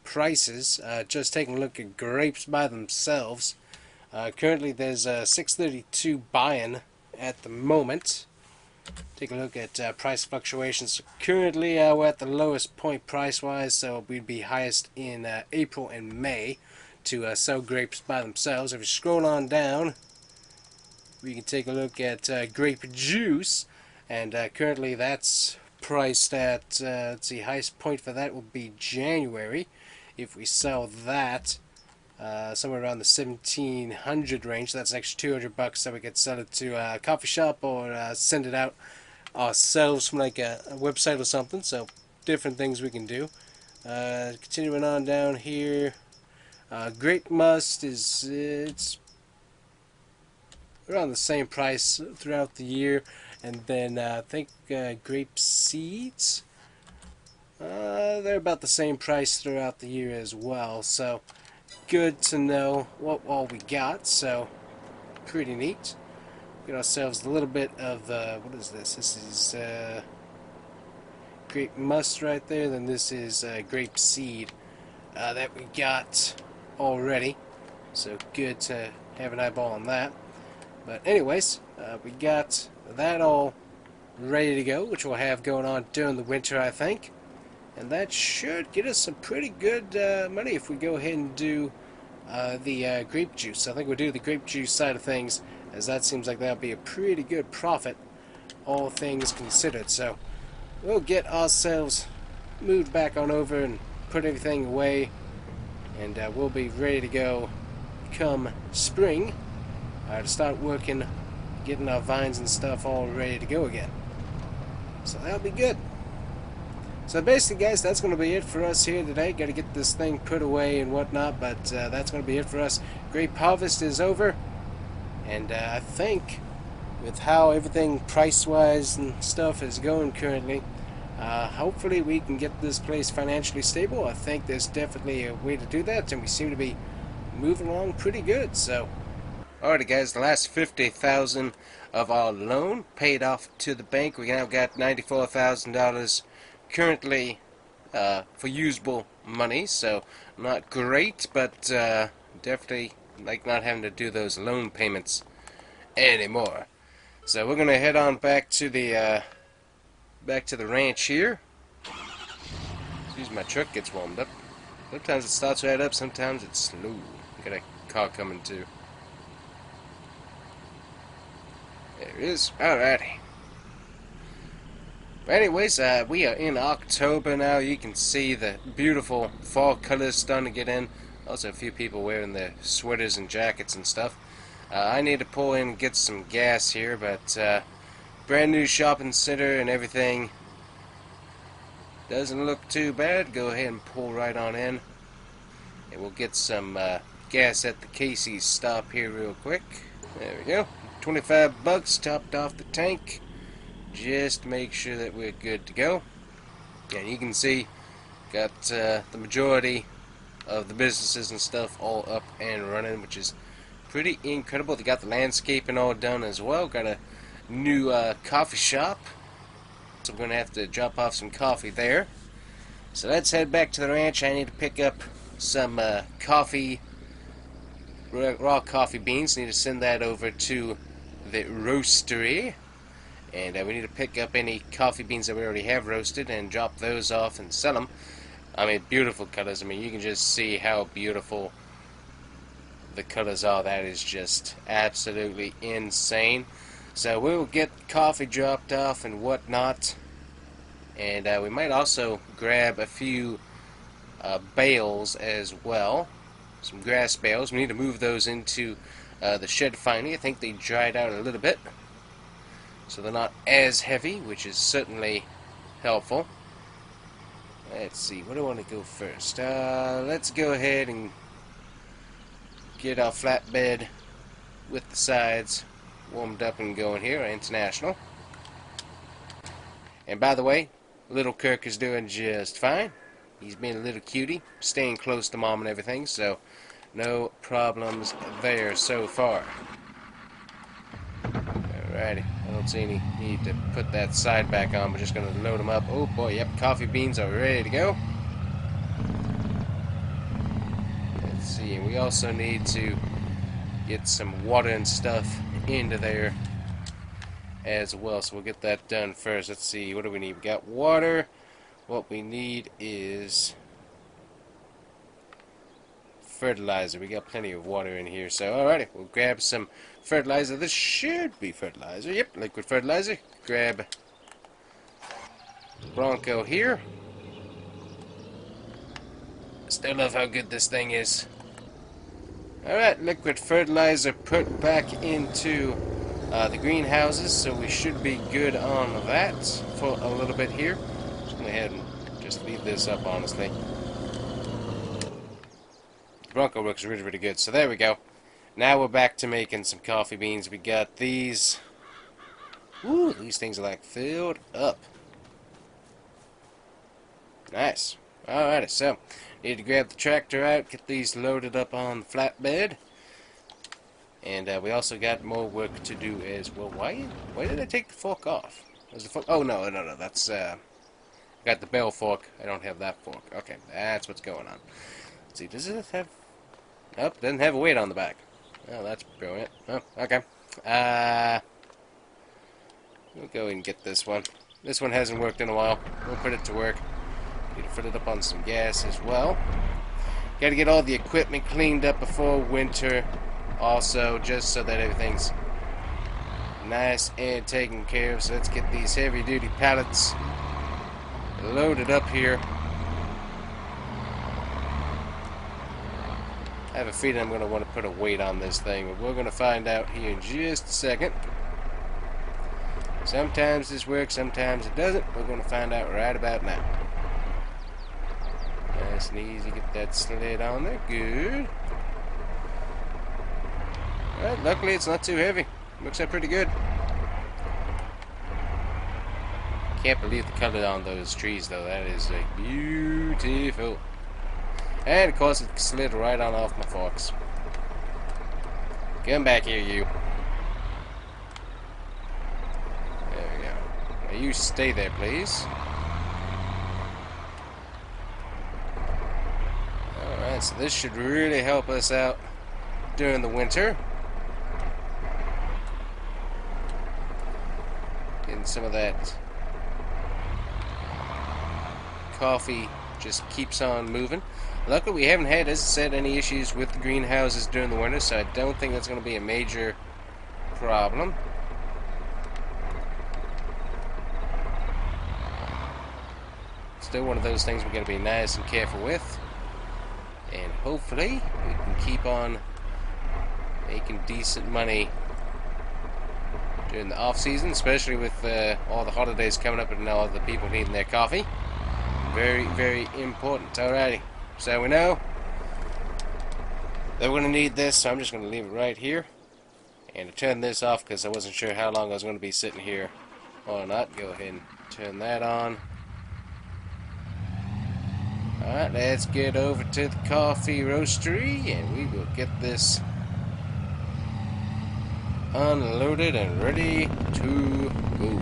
prices. Just taking a look at grapes by themselves. Currently there's 632 buying at the moment. Take a look at price fluctuations. Currently we're at the lowest point price wise, so we'd be highest in April and May to sell grapes by themselves. If you scroll on down, we can take a look at grape juice, and currently that's priced at, let's see, highest point for that will be January. If we sell that somewhere around the 1700 range, that's an extra 200 bucks, so we could sell it to a coffee shop or send it out ourselves from like a website or something. So different things we can do. Continuing on down here, grape must is it's around the same price throughout the year, and then I think grape seeds, they're about the same price throughout the year as well. So good to know what all we got. So pretty neat. Get ourselves a little bit of what is this? This is grape must right there. Then this is grape seed that we got already. So good to have an eyeball on that. But anyways, we got that all ready to go, which we'll have going on during the winter, I think. And that should get us some pretty good money if we go ahead and do the grape juice. I think we'll do the grape juice side of things, as that seems like that'll be a pretty good profit, all things considered. So we'll get ourselves moved back on over and put everything away, and we'll be ready to go come spring to start working, getting our vines and stuff all ready to go again. So that'll be good. So basically, guys, that's going to be it for us here today. Got to get this thing put away and whatnot, but that's going to be it for us. Grape harvest is over, and I think with how everything price-wise and stuff is going currently, hopefully we can get this place financially stable. I think there's definitely a way to do that, and we seem to be moving along pretty good. So alrighty, guys, the last $50,000 of our loan paid off to the bank. We now got $94,000 currently for usable money, so not great, but definitely like not having to do those loan payments anymore. So we're gonna head on back to the ranch here. Excuse me, my truck gets warmed up. Sometimes it starts right up, sometimes it's slow. Got a car coming too. There it is. Alrighty. But anyways, we are in October now. You can see the beautiful fall colors starting to get in. Also a few people wearing their sweaters and jackets and stuff. I need to pull in and get some gas here, but brand new shopping center and everything doesn't look too bad. Go ahead and pull right on in, and we'll get some gas at the Casey's stop here real quick. There we go. 25 bucks topped off the tank, just to make sure that we're good to go. And you can see got the majority of the businesses and stuff all up and running, which is pretty incredible. They got the landscaping all done as well. Got a new coffee shop, so we're gonna have to drop off some coffee there. So let's head back to the ranch. I need to pick up some coffee, raw coffee beans. Need to send that over to the roastery, and we need to pick up any coffee beans that we already have roasted and drop those off and sell them. I mean, beautiful colors. I mean, you can just see how beautiful the colors are. That is just absolutely insane. So we'll get coffee dropped off and whatnot, and we might also grab a few bales as well, some grass bales. We need to move those into the shed finally. I think they dried out a little bit, so they're not as heavy, which is certainly helpful. Let's see, where do I want to go first? Let's go ahead and get our flatbed with the sides warmed up and going here, International. And by the way, little Kirk is doing just fine. He's being a little cutie, staying close to Mom and everything, so no problems there so far. Alrighty, I don't see any need to put that side back on. We're just going to load them up. Oh boy, yep, coffee beans are ready to go. see, we also need to get some water and stuff into there as well, so we'll get that done first. Let's see, what do we need? We got water. What we need is fertilizer. We got plenty of water in here, so alrighty, we'll grab some fertilizer. This should be fertilizer. Yep, liquid fertilizer. Grab Bronco here. Still love how good this thing is. Alright, liquid fertilizer put back into the greenhouses, so we should be good on that for a little bit here. Just go ahead and just leave this up, honestly. The Bronco looks really, really good, so there we go. Now we're back to making some coffee beans. We got these. Ooh, these things are like filled up. Nice. Alrighty, so need to grab the tractor out, get these loaded up on the flatbed. And we also got more work to do as well. Why did I take the fork off? Was the fork? Oh, no, that's, I got the bell fork. I don't have that fork. Okay, that's what's going on. Let's see, does it have... Nope, doesn't have a weight on the back. Oh, that's brilliant. Oh, okay. We'll go and get this one. This one hasn't worked in a while. We'll put it to work. Need to fill it up on some gas as well. Got to get all the equipment cleaned up before winter. Also, just so that everything's nice and taken care of. So let's get these heavy-duty pallets loaded up here. I have a feeling I'm going to want to put a weight on this thing, but we're going to find out here in just a second. Sometimes this works, sometimes it doesn't. We're going to find out right about now. Nice and easy, get that slid on there. Good. Alright, luckily it's not too heavy. Looks like pretty good. Can't believe the color on those trees though. That is like beautiful. And of course it slid right on off my forks. Come back here, you. There we go. Now you stay there, please. Alright, so this should really help us out during the winter. Getting some of that coffee just keeps on moving. Luckily we haven't had, as I said, any issues with the greenhouses during the winter, so I don't think that's going to be a major problem. Still one of those things we're going to be nice and careful with. And hopefully we can keep on making decent money during the off season, especially with all the holidays coming up and all the people needing their coffee. Very, very important. Alrighty, so we know that we're going to need this, so I'm just going to leave it right here. And to turn this off, because I wasn't sure how long I was going to be sitting here or not, go ahead and turn that on. Alright, let's get over to the coffee roastery and we will get this unloaded and ready to go.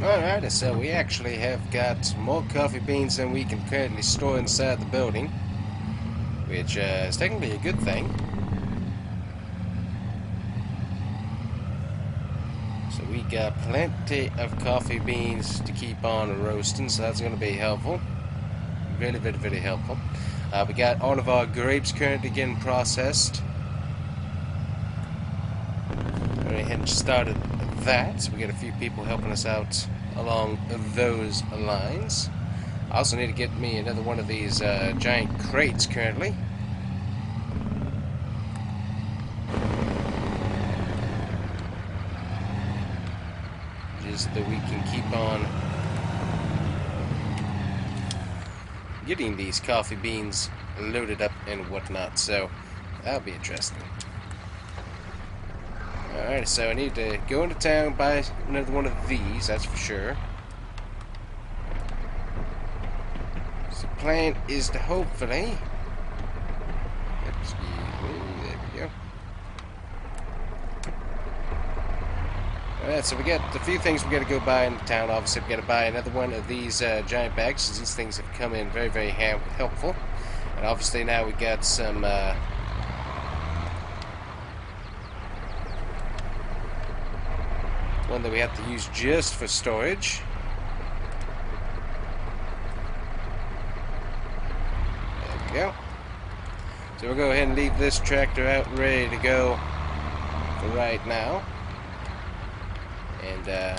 Alright, so we actually have got more coffee beans than we can currently store inside the building, which is technically a good thing. So we got plenty of coffee beans to keep on roasting, so that's going to be helpful. Very, very, very helpful. We got all of our grapes currently getting processed. Went ahead and started that. So we got a few people helping us out along those lines. I also need to get me another one of these giant crates currently. Just so that we can keep on getting these coffee beans loaded up and whatnot, so that'll be interesting. Alright, so I need to go into town, buy another one of these, that's for sure. So the plan is to hopefully... There we go. Alright, so we got a few things we got to go buy in town. Obviously, we got to buy another one of these giant bags, since these things have come in very, very helpful. And And obviously now we got some one that we have to use just for storage. There we go. So we'll go ahead and leave this tractor out ready to go for right now. And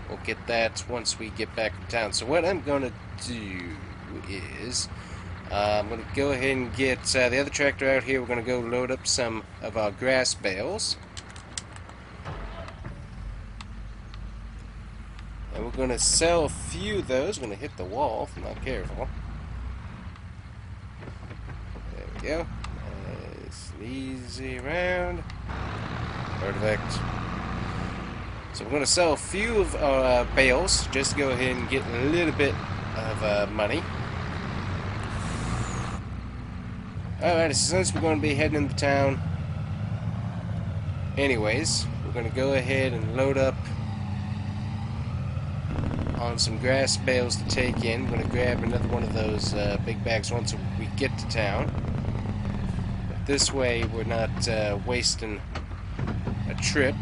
we'll get that once we get back from town. So what I'm going to do is I'm going to go ahead and get the other tractor out here. We're going to go load up some of our grass bales. And we're going to sell a few of those. We're going to hit the wall if I'm not careful. There we go. Nice and easy around. Perfect. So we're going to sell a few of our bales just to go ahead and get a little bit of money. Alright, since we're going to be heading into town anyways, we're going to go ahead and load up on some grass bales to take in. We're going to grab another one of those big bags once we get to town. But this way we're not wasting a trip.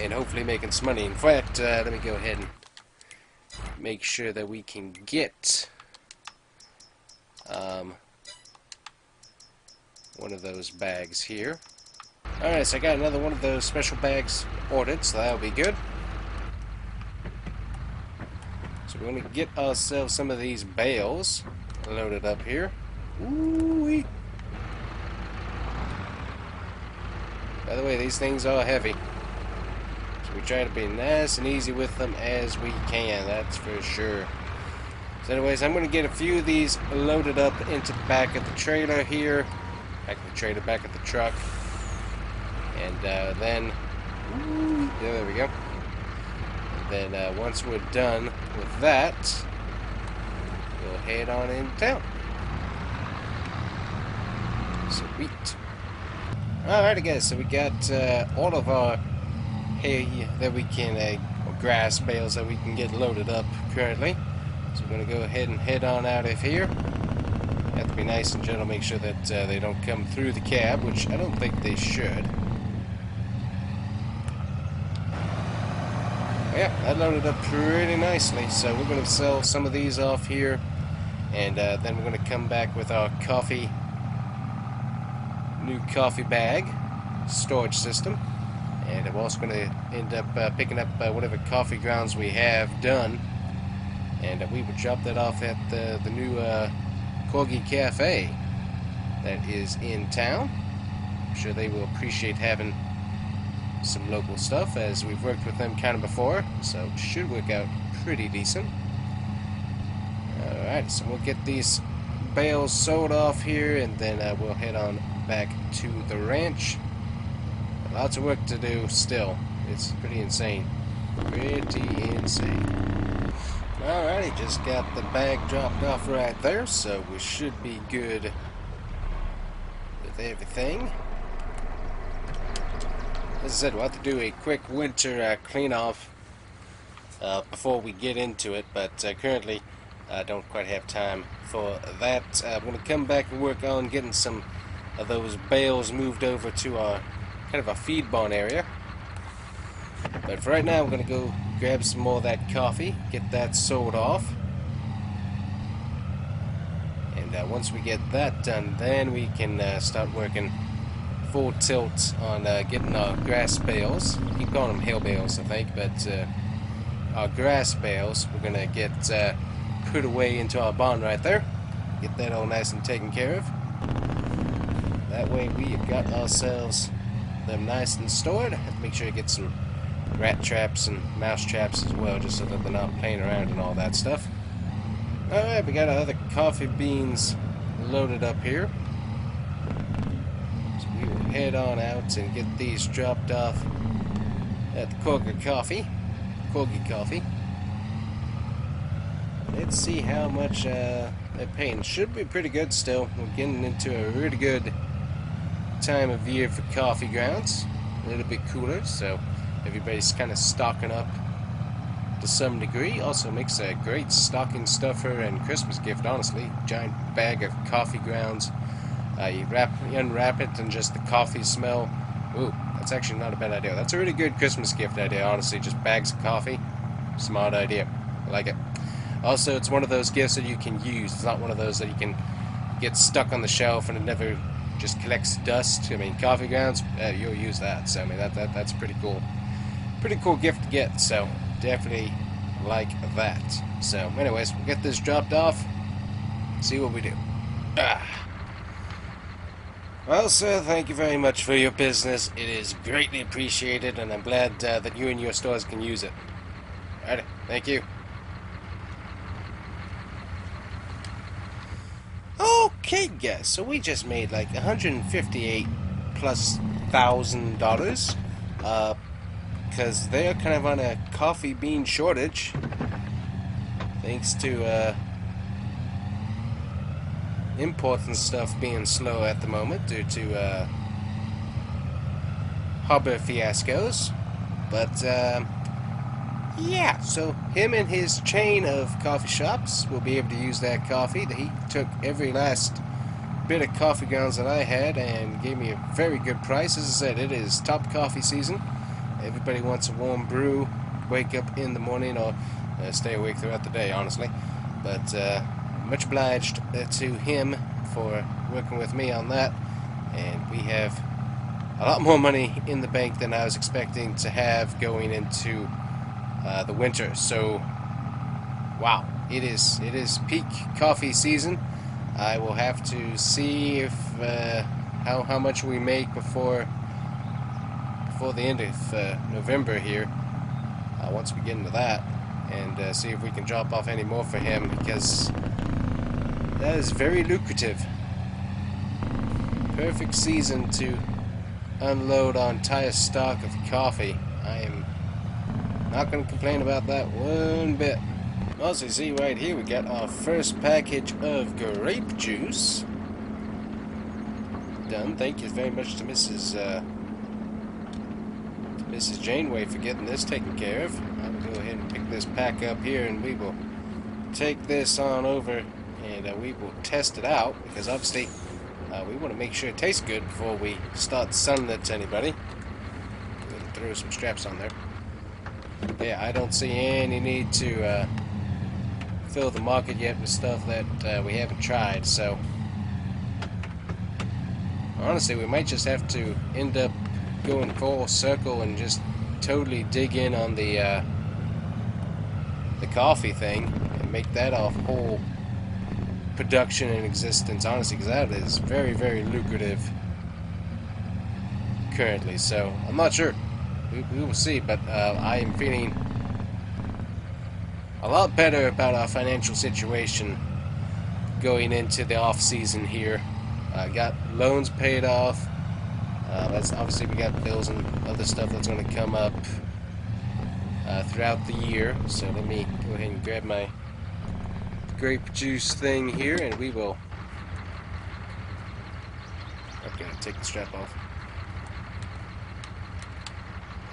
And hopefully making some money. In fact, let me go ahead and make sure that we can get one of those bags here. Alright, so I got another one of those special bags ordered, so that'll be good. So we're going to get ourselves some of these bales loaded up here. Ooh-wee. By the way, these things are heavy. So we try to be nice and easy with them as we can, that's for sure. So anyways, I'm going to get a few of these loaded up into the back of the trailer here. Back of the truck. And then, yeah, there we go. And then once we're done with that, we'll head on into town. Sweet. Alrighty guys, so we got all of our hay that we can, grass bales that we can get loaded up currently. So we're going to go ahead and head on out of here. Have to be nice and gentle, make sure that they don't come through the cab, which I don't think they should. Yeah, that loaded up pretty nicely, so we're going to sell some of these off here, and then we're going to come back with our new coffee bag storage system, and I'm also going to end up picking up whatever coffee grounds we have done, and we will drop that off at the new Corgi Cafe that is in town. I'm sure they will appreciate having some local stuff, as we've worked with them kind of before, so it should work out pretty decent. Alright, so we'll get these bales sold off here, and then we'll head on back to the ranch. Lots of work to do still. It's pretty insane. Pretty insane. Alrighty, just got the bag dropped off right there, so we should be good with everything. As I said, we'll have to do a quick winter clean off before we get into it, but currently I don't quite have time for that. I'm going to come back and work on getting some of those bales moved over to our kind of a feed barn area. But for right now, we're going to go grab some more of that coffee, get that sold off. And once we get that done, then we can start working full tilt on getting our grass bales. We keep calling them hay bales, I think, but our grass bales we're going to get put away into our barn right there. Get that all nice and taken care of. That way we have got ourselves them nice and stored. Have to make sure to get some rat traps and mouse traps as well, just so that they're not playing around and all that stuff. Alright, we got our other coffee beans loaded up here. So we will head on out and get these dropped off at the Corgi Coffee. Let's see how much they're paying. Should be pretty good still. We're getting into a really good time of year for coffee grounds. A little bit cooler, so everybody's kind of stocking up to some degree. Also makes a great stocking stuffer and Christmas gift, honestly. Giant bag of coffee grounds. You unwrap it and just the coffee smell. Ooh, that's actually not a bad idea. That's a really good Christmas gift idea, honestly. Just bags of coffee. Smart idea. I like it. Also, it's one of those gifts that you can use. It's not one of those that you can get stuck on the shelf and it never just collects dust. I mean, coffee grounds, you'll use that. So, I mean, that's pretty cool. Pretty cool gift to get, so definitely like that. So, anyways, we'll get this dropped off, see what we do. Well, sir, thank you very much for your business. It is greatly appreciated, and I'm glad that you and your stores can use it. Alright, thank you. Okay, guys, so we just made like $158,000+, because they're kind of on a coffee bean shortage, thanks to imports and stuff being slow at the moment due to harbor fiascos. But yeah, so him and his chain of coffee shops will be able to use that coffee. He took every last bit of coffee grounds that I had and gave me a very good price. As I said, it is top coffee season. Everybody wants a warm brew, wake up in the morning, or stay awake throughout the day, honestly. But much obliged to him for working with me on that. And we have a lot more money in the bank than I was expecting to have going into the winter. So, wow, it is peak coffee season. I will have to see if how much we make before the end of November here. Once we get into that, and see if we can drop off any more for him, because that is very lucrative. Perfect season to unload our entire stock of coffee. I am not going to complain about that one bit. Also, you see right here we got our first package of grape juice done. Thank you very much to Mrs. Janeway for getting this taken care of. I will go ahead and pick this pack up here, and we will take this on over, and we will test it out, because obviously we want to make sure it tastes good before we start selling it to anybody. We'll throw some straps on there. Yeah, I don't see any need to fill the market yet with stuff that we haven't tried, so honestly we might just have to end up going full circle and just totally dig in on the coffee thing and make that a whole production in existence, honestly, because that is very, very lucrative currently. So I'm not sure. We will see, but I am feeling a lot better about our financial situation going into the off season here. Got loans paid off. That's obviously, we got bills and other stuff that's going to come up throughout the year. So let me go ahead and grab my grape juice thing here, and we will. Okay, take the strap off.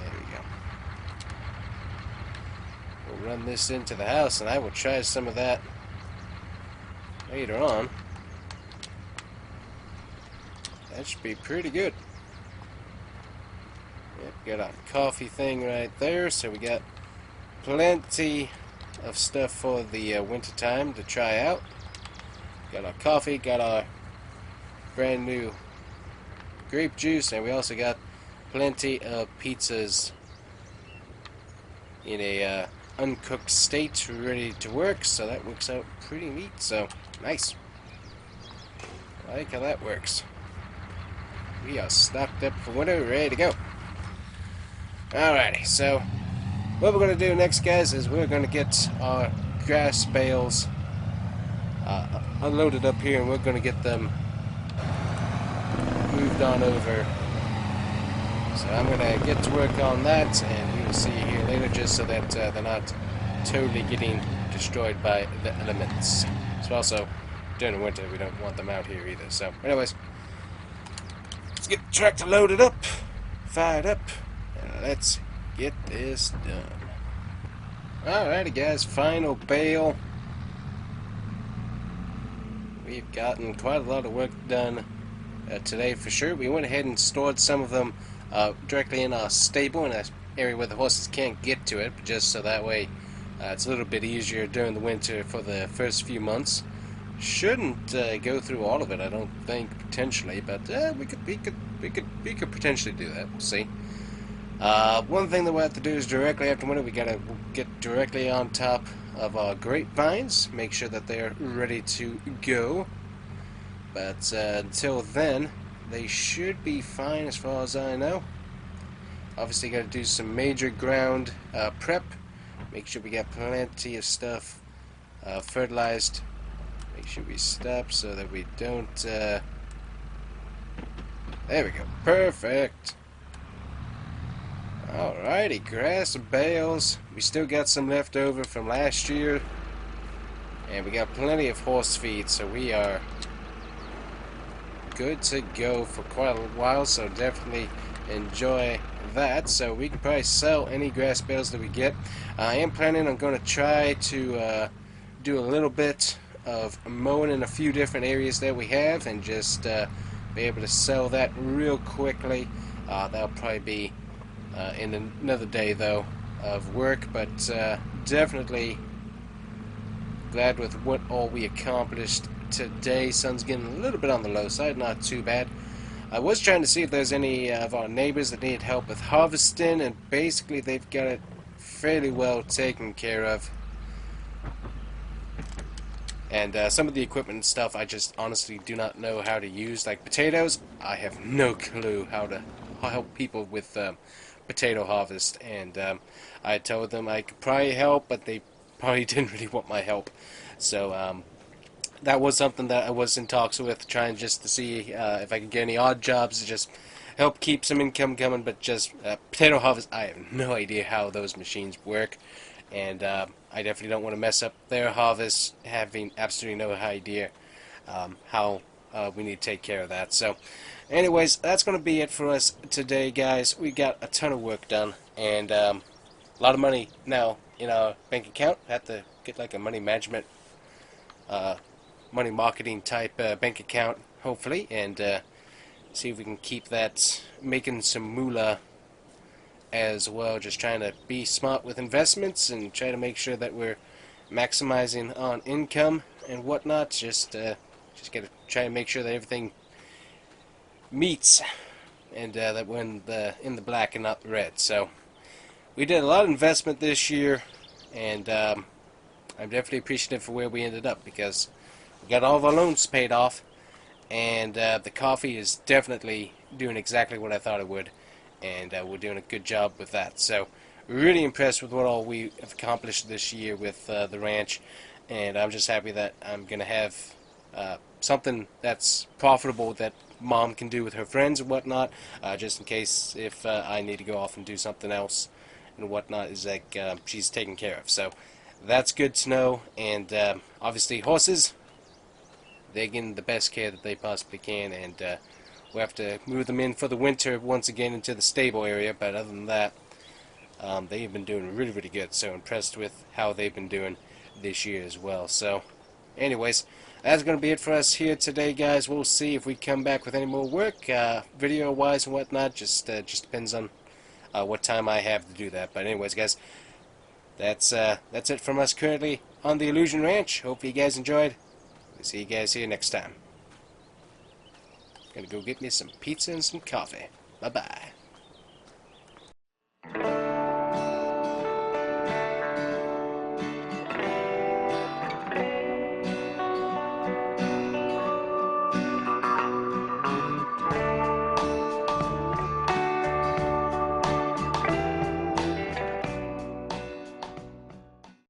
There we go. We'll run this into the house, and I will try some of that later on. That should be pretty good. Yep, got our coffee thing right there, so we got plenty of stuff for the winter time to try out. Got our coffee, got our brand new grape juice, and we also got plenty of pizzas in a uncooked state ready to work, so that works out pretty neat. So nice. I like how that works. We are stocked up for winter, ready to go. Alrighty, so what we're going to do next, guys, is we're going to get our grass bales unloaded up here, and we're going to get them moved on over. So I'm going to get to work on that, and we will see you here later, just so that they're not totally getting destroyed by the elements. So also, during the winter, we don't want them out here either. So anyways, let's get the tractor loaded up, fired up, and let's get this done. Alrighty guys, final bale. We've gotten quite a lot of work done today for sure. We went ahead and stored some of them directly in our stable in an area where the horses can't get to it, just so that way it's a little bit easier during the winter for the first few months. Shouldn't go through all of it, I don't think, potentially, but we could potentially do that. We'll see. One thing that we have to do is directly after winter, we gotta get directly on top of our grape vines, make sure that they're ready to go. But until then, they should be fine as far as I know. Obviously, gotta do some major ground prep. Make sure we got plenty of stuff fertilized. Make sure we stop so that we don't. There we go. Perfect. Alrighty, grass bales. We still got some left over from last year. And we got plenty of horse feed, so we are good to go for quite a while, so definitely enjoy that. So we can probably sell any grass bales that we get. I am planning on going to try to do a little bit of mowing in a few different areas that we have and just be able to sell that real quickly. That'll probably be in another day though of work, but definitely glad with what all we accomplished today. Sun's getting a little bit on the low side, not too bad. I was trying to see if there's any of our neighbors that need help with harvesting, and basically they've got it fairly well taken care of. And some of the equipment and stuff I just honestly do not know how to use. Like potatoes, I have no clue how to help people with potato harvest, and I told them I could probably help, but they probably didn't really want my help. So that was something that I was in talks with, trying just to see if I could get any odd jobs to just help keep some income coming. But just potato harvest, I have no idea how those machines work, and I definitely don't want to mess up their harvest, having absolutely no idea how we need to take care of that. So anyways, that's going to be it for us today, guys. We got a ton of work done, and a lot of money now in our bank account. Have to get like a money management, money marketing type bank account, hopefully, and see if we can keep that making some moolah as well. Just trying to be smart with investments and try to make sure that we're maximizing on income and whatnot. Just gotta try and make sure that everything meets, and that we're in the black and not the red. So we did a lot of investment this year, and I'm definitely appreciative for where we ended up, because we got all of our loans paid off, and the coffee is definitely doing exactly what I thought it would, and we're doing a good job with that. So really impressed with what all we have accomplished this year with the ranch, and I'm just happy that I'm gonna have something that's profitable that Mom can do with her friends and whatnot, just in case if I need to go off and do something else and whatnot, is like she's taken care of. So that's good to know. And obviously horses, they're getting the best care that they possibly can, and we have to move them in for the winter once again into the stable area. But other than that, they've been doing really, really good. So impressed with how they've been doing this year as well. So anyways, that's going to be it for us here today, guys. We'll see if we come back with any more work, video-wise and whatnot. Just depends on what time I have to do that. But anyways, guys, that's it from us currently on the Illusion Ranch. Hope you guys enjoyed. We'll see you guys here next time. Gonna go get me some pizza and some coffee. Bye-bye.